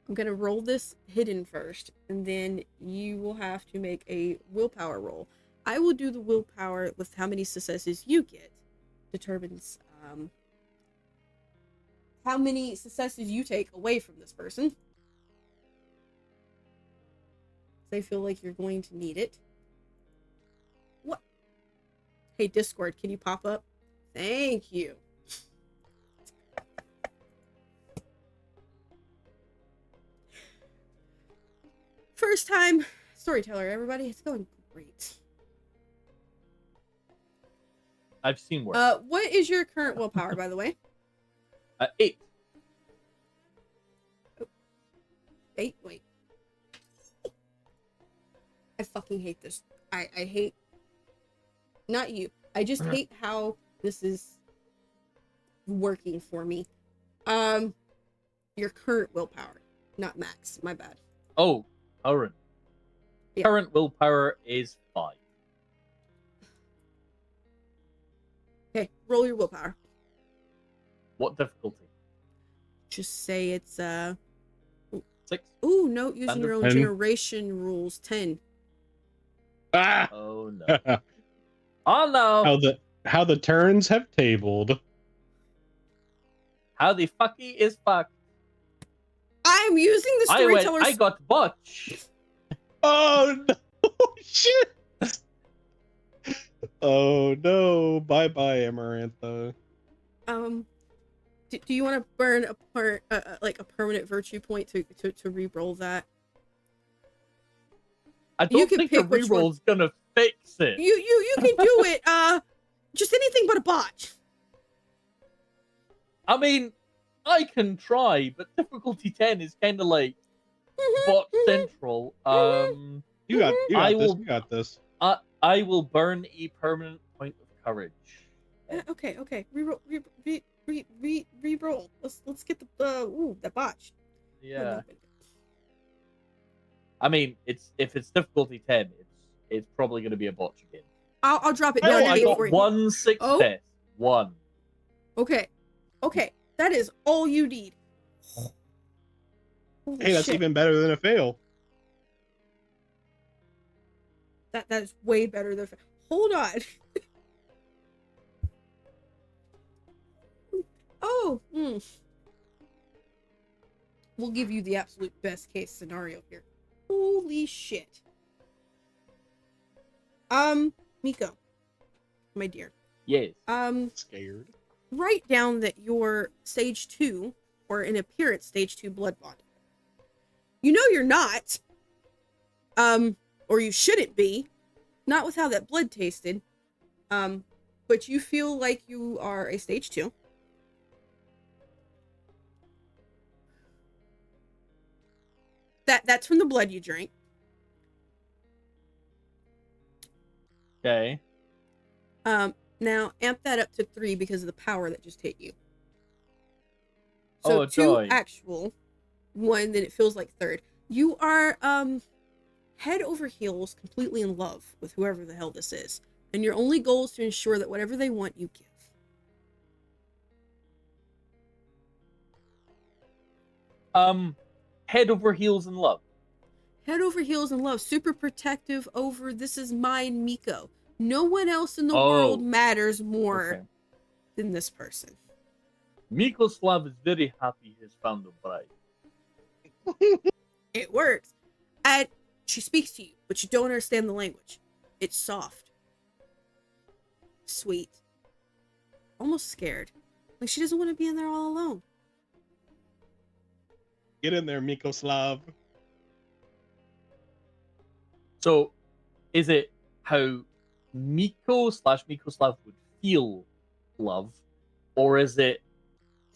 I'm gonna roll this hidden first, and then you will have to make a willpower roll. I will do the willpower with how many successes you get. Determines how many successes you take away from this person. They feel like you're going to need it. What? Hey, Discord, can you pop up? Thank you. First time storyteller, everybody. It's going great.
I've seen worse.
What is your current willpower, by the way?
8.
Oh. 8? Wait. I fucking hate this. I hate... Not you. I just hate how this is working for me. Your current willpower. Not max. My bad.
Oh, current. Yeah. Current willpower is 5.
Okay, roll your willpower.
What difficulty?
Just say it's
6.
Ooh, note using your own
10.
generation rules. 10.
Ah!
Oh no. Oh no.
How the turns have tabled.
How the fucky is fucked.
I'm using the storyteller's.
I got botch.
Oh no! Shit! Oh no! Bye bye, Amarantha.
Do you want to burn like a permanent virtue point to re-roll that?
I don't think a reroll's gonna fix it.
You can do it. Just anything but a botch.
I mean, I can try, but difficulty 10 is kind of like bot central.
You got this.
I will burn a permanent point of courage.
Okay. Re-roll. Let's get the botch.
Yeah. I mean, if it's difficulty 10, it's probably going to be a botch again.
I'll drop it
No,
down.
I got
for you.
1 success.
Oh?
1.
Okay. That is all you need. Holy
Hey, that's
shit.
even better than a fail.
That is way better than. Hold on. Oh. We'll give you the absolute best case scenario here. Holy shit. Miko, my dear.
Yes.
Scared.
Write down that you're stage 2, or in appearance stage 2 blood bond. You know you're not. Or you shouldn't be. Not with how that blood tasted. But you feel like you are a stage 2. That's from the blood you drank.
Okay.
Now amp that up to 3 because of the power that just hit you.
Oh,
So 2
joy.
actual, 1 then it feels like 3rd. You are head over heels completely in love with whoever the hell this is. And your only goal is to ensure that whatever they want, you give.
Head over heels in love.
Head over heels in love. Super protective over, this is mine, Miko. No one else in the world matters more than this person.
Mikoslav is very happy he's found a bride.
It works. And she speaks to you, but you don't understand the language. It's soft. Sweet. Almost scared. Like she doesn't want to be in there all alone.
Get in there, Mikoslav.
So, is it how Miko/Mikoslav would feel love, or is it?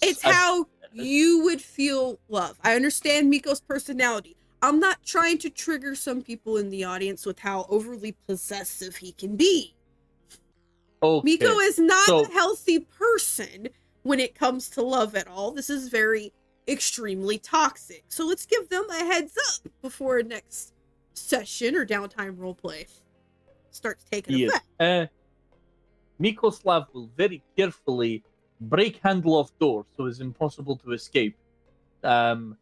It's how you would feel love. I understand Miko's personality. I'm not trying to trigger some people in the audience with how overly possessive he can be.
Okay.
Miko is not a healthy person when it comes to love at all. This is very extremely toxic. So let's give them a heads up before next session or downtime roleplay starts taking effect.
Mikoslav will very carefully break handle of door so it's impossible to escape, and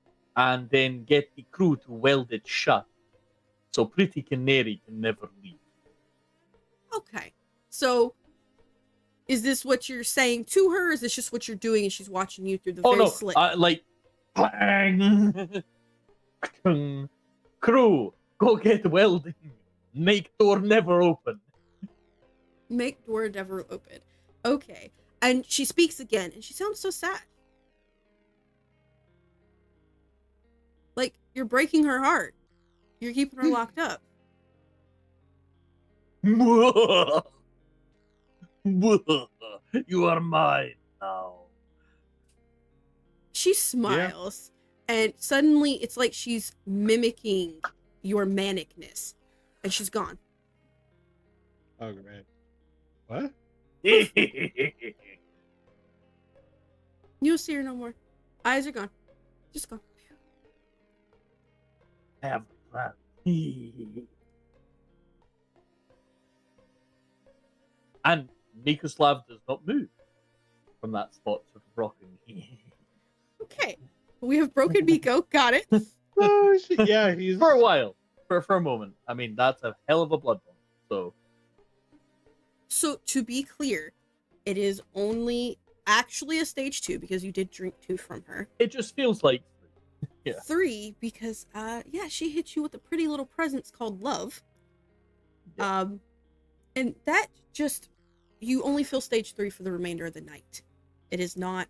then get the crew to weld it shut so Pretty Canary can never leave.
Okay, so is this what you're saying to her? Or is this just what you're doing and she's watching you through the slit?
Like clang. Crew, go get welding. Make door never open.
Make door never open. Okay. And she speaks again, and she sounds so sad. Like, you're breaking her heart. You're keeping her locked up.
You are mine now.
She smiles, and suddenly it's like she's mimicking your manicness, and she's gone.
Oh, great. What?
You'll see her no more. Eyes are gone. Just gone.
Have fun. And Mikoslav does not move from that spot, sort of rocking.
Okay. We have broken Miko. Got it.
Oh shit! Yeah, he's
For a while. For a moment. I mean, that's a hell of a blood bond.
So to be clear, it is only actually a stage 2 because you did drink 2 from her.
It just feels like 3. Yeah.
3 because yeah, she hit you with a pretty little presence called love.
Yeah.
And that just, you only feel stage 3 for the remainder of the night. It is not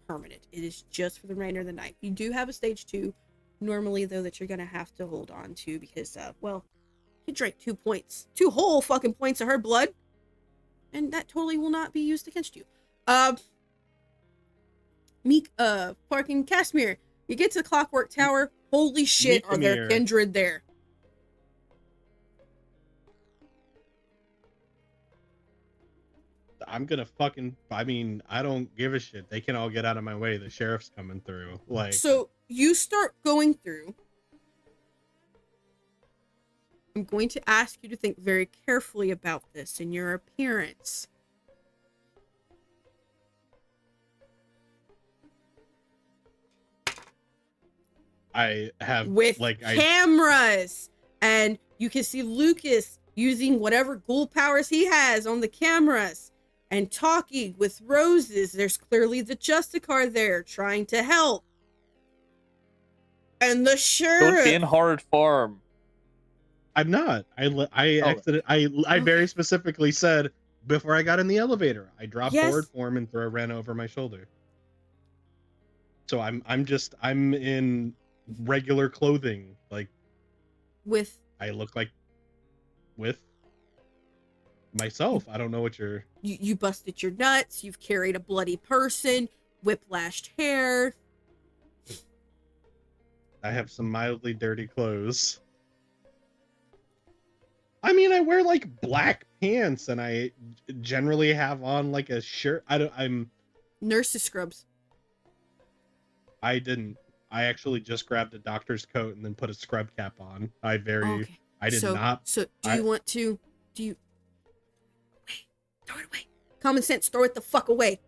permanent. It is just for the remainder of the night. You do have a stage 2 normally though that you're gonna have to hold on to because well, you drank 2 points, 2 whole fucking points of her blood, and that totally will not be used against you. Meek, fucking Casimir, you get to the Clockwork Tower. Holy shit, are there
Meekamir.
Kindred there?
I'm gonna fucking. I mean, I don't give a shit. They can all get out of my way. The sheriff's coming through. Like,
So you start going through. I'm going to ask you to think very carefully about this and your appearance.
I have
With
like
cameras, and you can see Lucas using whatever ghoul powers he has on the cameras and talking with roses. There's clearly the Justicar there trying to help, and the sheriff.
Don't be in Hard Farm.
I'm not. I exited. I very specifically said before I got in the elevator, I dropped board form and ran over my shoulder. So I'm in regular clothing, like
with.
I look like with myself. I don't know what you're.
You busted your nuts. You've carried a bloody person, whiplashed hair.
I have some mildly dirty clothes. I mean, I wear like black pants, and I generally have on like a shirt. I'm
nurse's scrubs.
I didn't. I actually just grabbed a doctor's coat and then put a scrub cap on. I did not.
So do you want to? Do you? Wait, throw it away. Common sense. Throw it the fuck away.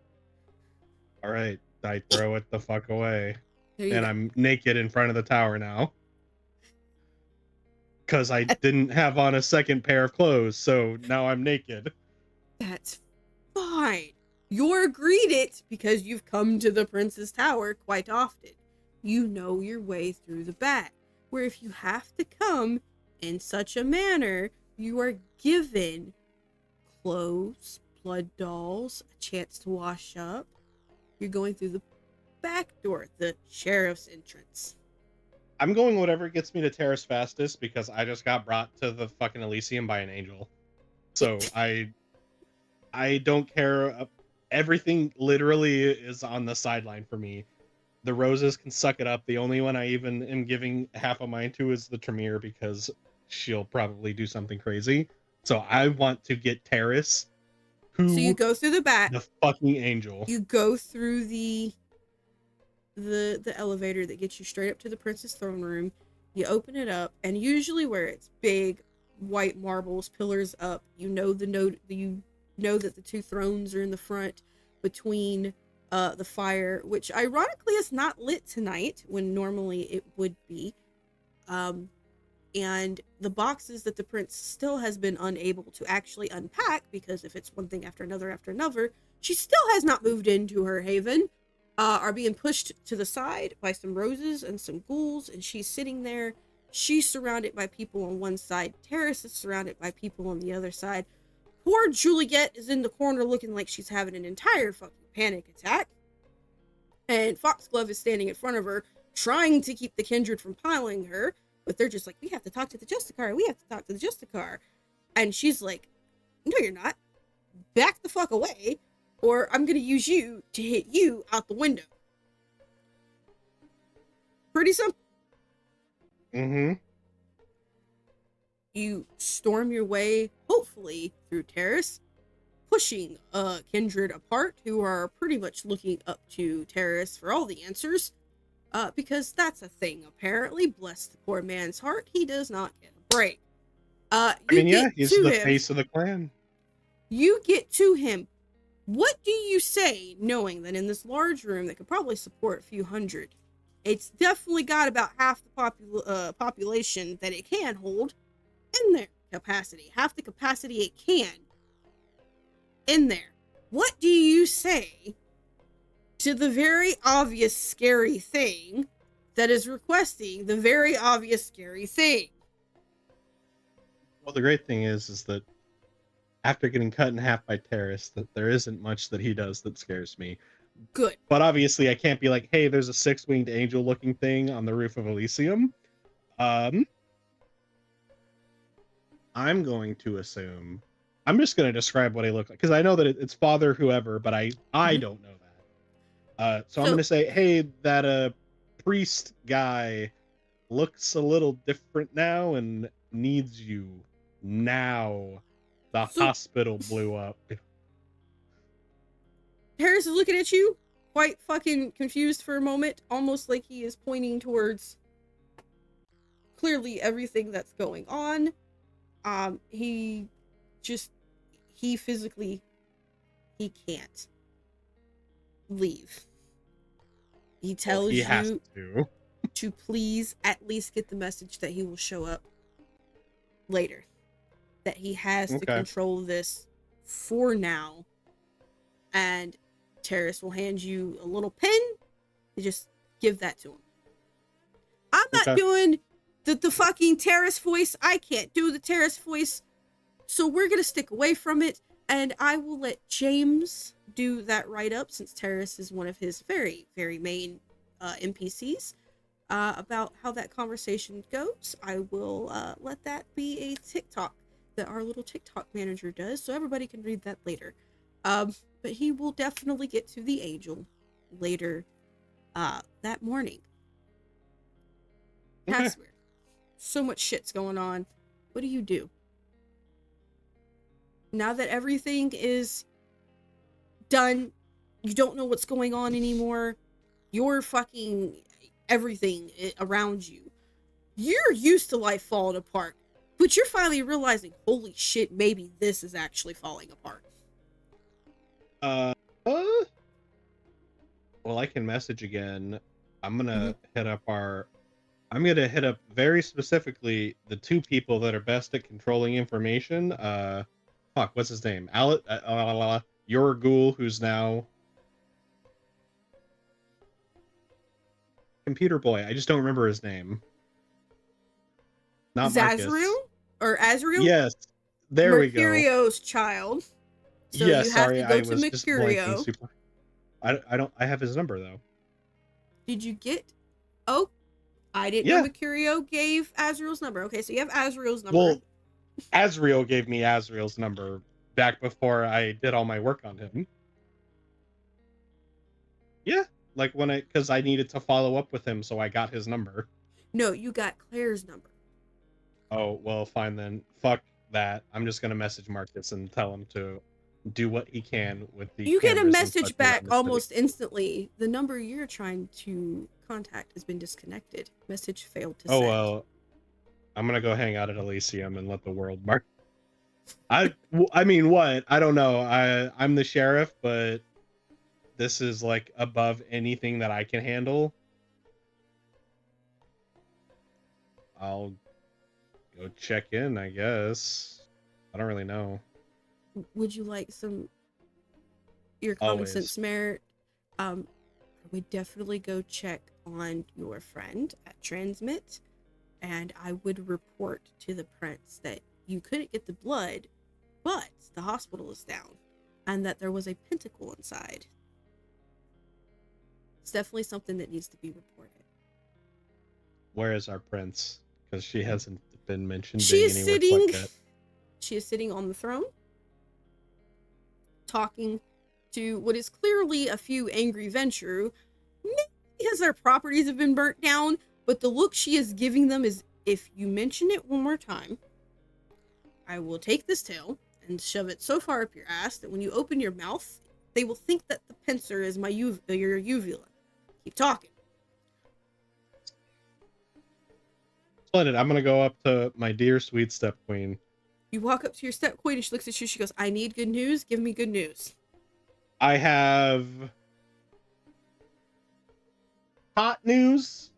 All right, I throw it the fuck away, and
go.
I'm naked in front of the tower now. Because I didn't have on a second pair of clothes, so now I'm naked.
That's fine. You're greeted because you've come to the Prince's Tower quite often. You know your way through the back. Where if you have to come in such a manner, you are given clothes, blood dolls, a chance to wash up. You're going through the back door, the sheriff's entrance.
I'm going whatever gets me to Terrace fastest because I just got brought to the fucking Elysium by an angel. So I don't care. Everything literally is on the sideline for me. The roses can suck it up. The only one I even am giving half of mine to is the Tremere because she'll probably do something crazy. So I want to get Terrace.
So you go through the back.
The fucking angel.
You go through the elevator that gets you straight up to the Prince's throne room. You open it up, and usually where it's big white marbles, pillars up, you know that the 2 thrones are in the front between the fire, which ironically is not lit tonight when normally it would be. And the boxes that the prince still has been unable to actually unpack, because if it's one thing after another, she still has not moved into her haven, are being pushed to the side by some roses and some ghouls, and she's sitting there. She's surrounded by people on one side. Terrace is surrounded by people on the other side. Poor Juliet is in the corner looking like she's having an entire fucking panic attack. And Foxglove is standing in front of her, trying to keep the Kindred from piling her, but they're just like, we have to talk to the Justicar. We have to talk to the Justicar. And she's like, no, you're not. Back the fuck away, or I'm going to use you to hit you out the window. Pretty simple.
Mm-hmm.
You storm your way, hopefully, through Terrace, pushing Kindred apart, who are pretty much looking up to Terrace for all the answers. Because that's a thing, apparently. Bless the poor man's heart, he does not get a break.
He's the face of the clan.
You get to him. What do you say, knowing that in this large room that could probably support a few hundred, It's definitely got about half the population that it can hold in their capacity. Half the capacity it can in there. What do you say to the very obvious scary thing that is requesting the very obvious scary thing?
Well, the great thing is that after getting cut in half by Terrace, that there isn't much that he does that scares me.
Good.
But obviously, I can't be like, hey, there's a six-winged angel-looking thing on the roof of Elysium. I'm going to assume. I'm just going to describe what he looked like because I know that it's Father whoever, but I don't know that. So I'm going to say, hey, that priest guy looks a little different now and needs you now. The hospital blew up.
Harris is looking at you, quite fucking confused for a moment, almost like he is pointing towards clearly everything that's going on. He physically, he can't leave. He tells you to please at least get the message that he will show up later. That he has to control this for now. And Terrace will hand you a little pen and just give that to him. I'm not doing the fucking Terrace voice. I can't do the Terrace voice. So we're going to stick away from it. And I will let James do that write-up since Terrace is one of his very, very main NPCs. About how that conversation goes. I will let that be a TikTok that our little TikTok manager does. So everybody can read that later. But he will definitely get to the angel later that morning. That's weird. So much shit's going on. What do you do? Now that everything is done, you don't know what's going on anymore. You're fucking everything around you. You're used to life falling apart. But you're finally realizing, holy shit, maybe this is actually falling apart.
Well, I can message again. I'm gonna hit up very specifically the two people that are best at controlling information. What's his name? Your ghoul, who's now Computer Boy. I just don't remember his name. Not
Zazriel? Or Azriel?
Yes. There we go.
Mercurio's child. So
yes,
you have
sorry,
to go
I
to
was just blanking
Mercurio.
super. I have his number though.
Did you get? Oh, I didn't know Mercurio gave Azriel's number. Okay, so you have Azriel's number.
Well, Azriel gave me Azriel's number back before I did all my work on him. Yeah, like because I needed to follow up with him, so I got his number.
No, you got Claire's number.
Oh, well, fine then. Fuck that. I'm just gonna message Marcus and tell him to do what he can with the.
You get a message back almost instantly. The number you're trying to contact has been disconnected. Message failed to send.
Well, I'm gonna go hang out at Elysium and let the world mark. I mean, what? I don't know. I'm the sheriff, but this is like above anything that I can handle. I'll go check in, I guess. I don't really know.
Would you like your common sense merit? I would definitely go check on your friend at Transmit, and I would report to the prince that you couldn't get the blood, but the hospital is down, and that there was a pentacle inside. It's definitely something that needs to be reported.
Where is our prince? Because she hasn't been mentioned.
She is sitting on the throne, talking to what is clearly a few angry Ventrue, maybe because their properties have been burnt down, but the look she is giving them is, if you mention it one more time, I will take this tail and shove it so far up your ass that when you open your mouth, they will think that the pincer is your uvula. Keep talking.
Splendid. I'm gonna go up to my dear sweet step queen.
You walk up to your step queen and she looks at you. She goes, I need good news. Give me good news.
I have hot news,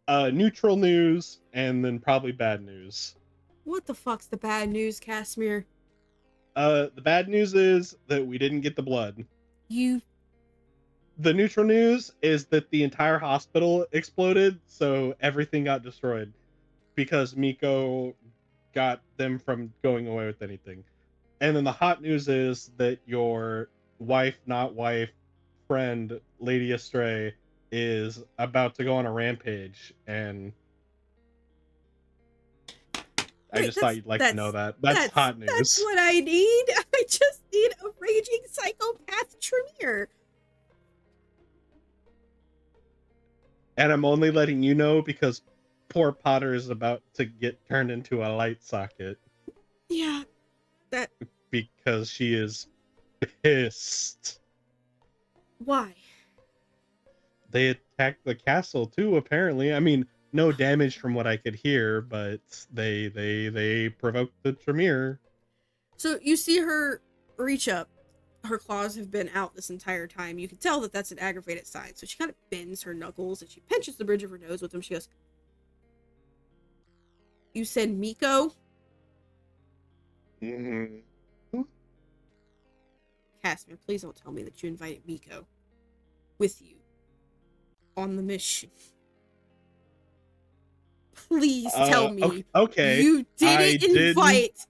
neutral news, and then probably bad news.
What the fuck's the bad news, Casimir?
The bad news is that we didn't get the blood.
You...
The neutral news is that the entire hospital exploded, so everything got destroyed because Miko got them from going away with anything. And then the hot news is that your wife, not wife, friend, Lady Astray, is about to go on a rampage, and I just thought you'd like to know that. That's hot news.
That's what I need. I just need a raging psychopath Tremere.
And I'm only letting you know because poor Potter is about to get turned into a light socket.
Yeah, that...
Because she is pissed.
Why?
They attacked the castle too, apparently. I mean, no damage from what I could hear, but they provoked the Tremere.
So you see her reach up. Her claws have been out this entire time. You can tell that that's an aggravated sign. So she kind of bends her knuckles and she pinches the bridge of her nose with them. She goes, "You said Miko?"
Mm-hmm.
Casimir, please don't tell me that you invited Miko with you on the mission. Please tell me
okay.
you didn't invite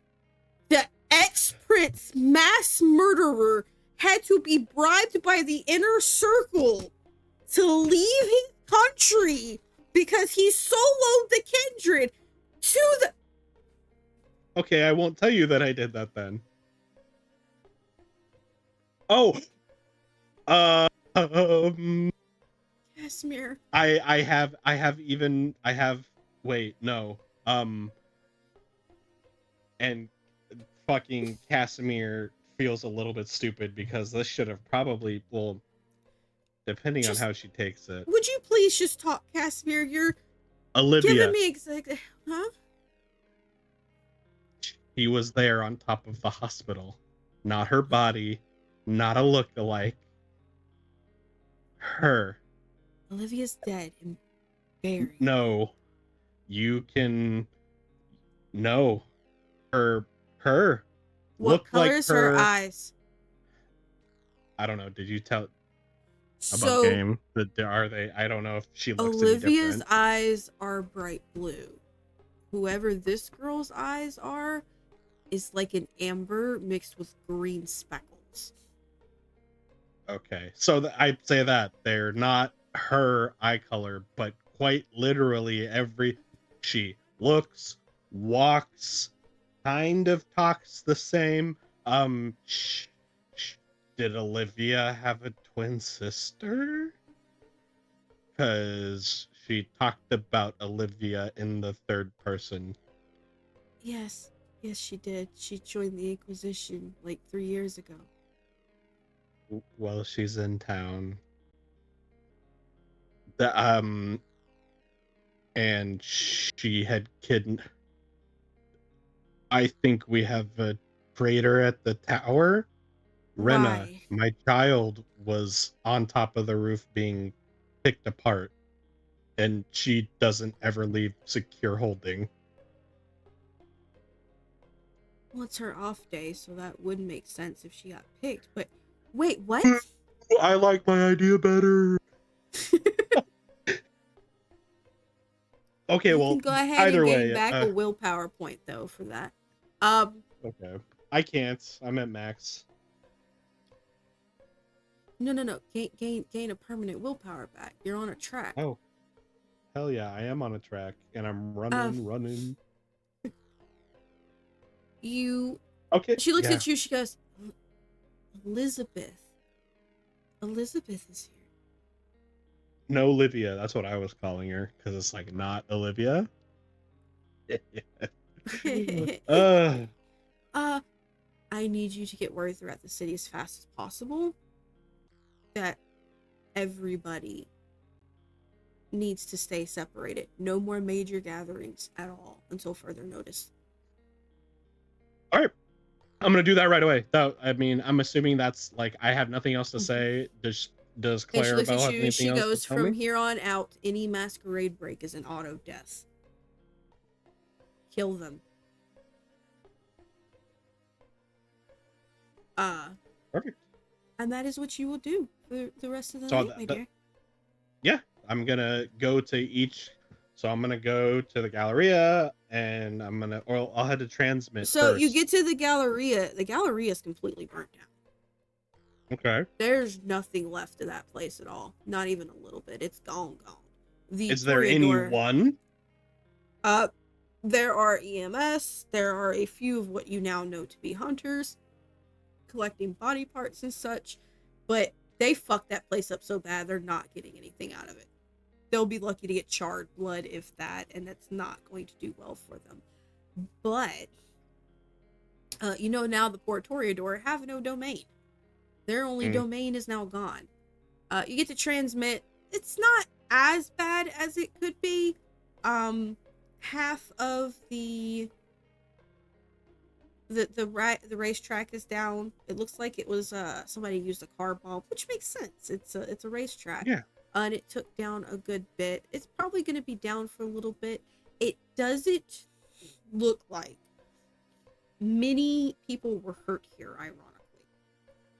the ex-prince mass murderer had to be bribed by the inner circle to leave his country because he soloed the Kindred to the...
Okay, I won't tell you that I did that then. Oh!
Casimir.
Wait, no. And fucking Casimir feels a little bit stupid because this should have probably, well, depending on how she takes it.
Would you please just talk, Casimir? You're
Olivia.
giving me exactly, huh?
He was there on top of the hospital. Not her body, not a look-alike. Her.
Olivia's dead and buried.
No. You can... No. Her.
What color is her eyes?
I don't know. Did you tell
So,
about game? Are they? I don't know if she looks
Olivia's
any different.
eyes are bright blue. Whoever this girl's eyes are is like an amber mixed with green speckles.
Okay, so I'd say that they're not her eye color, but quite literally she looks, walks, kind of talks the same. Did Olivia have a twin sister? Because she talked about Olivia in the third person.
Yes, she did. She joined the Inquisition like 3 years ago.
Well, she's in town. And she had kidnapped. I think we have a traitor at the tower. Rena,
Why?
my child, was on top of the roof being picked apart, and she doesn't ever leave secure holding.
Well, it's her off day, so that would make sense if she got picked. But wait, what?
I like my idea better. Okay,
You
well,
can go ahead
either
and
way,
gain back a willpower point though for that.
Okay, I can't. I'm at max.
No. Gain a permanent willpower back. You're on a track.
Oh, hell yeah, I am on a track, and I'm running.
Okay. She looks
yeah.
at you. She goes, Elizabeth is here.
No, Olivia. That's what I was calling her because it's like not Olivia.
I need you to get word throughout the city as fast as possible that everybody needs to stay separated. No more major gatherings at all until further notice.
All right, I'm gonna do that right away. Though, I mean, I'm assuming that's like I have nothing else to say. Just Does
And she looks
Clarabelle
at
have
you and
anything
she
else to
goes,
tell
from
me?
here on out, any masquerade break is an auto death. Kill them.
Perfect.
And that is what you will do for the rest of the
So
night, my dear.
yeah, I'm gonna go to each. So I'm gonna go to the Galleria, and I'll head to transmit
So
first.
you get to the Galleria. The Galleria is completely burnt down.
Okay.
There's nothing left of that place at all. Not even a little bit. It's gone. The
Is there any
Toreador,
one?
there are EMS. There are a few of what you now know to be hunters, collecting body parts and such, but they fucked that place up so bad they're not getting anything out of it. They'll be lucky to get charred blood, if that, and that's not going to do well for them. But now the Port Toreador have no domain. Their only domain is now gone. You get to transmit. It's not as bad as it could be. Half of the racetrack is down. It looks like it was somebody used a car bomb, which makes sense. It's a racetrack.
Yeah.
And it took down a good bit. It's probably going to be down for a little bit. It doesn't look like many people were hurt here, ironically.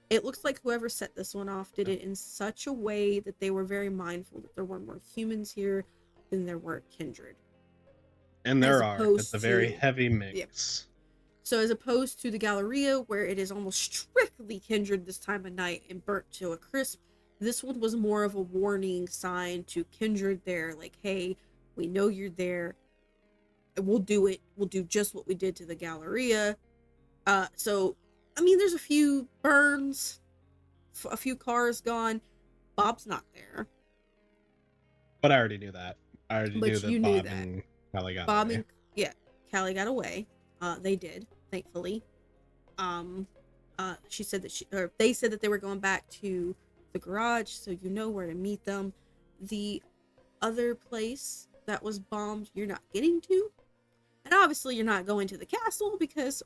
It looks like whoever set this one off did it in such a way that they were very mindful that there were more humans here than there were Kindred.
And there are. It's a very heavy mix.
Yeah. So as opposed to the Galleria, where it is almost strictly Kindred this time of night and burnt to a crisp, this one was more of a warning sign to Kindred there, like, hey, we know you're there. We'll do it. We'll do just what we did to the Galleria. So, I mean, there's a few burns, a few cars gone. Bob's not there.
But I already knew that. I already knew that Bob and Callie got away.
Callie got away. They did, thankfully. She said that they said that they were going back to the garage, so you know where to meet them. The other place that was bombed, you're not getting to. And obviously you're not going to the castle because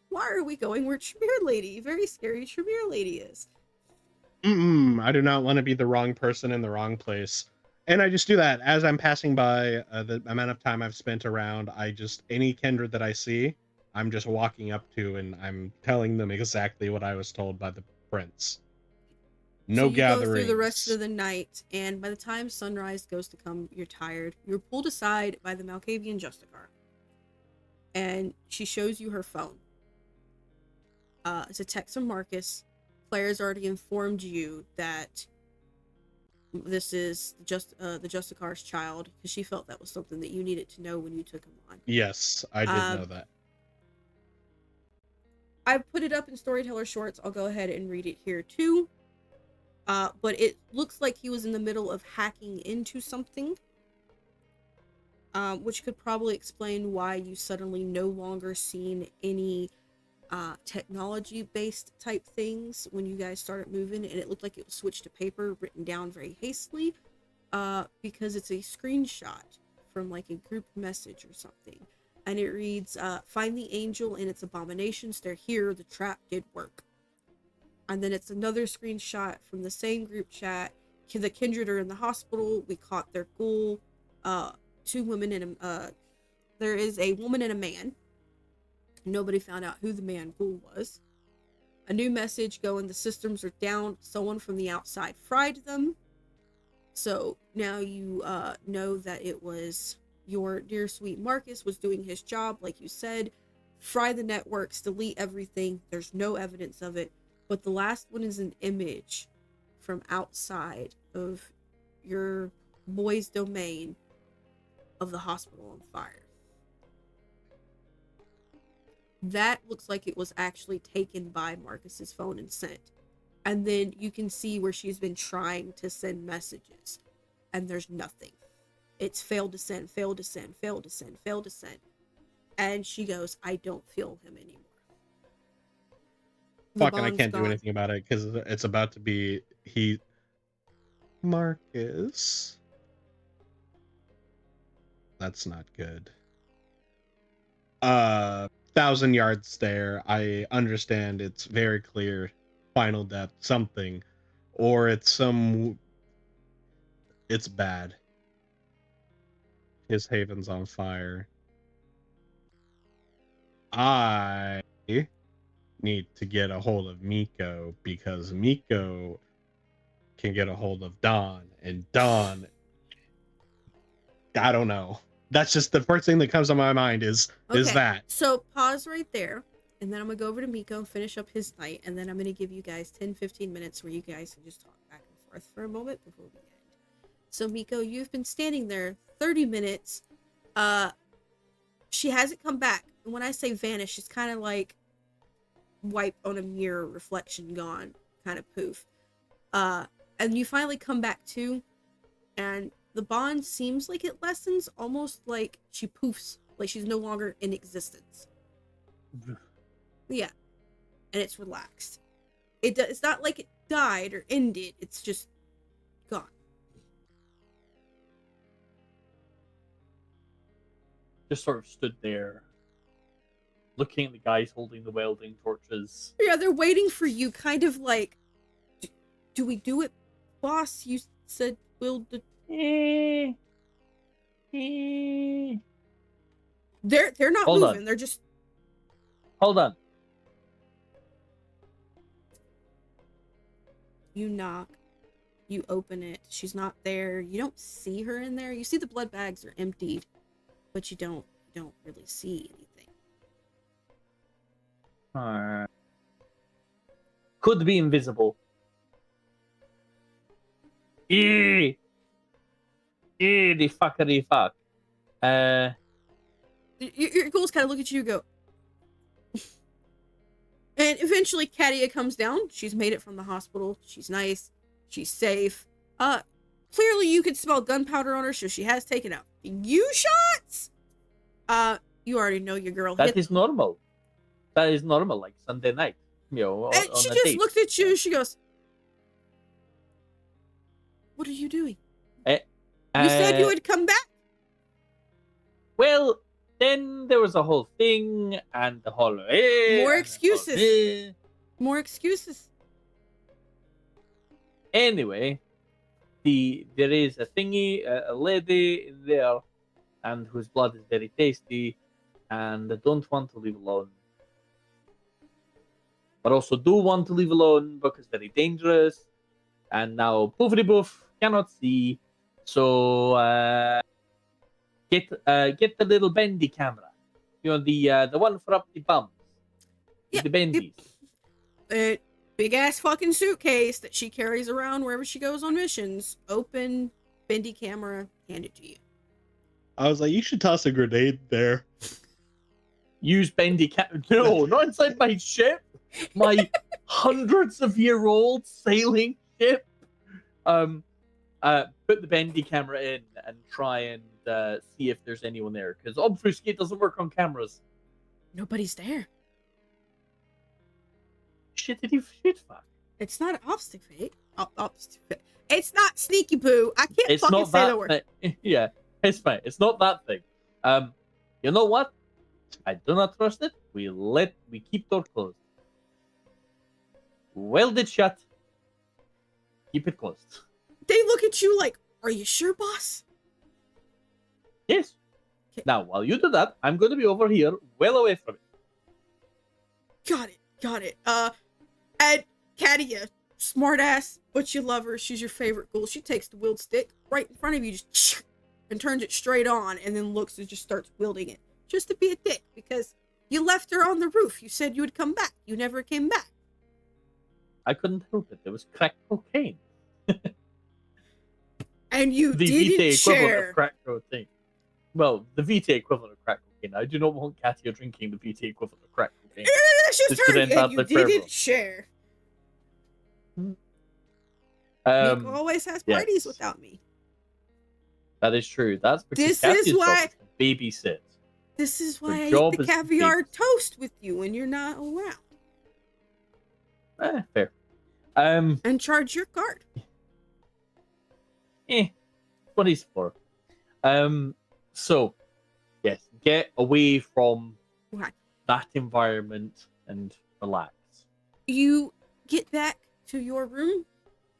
why are we going where Tremere Lady, very scary Tremere Lady is?
I do not want to be the wrong person in the wrong place. And I just do that as I'm passing by. The amount of time I've spent around, any Kindred that I see, I'm just walking up to and I'm telling them exactly what I was told by the prince. No gatherings.
Go through the rest of the night, and by the time sunrise goes to come, you're tired. You're pulled aside by the Malkavian Justicar. And she shows you her phone. It's a text from Marcus. Claire's already informed you that this is the Justicar's child, because she felt that was something that you needed to know when you took him on.
Yes, I did know that.
I put it up in Storyteller Shorts. I'll go ahead and read it here too. But it looks like he was in the middle of hacking into something, which could probably explain why you suddenly no longer seen any technology-based type things when you guys started moving, and it looked like it was switched to paper, written down very hastily, because it's a screenshot from like a group message or something, and it reads, find the angel and its abominations, they're here, the trap did work. And then it's another screenshot from the same group chat, the Kindred are in the hospital, we caught their ghoul, two women and there is a woman and a man. Nobody found out who the man ghoul was. A new message going, the systems are down, someone from the outside fried them. So now you know that it was your dear sweet Marcus was doing his job, like you said. Fry the networks, delete everything, there's no evidence of it. But the last one is an image from outside of your boy's domain of the hospital on fire. That looks like it was actually taken by Marcus's phone and sent. And then you can see where she's been trying to send messages. And there's nothing. It's failed to send, failed to send, failed to send, failed to send. And she goes, I don't feel him anymore.
Fuck, and I can't do anything about it because it's about to be Marcus. That's not good. 1,000 yards there. I understand it's very clear. Final depth, something. or it's bad. His haven's on fire. I need to get a hold of Miko because Miko can get a hold of Dawn, and Dawn, I don't know. That's just the first thing that comes to my mind is that.
So pause right there, and then I'm gonna go over to Miko and finish up his night, and then I'm gonna give you guys 10-15 minutes where you guys can just talk back and forth for a moment before we end. So Miko, you've been standing there 30 minutes. She hasn't come back. And when I say vanish, it's kind of like wiped on a mirror, reflection gone, kind of poof. And you finally come back to, and the bond seems like it lessens, almost like she poofs, like she's no longer in existence. Yeah. And it's relaxed. It's not like it died or ended, it's just gone.
Just sort of stood there, looking at the guys holding the welding torches.
Yeah, they're waiting for you, kind of like, do we do it, boss? You said we'll do... They're not
Hold
moving,
on.
they're just...
Hold on.
You knock. You open it. She's not there. You don't see her in there. You see the blood bags are emptied, but you don't really see anything.
Could be invisible. The fuckery fuck.
Your ghouls kind of look at you and go. And eventually Katia comes down. She's made it from the hospital. She's nice. She's safe. Clearly you can smell gunpowder on her, so she has taken out few shots. You already know your girl.
That is normal. That is normal, like Sunday night. You know,
And
on
she
a
just
date.
looked at you. She goes, "What are you doing? You said you would come back."
Well, then there was a whole thing, and the whole
More excuses. More excuses.
Anyway, there is a thingy, a lady in there, and whose blood is very tasty, and I don't want to leave alone. But also do want to leave alone because very dangerous. And now poofity boof cannot see. So get the little bendy camera. You know, the one for up the bums.
Yeah,
the bendies.
Big ass fucking suitcase that she carries around wherever she goes on missions. Open, bendy camera, hand it to you.
I was like, you should toss a grenade there.
Use bendy camera. No, not inside my ship. My hundreds of year old sailing ship. Put the bendy camera in and try and see if there's anyone there, because obfuscate doesn't work on cameras.
Nobody's there.
Shit, fuck.
It's not obfuscate. It's not sneaky poo. I can't
It's
fucking
not
say
that
the word.
Yeah, it's fine. It's not that thing. You know what? I do not trust it. We keep door closed. Weld it shut. Keep it closed.
They look at you like, "Are you sure, boss?"
Yes.
Okay.
Now, while you do that, I'm going to be over here, well away from it.
Got it. And Katia, smart ass, but you love her. She's your favorite ghoul. She takes the wield stick right in front of you, just and turns it straight on, and then looks and just starts wielding it, just to be a dick, because you left her on the roof. You said you would come back. You never came back.
I couldn't help it. It was crack cocaine.
And you
The
didn't
VTA equivalent
share.
of crack cocaine. Well, the VTA equivalent of crack cocaine. I do not want Katia drinking the VTA equivalent of crack cocaine.
That's just
This
her.
could end
And
up
you
like
didn't
Fairbrother.
share. Nick always has parties
yes.
without me.
That is true. That's because
This
Katia's
is
job
why-
is to babysit.
This is why I
job
eat the
is to
caviar
babysit.
toast with you when you're not around.
Fair.
And charge your card.
What is for? So, yes, get away from
Okay.
that environment and relax.
You get back to your room,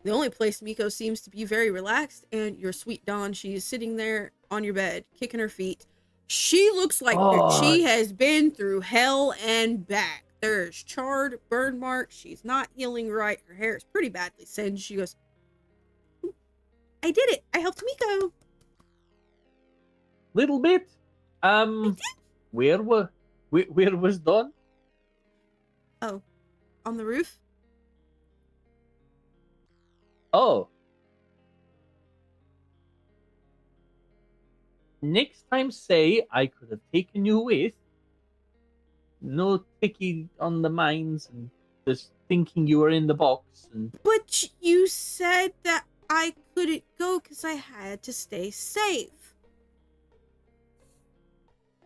The only place Miko seems to be very relaxed, and your sweet Dawn, she is sitting there on your bed, kicking her feet. She looks like she has been through hell and back. There's charred, burn marks. She's not healing right. Her hair is pretty badly singed. She goes, I did it. I helped Miko.
Little bit. Where was Dawn?
Oh, on the roof?
Oh. Next time say I could have taken you with. No tricky on the minds and just thinking you were in the box. And
But you said that I couldn't go because I had to stay safe.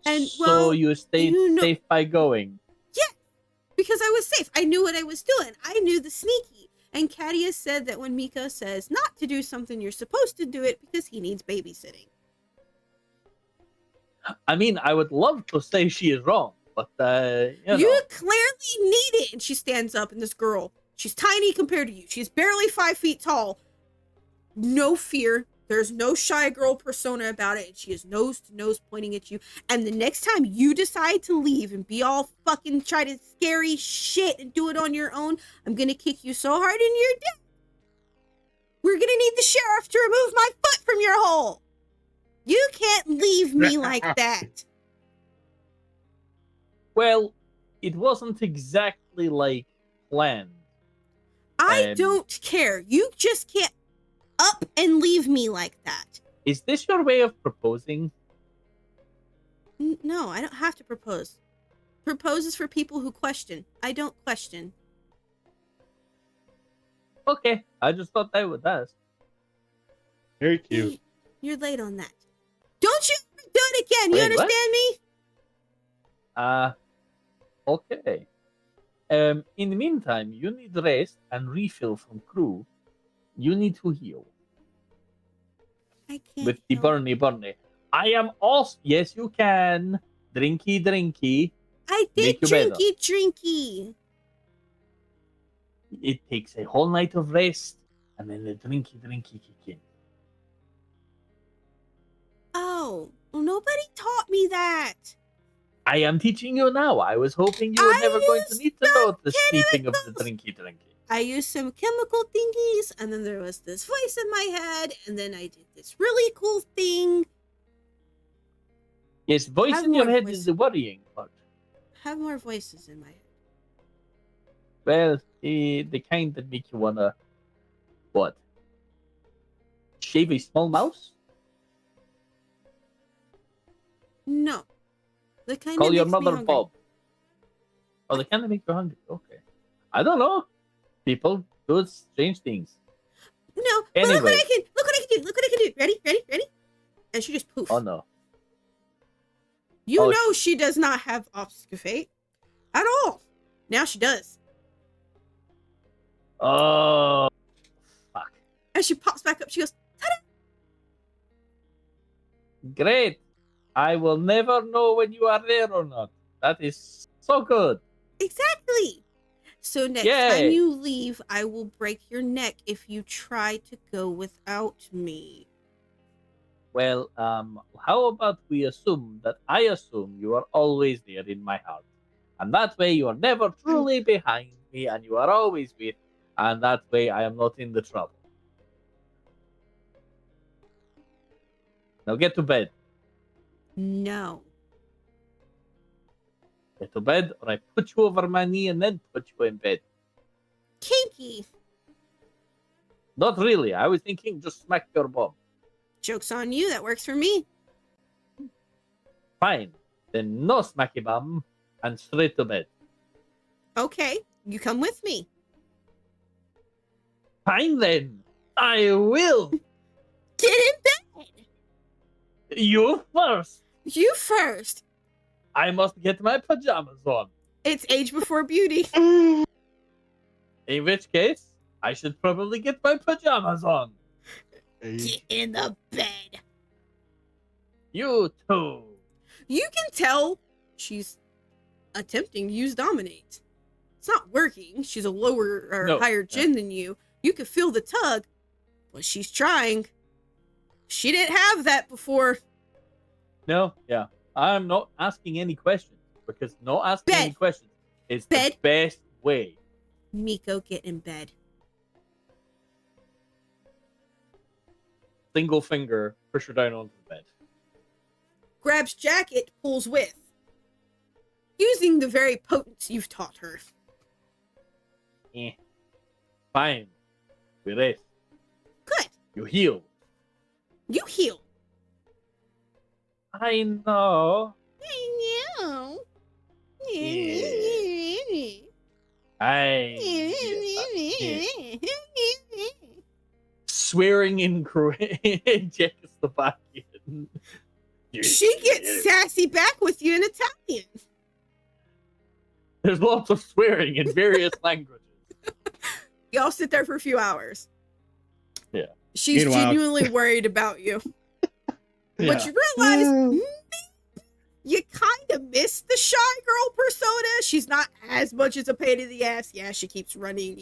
And
so you stayed safe by going.
Yeah, because I was safe. I knew what I was doing. I knew the sneaky. And Katia said that when Miko says not to do something, you're supposed to do it because he needs babysitting.
I mean, I would love to say she is wrong, but
You clearly need it. And she stands up, and this girl, she's tiny compared to you. She's barely 5 feet tall. No fear. There's no shy girl persona about it. And she is nose to nose pointing at you. And the next time you decide to leave and be all fucking try to scary shit and do it on your own, I'm gonna kick you so hard in your dick. We're gonna need the sheriff to remove my foot from your hole. You can't leave me like that.
Well, it wasn't exactly like planned.
I don't care. You just can't up and leave me like that.
Is this your way of proposing?
No, I don't have to propose. Propose is for people who question. I don't question.
Okay, I just thought I would ask.
Very cute.
You're late on that. Don't you ever do it again. You understand me?
Okay. In the meantime, you need rest and refill from crew. You need to heal.
I can't.
With the burny. I am also. Yes, you can. Drinky.
I did drinky.
It takes a whole night of rest, and then the drinky kick in.
Oh, well, nobody taught me that.
I am teaching you now. I was hoping you were never going to need to know the sleeping of the drinky.
I used some chemical thingies, and then there was this voice in my head, and then I did this really cool thing.
Yes, voice in your head is the worrying part.
Have more voices in my head.
Well, the kind that make you wanna, what? Shave a small mouse?
No. The kind
Call
that
your
makes me
mother
hungry.
Bob. Oh, the kind that make you hungry. Okay. I don't know. People do strange things.
No,
anyway.
Look what I can do. Ready? And she just poof.
Oh no.
You know she does not have obfuscate at all. Now she does.
Oh, fuck.
And she pops back up. She goes, ta-da!
Great. I will never know when you are there or not. That is so good.
Exactly. So next time you leave, I will break your neck if you try to go without me.
Well, how about we assume that I assume you are always there in my heart. And that way you are never truly behind me and you are always with, and that way I am not in the trouble. Now get to bed.
No.
Get to bed or I put you over my knee and then put you in bed.
Kinky.
Not really. I was thinking just smack your bum.
Joke's on you. That works for me.
Fine. Then no smacky bum and straight to bed.
Okay. You come with me.
Fine then. I will.
Get in bed.
You first.
You first.
I must get my pajamas on.
It's age before beauty.
In which case, I should probably get my pajamas on.
Get in the bed.
You too.
You can tell she's attempting to use dominate. It's not working. She's a lower or higher djinn than you, You can feel the tug, but she's trying. She didn't have that before.
No, yeah. I'm not asking any questions because not asking any questions is the best way.
Miko, get in bed.
Single finger, push her down onto the bed.
Grabs jacket, pulls with. Using the very potence you've taught her.
Fine. We rest.
Good.
You heal.
You heal.
I know.
I know.
Swearing in Czechoslovakian.
She gets sassy back with you in Italian.
There's lots of swearing in various languages.
Y'all sit there for a few hours.
Yeah.
She's genuinely worried about you.
Yeah.
But you realize you kind of miss the shy girl persona. She's not as much as a pain in the ass. Yeah, she keeps running,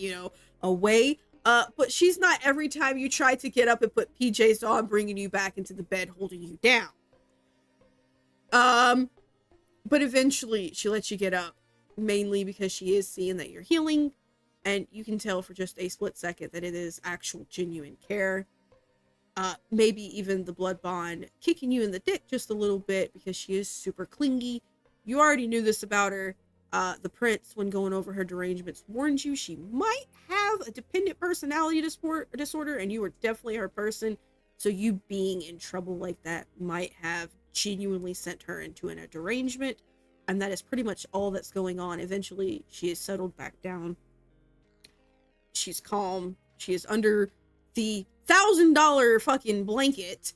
away. But she's not every time you try to get up and put PJs on, bringing you back into the bed, holding you down. But eventually she lets you get up, mainly because she is seeing that you're healing, and you can tell for just a split second that it is actual genuine care. Maybe even the blood bond kicking you in the dick just a little bit because she is super clingy. You already knew this about her. The prince, when going over her derangements, warned you she might have a dependent personality disorder, and you were definitely her person. So you being in trouble like that might have genuinely sent her into a derangement, and that is pretty much all that's going on. Eventually, she is settled back down. She's calm. She is under the $1,000 fucking blanket,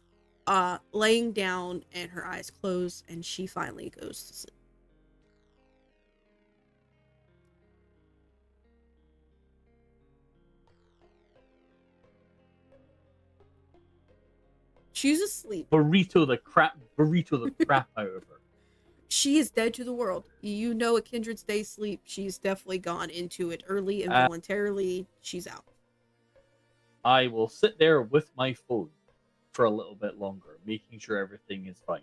laying down, and her eyes close, and she finally goes to sleep. She's asleep.
Burrito the crap out of her.
She is dead to the world. You know, a Kindred's day sleep. She's definitely gone into it early and voluntarily. She's out.
I will sit there with my phone for a little bit longer, making sure everything is fine.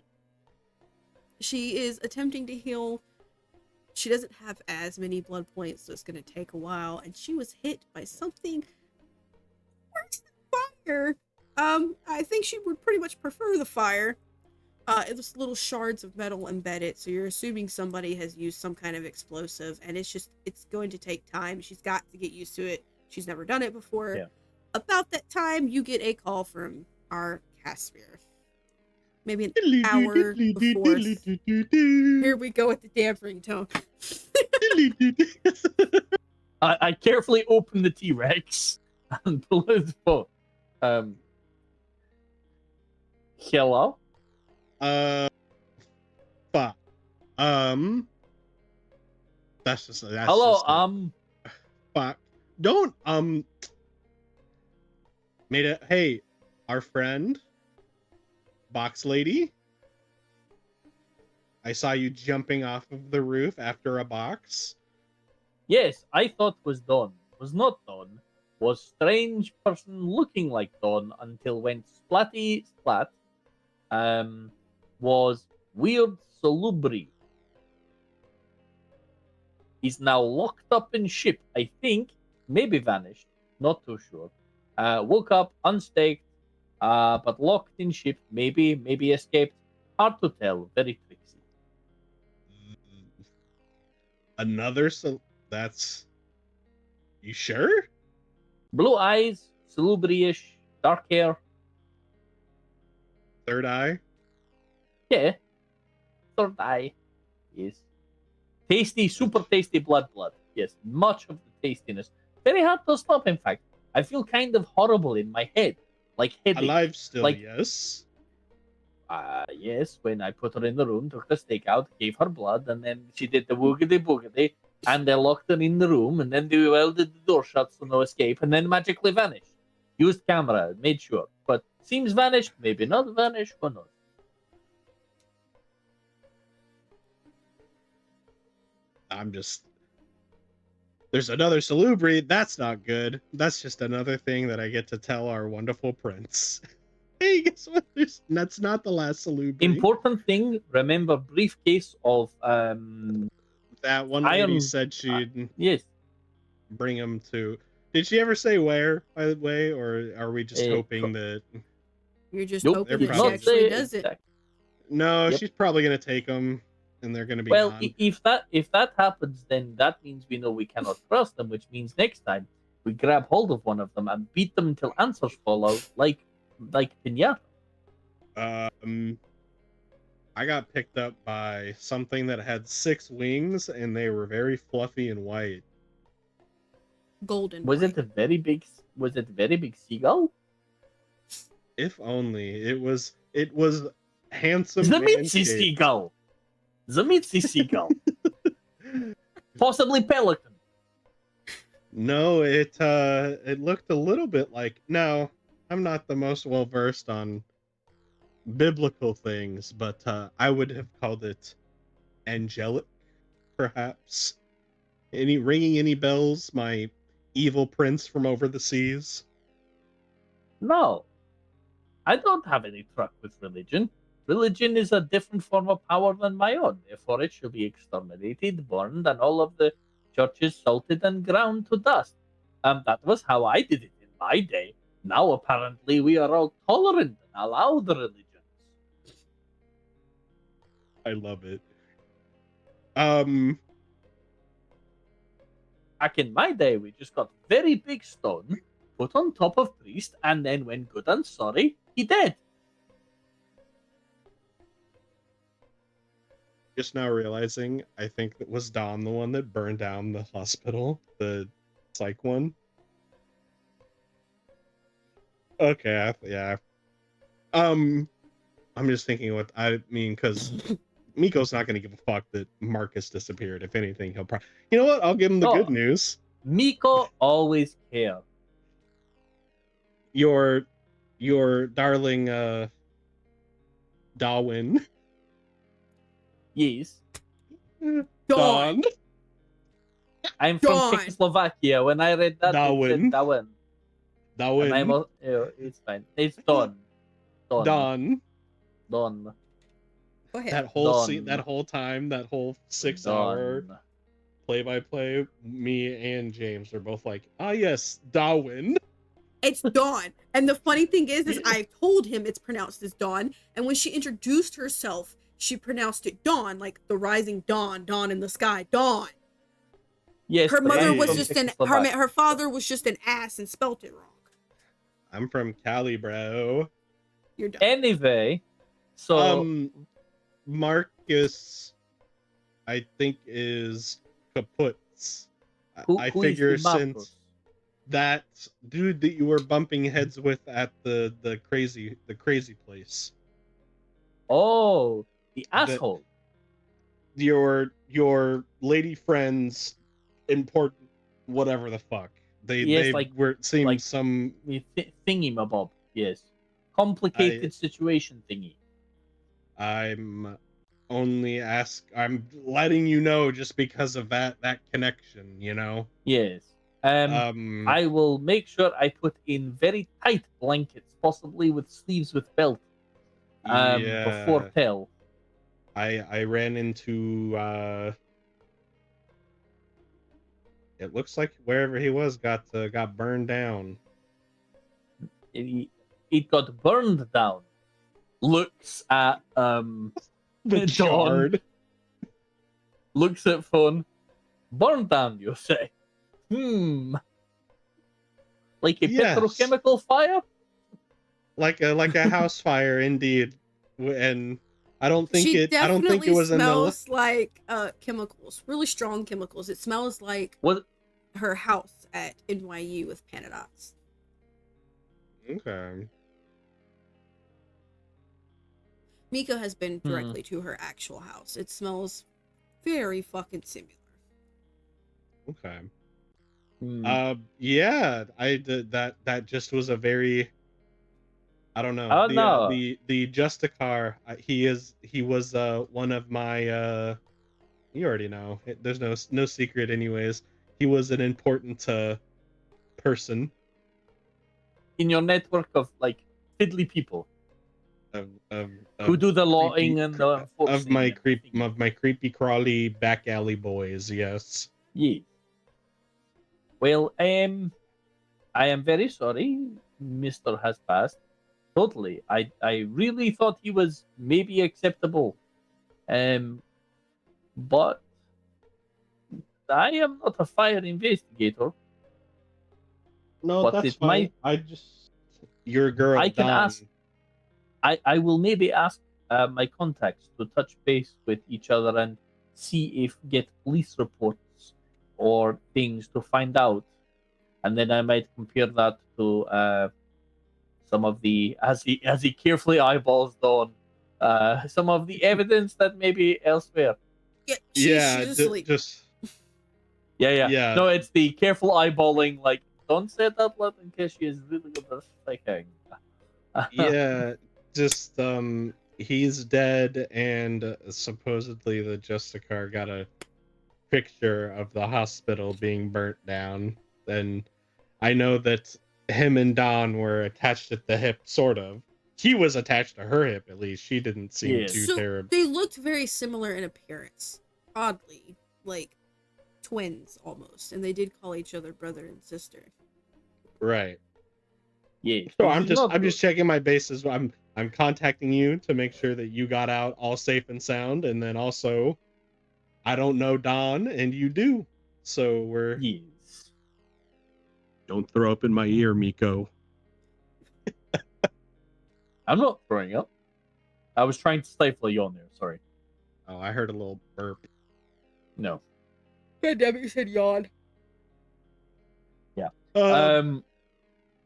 She is attempting to heal. She doesn't have as many blood points, so it's going to take a while. And she was hit by something worse than fire. I think she would pretty much prefer the fire. It was little shards of metal embedded, so you're assuming somebody has used some kind of explosive, and it's going to take time. She's got to get used to it. She's never done it before.
Yeah.
About that time, you get a call from our Caspier. Maybe an hour before. Here we go with the damn ringtone.
I carefully open the T-Rex and pull his phone. Hello?
Fuck. That's
Hello,
fuck. Don't, hey, our friend, Box Lady, I saw you jumping off of the roof after a box.
Yes, I thought was Dawn. Was not Dawn. Was strange person looking like Dawn until went splatty splat. Was weird salubri. He's now locked up in ship, I think. Maybe vanished. Not too sure. Woke up unstaked, but locked in ship. Maybe escaped. Hard to tell. Very tricksy.
That's... You sure?
Blue eyes, salubri-ish, dark hair.
Third eye?
Yeah. Third eye. Yes. Tasty, super tasty blood. Yes. Much of the tastiness. Very hard to stop, in fact. I feel kind of horrible in my head. Like headache.
Alive still,
like,
yes?
Yes, when I put her in the room, took the stake out, gave her blood, and then she did the woogity-boogity, and they locked her in the room, and then they welded the door shut so no escape, and then magically vanished. Used camera, made sure. But seems vanished, maybe not vanished, who knows?
There's another salubri. That's not good. That's just another thing that I get to tell our wonderful prince. Hey, guess what? That's not the last salubri.
Important thing, remember briefcase of
That one lady
iron.
said she'd
Yes.
bring him to. Did she ever say where, by the way, or are we just hoping that?
You're just
Nope,
hoping
they're
that she
probably-
actually does it.
exact-
No,
Yep.
she's probably gonna take them, and they're gonna be
Well,
gone.
if that happens, then that means we know we cannot trust them, which means next time we grab hold of one of them and beat them until answers fall out, like pinata.
I got picked up by something that had 6 wings, and they were very fluffy and white.
Golden.
Was
white.
it a very big? Was it a very big seagull?
If only it was handsome.
The Mitzi
man-shaped.
seagull. The Mitzi seagull. Possibly pelican.
No, it looked a little bit like. Now, I'm not the most well versed on biblical things, but I would have called it angelic, perhaps. Ringing any bells, my evil prince from over the seas?
No, I don't have any truck with religion. Religion is a different form of power than my own. Therefore, it should be exterminated, burned, and all of the churches salted and ground to dust. That was how I did it in my day. Now, apparently, we are all tolerant and allow the religions.
I love it.
Back in my day, we just got very big stone, put on top of priest, and then when good and sorry, he dead.
Just now realizing, I think that was Don the one that burned down the hospital, the psych one. Okay, yeah. I'm just thinking what I mean, because Miko's not going to give a fuck that Marcus disappeared. If anything, he'll probably. You know what? I'll give him the good news.
Miko always care.
Your darling Darwin.
Yes.
Dawn.
I'm from
Dawn.
Czechoslovakia. When I read that,
Darwin.
it said Darwin.
Darwin.
And it's fine. It's Don.
Don.
Don.
Go ahead.
That whole
Dawn.
scene, that whole time, that whole 6
Don.
hour play-by-play, me and James are both like, ah, yes, Darwin.
It's Dawn. And the funny thing is I told him it's pronounced as Dawn. And when she introduced herself, she pronounced it Dawn, like the rising dawn, dawn in the sky, Dawn.
Yes.
Her
but
mother
I'm
was
from
just
Czechoslovakia.
her father was just an ass and spelt it wrong.
I'm from Cali, bro.
You're done.
Anyway, so
Marcus, I think, is kaputs. I
who
figure
is the Marcus?
since that dude that you were bumping heads with at the crazy place,
Oh, the asshole.
your lady friends, important whatever the fuck they were seeing
like-
some.
Thingy mabob. Yes. Complicated situation thingy.
I'm letting you know just because of that connection, you know.
Yes. I will make sure I put in very tight blankets, possibly with sleeves with belt. Before tell.
I ran into it looks like wherever he was got burned down.
It got burned down. Looks at
The
Dawn.
shard.
Looks at phone. Burned down, you say? Like a
Yes.
petrochemical fire?
Like a house fire indeed. And I don't think
She
it
definitely
was in the
smells like chemicals, really strong chemicals. It smells like
What?
her house at NYU with Panadots.
Okay.
Miko has been directly to her actual house. It smells very fucking similar.
Okay.
Hmm.
Yeah, I did that just was a very I don't know.
Oh,
the
no.
the Justicar, he was one of my you already know. There's no secret anyways. he was an important person
in your network of like fiddly people
of
who do the
creepy,
lawing and the enforcing and everything.
of my creepy crawly back alley boys. Yes.
Yes. Well, I am very sorry, Mister has passed. Totally. I really thought he was maybe acceptable. But I am not a fire investigator.
No,
But
that's
it
fine.
might.
I just your girl.
I can
Dawn.
ask. I will maybe ask my contacts to touch base with each other and see if get police reports or things to find out, and then I might compare that to some of the as he carefully eyeballs Dawn, some of the evidence that may be elsewhere.
Yeah,
Yeah,
she's asleep.
just
Yeah. No, it's the careful eyeballing. Like, don't say that loud in case she is really good at thinking.
yeah, just he's dead, and supposedly the Justicar got a picture of the hospital being burnt down. And I know that him and Don were attached at the hip, sort of. He was attached to her hip, at least. She didn't seem
Yes.
too
So
terrible.
they looked very similar in appearance, oddly, like twins almost, and they did call each other brother and sister.
Right.
Yeah.
So
this is not
I'm
good.
just checking my bases. I'm contacting you to make sure that you got out all safe and sound, and then also I don't know Don and you do. So we're
Yes.
don't throw up in my ear, Miko.
I'm not throwing up. I was trying to stifle a yawn there. Sorry.
Oh, I heard a little burp.
No.
Pandemic said yawn.
Yeah.
Um,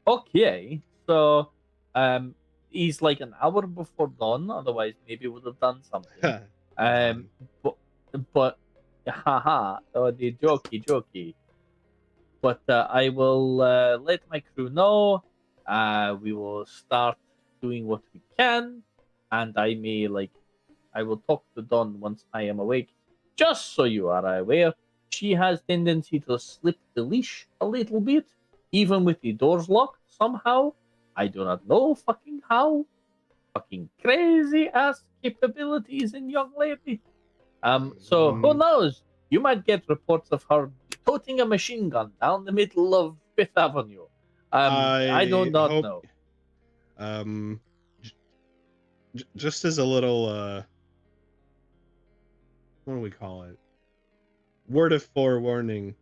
Okay. So, he's like an hour before dawn. Otherwise, maybe would have done something. But, haha. Oh, the jokey. But I will let my crew know. We will start doing what we can, and I will talk to Dawn once I am awake. Just so you are aware, she has tendency to slip the leash a little bit, even with the doors locked somehow. I do not know fucking how. Fucking crazy ass capabilities in young lady. So who knows? You might get reports of her toting a machine gun down the middle of Fifth Avenue. I do not know.
Just as a little what do we call it? Word of forewarning,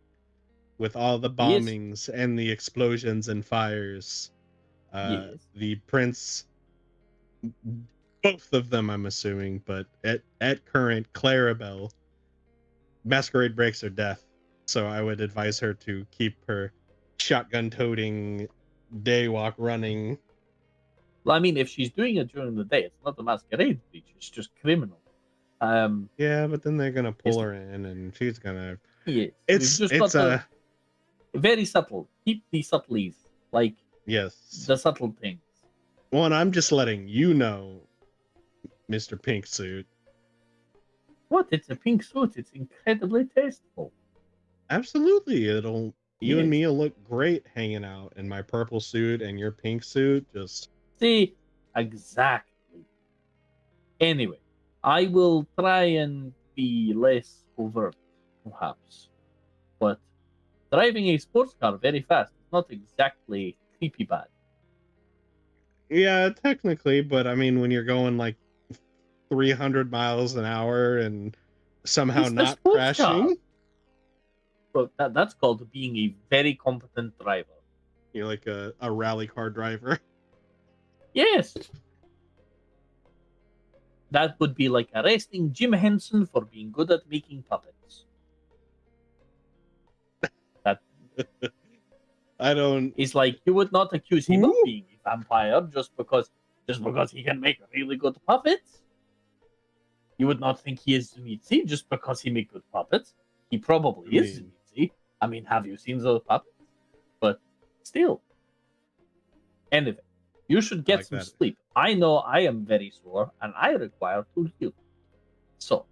with all the bombings and the explosions and fires.
Yes.
The prince, both of them, I'm assuming, but at current, Clarabelle, masquerade breaks her death. So I would advise her to keep her shotgun toting day walk running.
Well, I mean, if she's doing it during the day, it's not a masquerade breach. It's just criminal.
Yeah, but then they're gonna pull her in, and she's gonna.
Yeah,
It's
very subtle. Keep the subtleties, like
yes,
the subtle things.
One, I'm just letting you know, Mr. Pink Suit.
What? It's a pink suit. It's incredibly tasteful.
Absolutely, you and
Yes.
me will look great hanging out in my purple suit and your pink suit. Just
See, exactly. Anyway, I will try and be less overt, perhaps. But driving a sports car very fast is not exactly creepy bad.
yeah, technically, but I mean, when you're going like 300 miles an hour and somehow
It's the
not
sports
crashing,
car. But that's called being a very competent driver.
you're like a rally car driver.
Yes. That would be like arresting Jim Henson for being good at making puppets. That
I don't.
is like you would not accuse him of
Who?
being a vampire just because he can make really good puppets. You would not think he is Mitzi just because he makes good puppets. He probably is Mitzi. I mean, have you seen those puppets? But still. Anyway, you should get some sleep. I know I am very sore and I require to heal. So,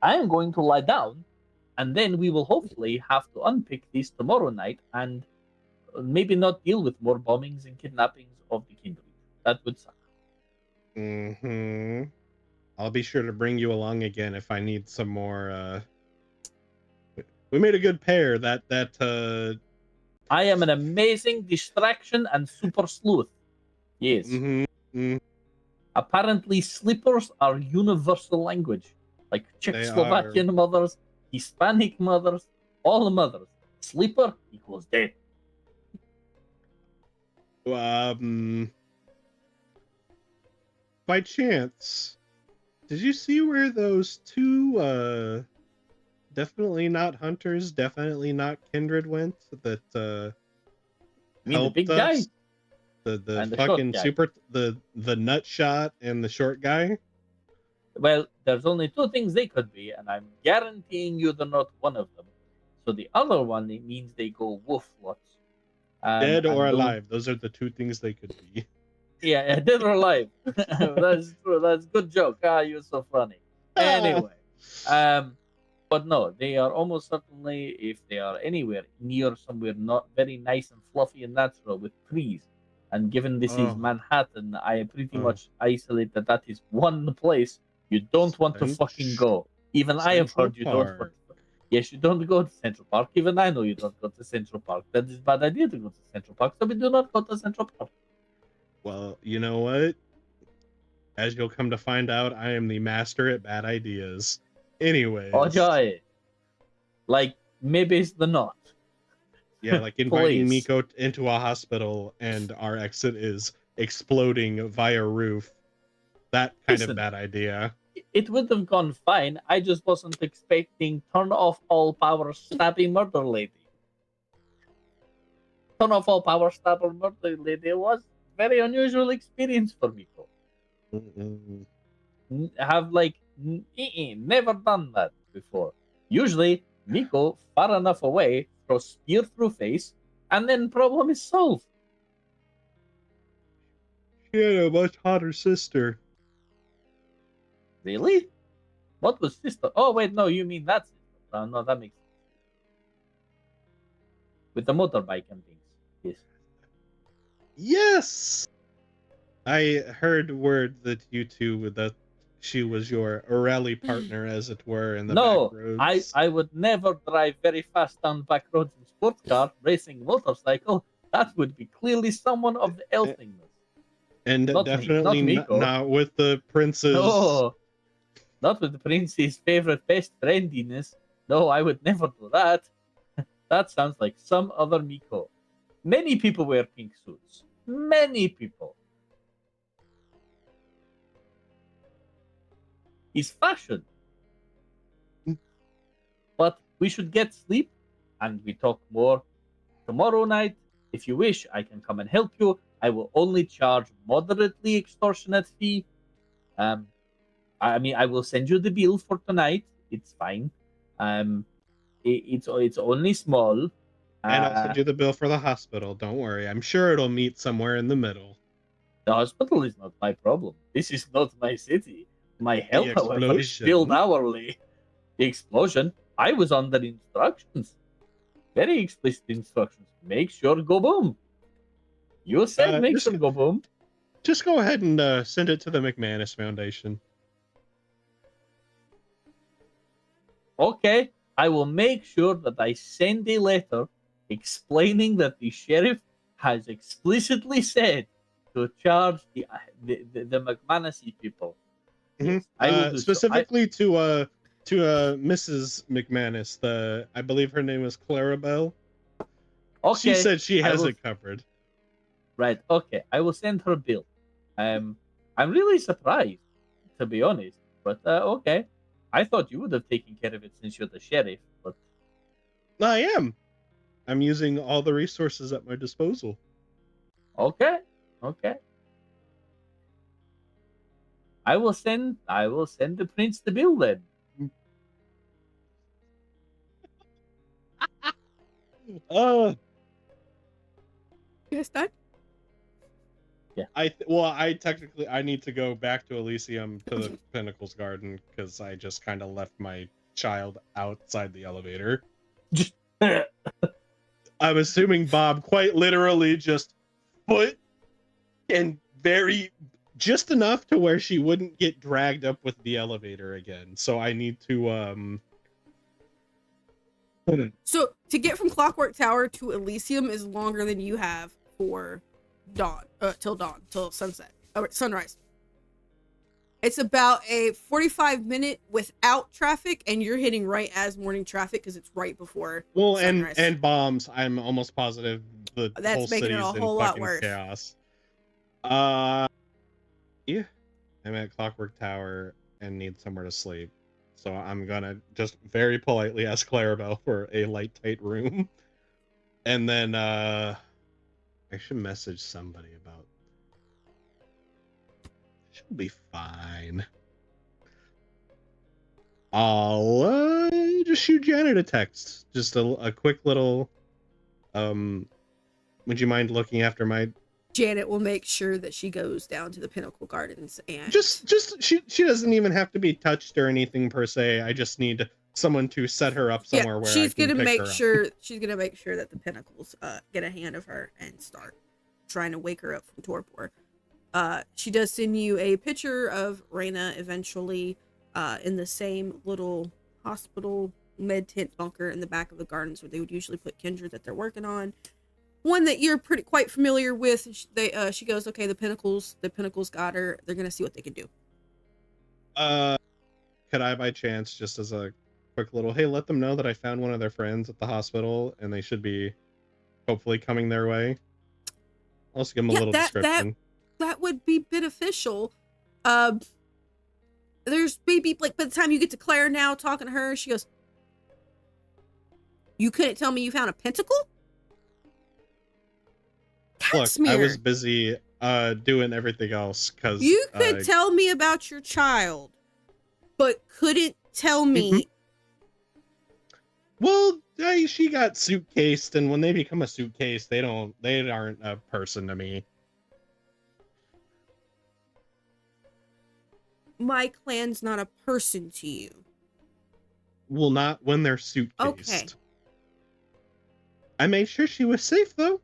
I am going to lie down And then we will hopefully have to unpick these tomorrow night and maybe not deal with more bombings and kidnappings of the Kindred. That would suck.
Mm-hmm. I'll be sure to bring you along again if I need some more. We made a good pair.
I am an amazing distraction and super sleuth. Yes.
Mm-hmm.
Apparently, slippers are universal language. Like Czechoslovakian mothers, Hispanic mothers, all mothers. Slipper equals dead.
By chance, did you see where those two definitely not hunters, definitely not kindred went that
You mean the
helped
big
us?
guy?
The
And the
fucking
short guy.
super the nut shot and the short guy?
Well, there's only two things they could be, and I'm guaranteeing you they're not one of them. So the other one, it means they go wolf lots.
Dead or
and
alive. Those are the two things they could be.
Yeah, dead or alive. That's true. That's a good joke. You're so funny. Anyway, but no, they are almost certainly, if they are anywhere near somewhere not very nice and fluffy and natural with trees, and given this is
Oh.
Manhattan, I pretty much isolate that is one place you don't want to fucking go. Even I have heard you don't want to. Yes, you don't go to Central Park. Even I know you don't go to Central Park. That is a bad idea to go to Central Park, so we do not go to Central Park.
Well, you know what? As you'll come to find out, I am the master at bad ideas. Anyways.
Oh, joy. Like, maybe it's the not.
Yeah, like inviting Miko into a hospital and our exit is exploding via roof. That kind of bad idea.
It would have gone fine. I just wasn't expecting turn off all power stabbing murder lady. Turn off all power stabber murder lady was very unusual experience for Miko. Have like never done that before. Usually, Miko far enough away, throw spear through face, and then problem is solved.
She had a much hotter sister.
Really? What was sister? Oh wait, no, you mean that sister? No, that makes sense. With the motorbike and things. Yes.
Yes. I heard word that you two that she was your rally partner, as it were, in the back roads.
I would never drive very fast down back roads in sports car, racing motorcycle. That would be clearly someone of the elfingness.
And not definitely not with the prince's.
No, not with the prince's favorite best friendiness. No, I would never do that. That sounds like some other Miko. Many people wear pink suits. Many people. It's fashion. But we should get sleep and we talk more tomorrow night. If you wish, I can come and help you. I will only charge moderately extortionate fee. I mean, I will send you the bill for tonight. It's fine. It's only small.
And I'll send you the bill for the hospital. Don't worry. I'm sure it'll meet somewhere in the middle.
The hospital is not my problem. This is not my city. My health, however, is billed hourly. The explosion, I was under instructions. Very explicit instructions. Make sure go boom. You said make sure go boom.
Just go ahead and send it to the McManus Foundation.
Okay, I will make sure that I send a letter explaining that the sheriff has explicitly said to charge the McManus people.
Mm-hmm. Yes, I will do specifically so. to Mrs. McManus. I believe her name is Clarabelle. Okay, she said she has it covered.
Right. Okay, I will send her a bill. I'm really surprised, to be honest. But okay, I thought you would have taken care of it since you're the sheriff. But
I am. I'm using all the resources at my disposal.
Okay. Okay. I will send the prince the bill then.
You guys done?
Yeah.
I need to go back to Elysium to the Pinnacles Garden because I just kind of left my child outside the elevator. I'm assuming Bob quite literally just foot and just enough to where she wouldn't get dragged up with the elevator again. So I need to
So to get from Clockwork Tower to Elysium is longer than you have for till sunset, or sunrise. It's about a 45-minute without traffic, and you're hitting right as morning traffic because it's right before sunrise.
and bombs. I'm almost positive the
That's
whole
making it
city's
a whole
in
lot
fucking
worse.
chaos. Yeah, I'm at Clockwork Tower and need somewhere to sleep. So I'm gonna just very politely ask Clarabelle for a light, tight room. And then I should message somebody about. She'll be fine. I'll just shoot Janet a text. Just a quick little would you mind looking after my
Janet will make sure that she goes down to the Pinnacle Gardens and
just she doesn't even have to be touched or anything per se. I just need someone to set her up somewhere where
she's
I can
gonna
pick
make
her up.
sure she's gonna make sure that the Pinnacles get a hand of her and start trying to wake her up from torpor. She does send you a picture of Raina eventually in the same little hospital med tent bunker in the back of the gardens where they would usually put Kindred that they're working on. One that you're quite familiar with. She goes, okay, the Pinnacles got her. They're gonna see what they can do.
Could I by chance, just as a quick little, hey, let them know that I found one of their friends at the hospital and they should be hopefully coming their way. I'll also give them a little description.
That would be beneficial. There's maybe like by the time you get to Claire now talking to her, she goes, you couldn't tell me you found a pentacle?
Look, I was busy doing everything else because
you could tell me about your child, but couldn't tell me.
Well, she got suitcased, and when they become a suitcase, they aren't a person to me.
My clan's not a person to you.
Well, not when they're suitcased.
Okay.
I made sure she was safe, though.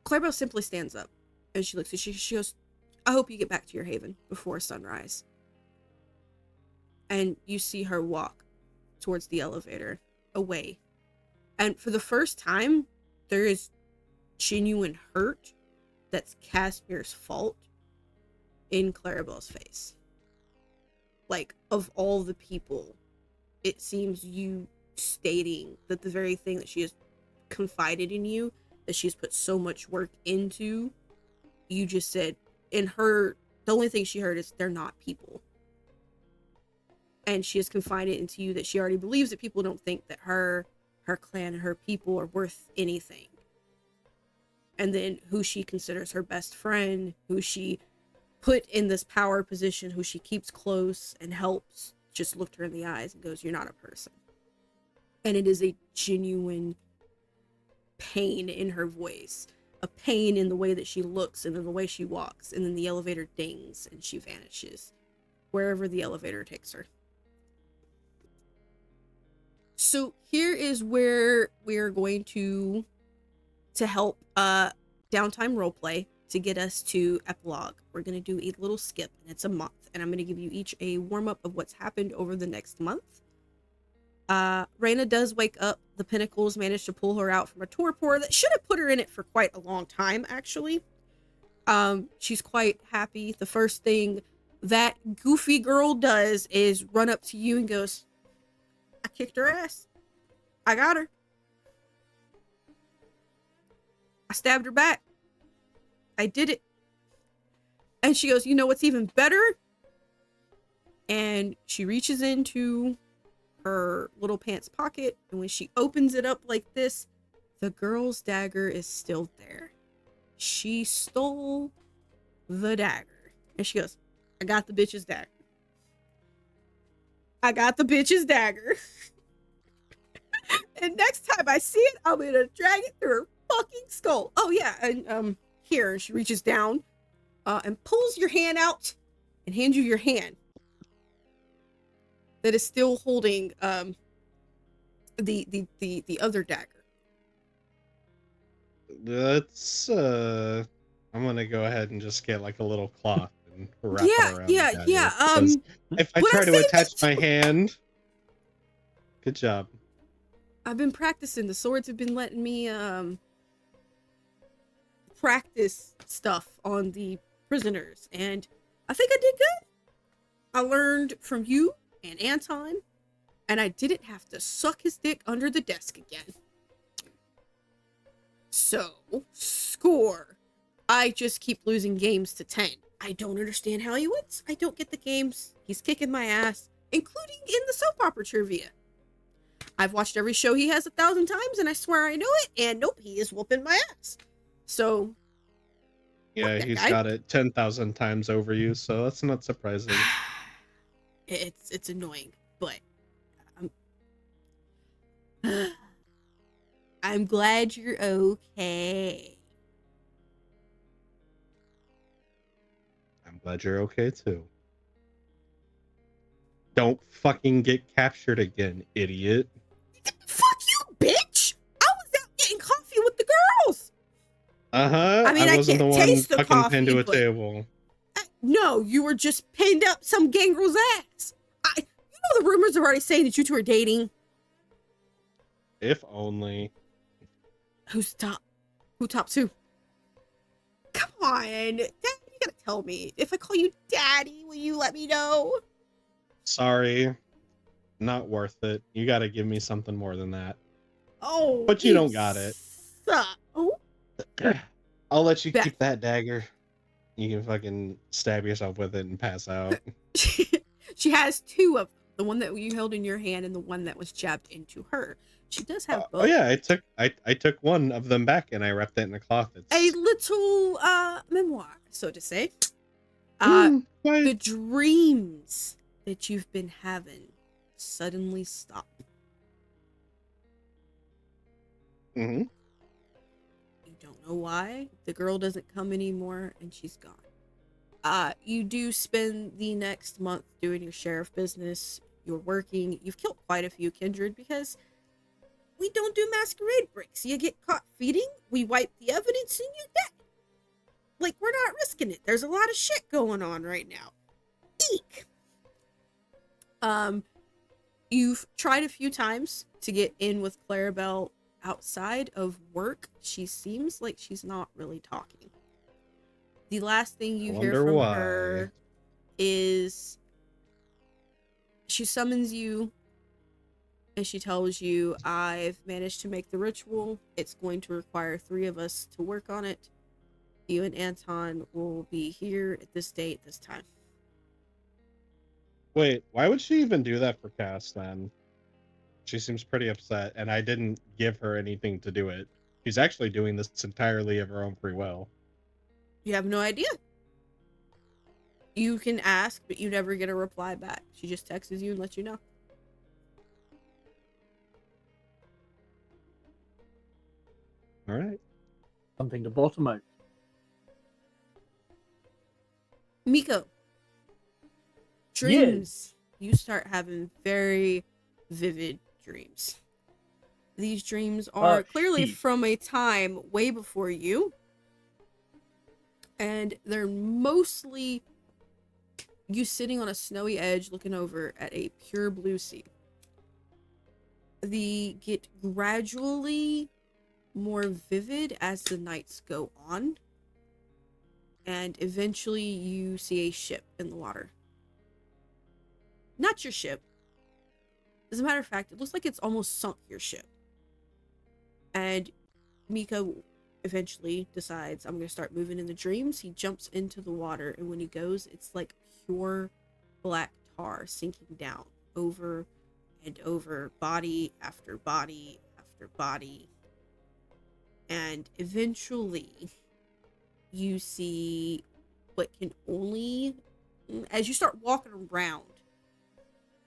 Clarabelle simply stands up and she looks at you. She goes, I hope you get back to your haven before sunrise. And you see her walk towards the elevator away. And for the first time, there is genuine hurt that's Casimir's fault in Clarabelle's face. Like, of all the people, it seems you stating that the very thing that she has confided in you, that she's put so much work into, you just said, in her, the only thing she heard is they're not people. And she has confided into you that she already believes that people don't think that her clan and her people are worth anything. And then who she considers her best friend, who she put in this power position, who she keeps close and helps, just looked her in the eyes and goes, you're not a person. And it is a genuine pain in her voice, a pain in the way that she looks and in the way she walks, and then the elevator dings and she vanishes wherever the elevator takes her. So here is where we're going to help downtime roleplay to get us to epilogue. We're going to do a little skip, and it's a month, and I'm going to give you each a warm-up of what's happened over the next month. Raina does wake up. The Pinnacles managed to pull her out from a torpor that should have put her in it for quite a long time, actually. She's quite happy. The first thing that goofy girl does is run up to you and goes, I kicked her ass. I got her. I stabbed her back. I did it. And she goes, you know what's even better? And she reaches into her little pants pocket, and when she opens it up like this, the girl's dagger is still there. She stole the dagger. And she goes, I got the bitch's dagger. I got the bitch's dagger. And next time I see it, I'm gonna drag it through her fucking skull. Oh yeah, and here, she reaches down and pulls your hand out and hands you your hand. that is still holding the other dagger.
Let's I'm gonna go ahead and just get like a little cloth and wrap it around the dagger.
Yeah.
Because if I
when
try
I
to
say
attach
this-
my hand, good job.
I've been practicing. The swords have been letting me practice stuff on the prisoners, and I think I did good. I learned from you and Anton, and I didn't have to suck his dick under the desk again. So, score. I just keep losing games to 10. I don't understand how he wins. I don't get the games. He's kicking my ass, including in the soap opera trivia. I've watched every show he has 1,000 times, and I swear I know it, and nope, he is whooping my ass. So,
Yeah, he's got it 10,000 times over you, so that's not surprising.
It's annoying, but I'm glad you're okay.
I'm glad you're okay too. Don't fucking get captured again, idiot.
Fuck you, bitch! I was out getting coffee with the girls.
I mean, I wasn't the one fucking pinned to a table.
No, you were just pinned up some gangrel's ass. You know the rumors are already saying that you two are dating.
If only.
Who's top? Who tops who? Come on, Dad, you gotta tell me. If I call you Daddy, will you let me know?
Sorry, not worth it. You gotta give me something more than that.
Oh,
but you don't got it.
Oh.
I'll let you keep that dagger. You can fucking stab yourself with it and pass out.
She has two of them. The one that you held in your hand and the one that was jabbed into her. She does have both.
Oh yeah, I took one of them back and I wrapped it in a cloth. It's
a little memoir, so to say. The dreams that you've been having suddenly stop.
Mm-hmm.
You don't know why. The girl doesn't come anymore and she's gone. You do spend the next month doing your sheriff business. You're working. You've killed quite a few Kindred because we don't do masquerade breaks. You get caught feeding, we wipe the evidence, and you're dead. Like, we're not risking it. There's a lot of shit going on right now. Eek! You've tried a few times to get in with Clarabelle outside of work. She seems like she's not really talking. The last thing you hear from her is she summons you and she tells you, I've managed to make the ritual. It's going to require 3 of us to work on it. You and Anton will be here at this date, this time.
Wait, why would she even do that for Cass then? She seems pretty upset, and I didn't give her anything to do it. She's actually doing this entirely of her own free will.
You have no idea. You can ask, but you never get a reply back. She just texts you and lets you know.
All right.
Something to bottom out.
Miko. Dreams. You start having very vivid dreams. These dreams are clearly from a time way before you. And they're mostly you sitting on a snowy edge looking over at a pure blue sea. They get gradually more vivid as the nights go on. And eventually you see a ship in the water. Not your ship. As a matter of fact, it looks like it's almost sunk your ship. And Miko eventually decides, I'm going to start moving in the dreams. He jumps into the water, and when he goes, it's like pure black tar sinking down over and over, body after body after body. And eventually you see what can only, as you start walking around,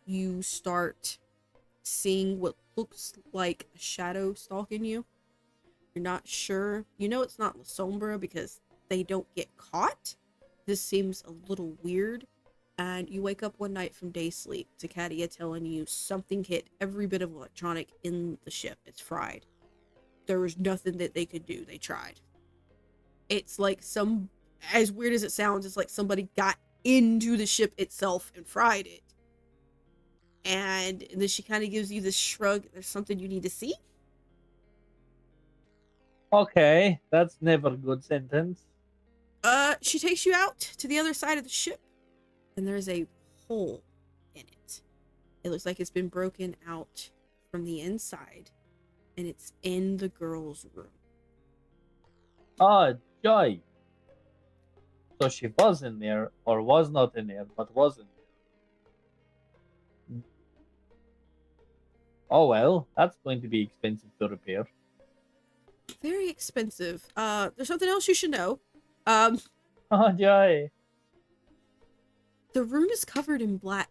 you start seeing what looks like a shadow stalking you. You're not sure. You know it's not La Sombra because they don't get caught. This seems a little weird. and you wake up one night from day sleep to Katia telling you something hit every bit of electronic in the ship. It's fried. There was nothing that they could do. They tried. It's like as weird as it sounds, it's like somebody got into the ship itself and fried it. And then she kind of gives you this shrug. There's something you need to see.
Okay, that's never a good sentence.
She takes you out to the other side of the ship, and there's a hole in it. It looks like it's been broken out from the inside, and it's in the girl's room.
Oh, joy. So she was in there, or was not in there, but was in there. Oh well, that's going to be expensive to repair.
Very expensive. There's something else you should know.
Oh, joy.
The room is covered in black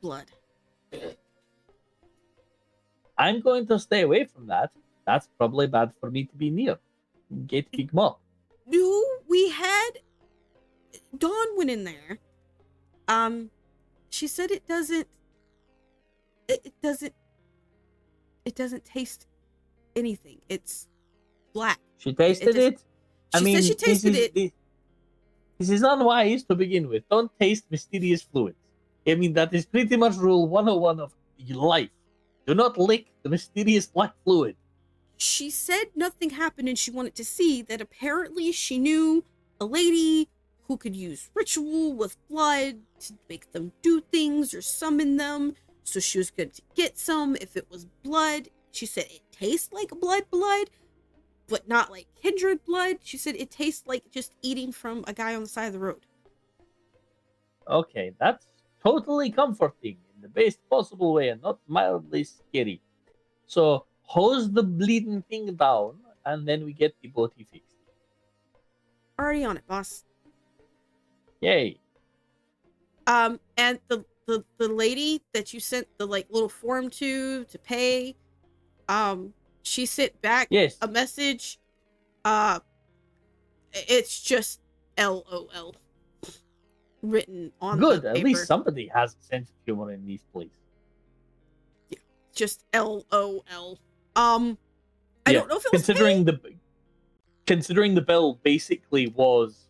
blood.
I'm going to stay away from that. That's probably bad for me to be near. Get big more.
No, we had Dawn went in there. She said it doesn't taste anything. It's black.
She tasted it?
She said she tasted it.
This is unwise to begin with. Don't taste mysterious fluids. I mean, that is pretty much rule 101 of life. Do not lick the mysterious black fluid.
She said nothing happened and she wanted to see that apparently she knew a lady who could use ritual with blood to make them do things or summon them. So she was going to get some if it was blood. She said it tastes like blood, but not like kindred blood. She said it tastes like just eating from a guy on the side of the road.
Okay, that's totally comforting in the best possible way and not mildly scary. So, hose the bleeding thing down, and then we get the body fixed.
Already on it, boss.
Yay.
And the lady that you sent the like little form to pay, she sent back a message. It's just LOL written on the paper.
At least somebody has a sense of humor in these places.
Yeah, just LOL. I don't know if it was
considering the bill basically was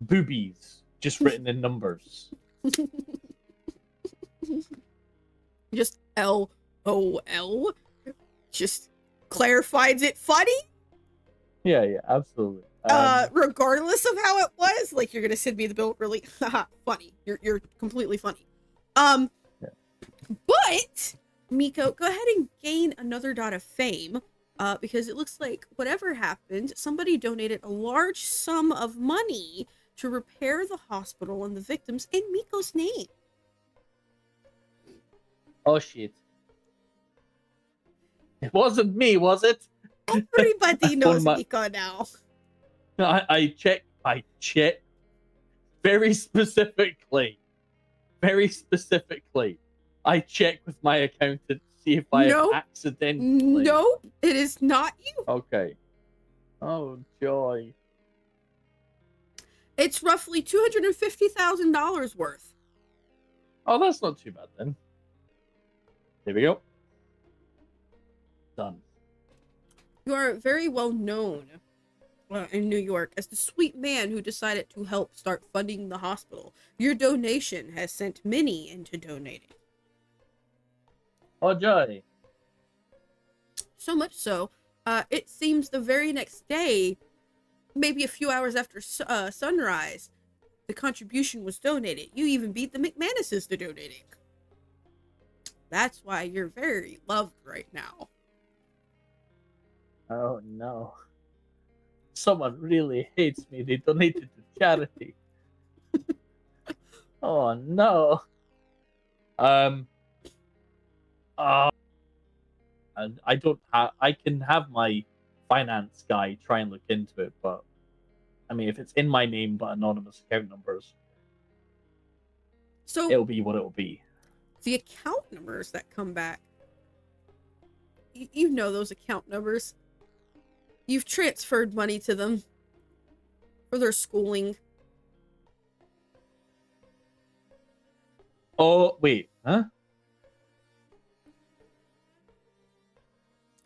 boobies just written in numbers.
Just LOL. Just clarifies it funny.
Yeah, absolutely.
Regardless of how it was, like you're gonna send me the bill really funny. You're completely funny. But Miko, go ahead and gain another dot of fame. Because it looks like whatever happened, somebody donated a large sum of money to repair the hospital and the victims in Miko's name.
Oh shit. It wasn't me, was it?
Everybody knows Miko now.
I checked very specifically. I checked with my accountant to see if I have accidentally.
Nope, it is not you.
Okay. Oh joy.
It's roughly $250,000 worth.
Oh, that's not too bad then. There we go. Done.
You are very well known in New York as the sweet man who decided to help start funding the hospital. Your donation has sent many into donating.
Oh, joy.
So much so, it seems the very next day, maybe a few hours after sunrise, the contribution was donated. You even beat the McManuses to donating. That's why you're very loved right now.
Oh no. Someone really hates me. They donated to charity. Oh no. And I don't have. I can have my finance guy try and look into it, but I mean, if it's in my name but anonymous account numbers,
so
it'll be what it'll be.
The account numbers that come back, you know those account numbers. You've transferred money to them for their schooling.
Oh, wait, huh?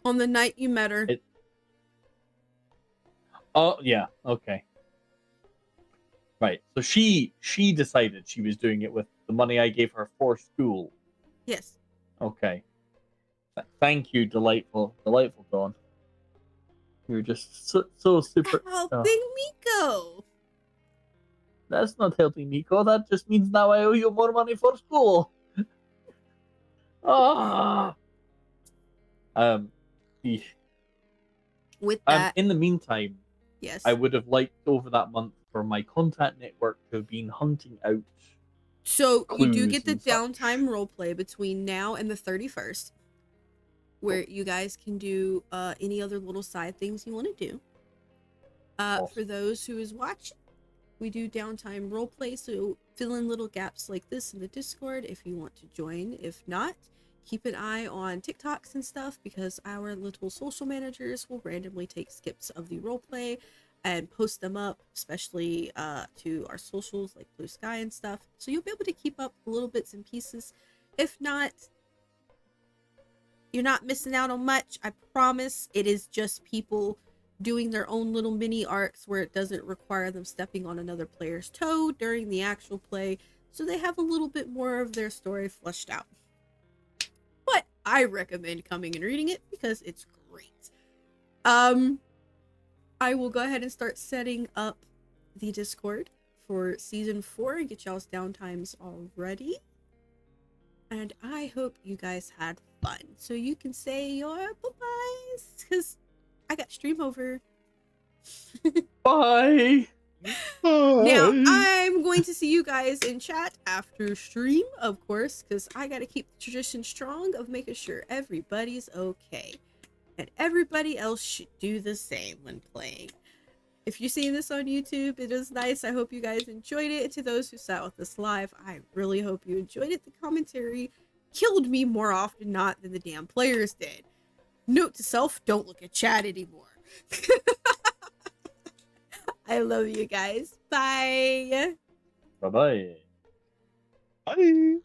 On the night you met her.
Oh, yeah, okay. Right, so she decided she was doing it with the money I gave her for school.
Yes.
Okay. Thank you, delightful Dawn. You're just so super.
Helping Miko.
That's not helping Miko. That just means now I owe you more money for school. Ah. eesh.
With that,
In the meantime,
yes.
I would have liked over that month for my contact network to have been hunting out.
So you do get the
clues and
downtime roleplay between now and the 31st, where you guys can do any other little side things you want to do.
Awesome.
For those who is watching, we do downtime roleplay, so fill in little gaps like this in the Discord if you want to join. If not, keep an eye on TikToks and stuff, because our little social managers will randomly take skips of the roleplay and post them up, especially to our socials like Blue Sky and stuff. So you'll be able to keep up little bits and pieces. If not, you're not missing out on much. I promise. It is just people doing their own little mini arcs where it doesn't require them stepping on another player's toe during the actual play, so they have a little bit more of their story fleshed out. But I recommend coming and reading it because it's great. I will go ahead and start setting up the Discord for season 4 and get y'all's downtimes already. And I hope you guys had fun. So you can say your bye-byes, because I got stream over.
Bye.
Now, I'm going to see you guys in chat after stream, of course, because I got to keep the tradition strong of making sure everybody's okay. And everybody else should do the same when playing. If you're seeing this on YouTube, it is nice. I hope you guys enjoyed it. And to those who sat with us live, I really hope you enjoyed it. The commentary killed me more often not than the damn players did. Note to self, don't look at chat anymore. I love you guys. Bye.
Bye-bye.
Bye.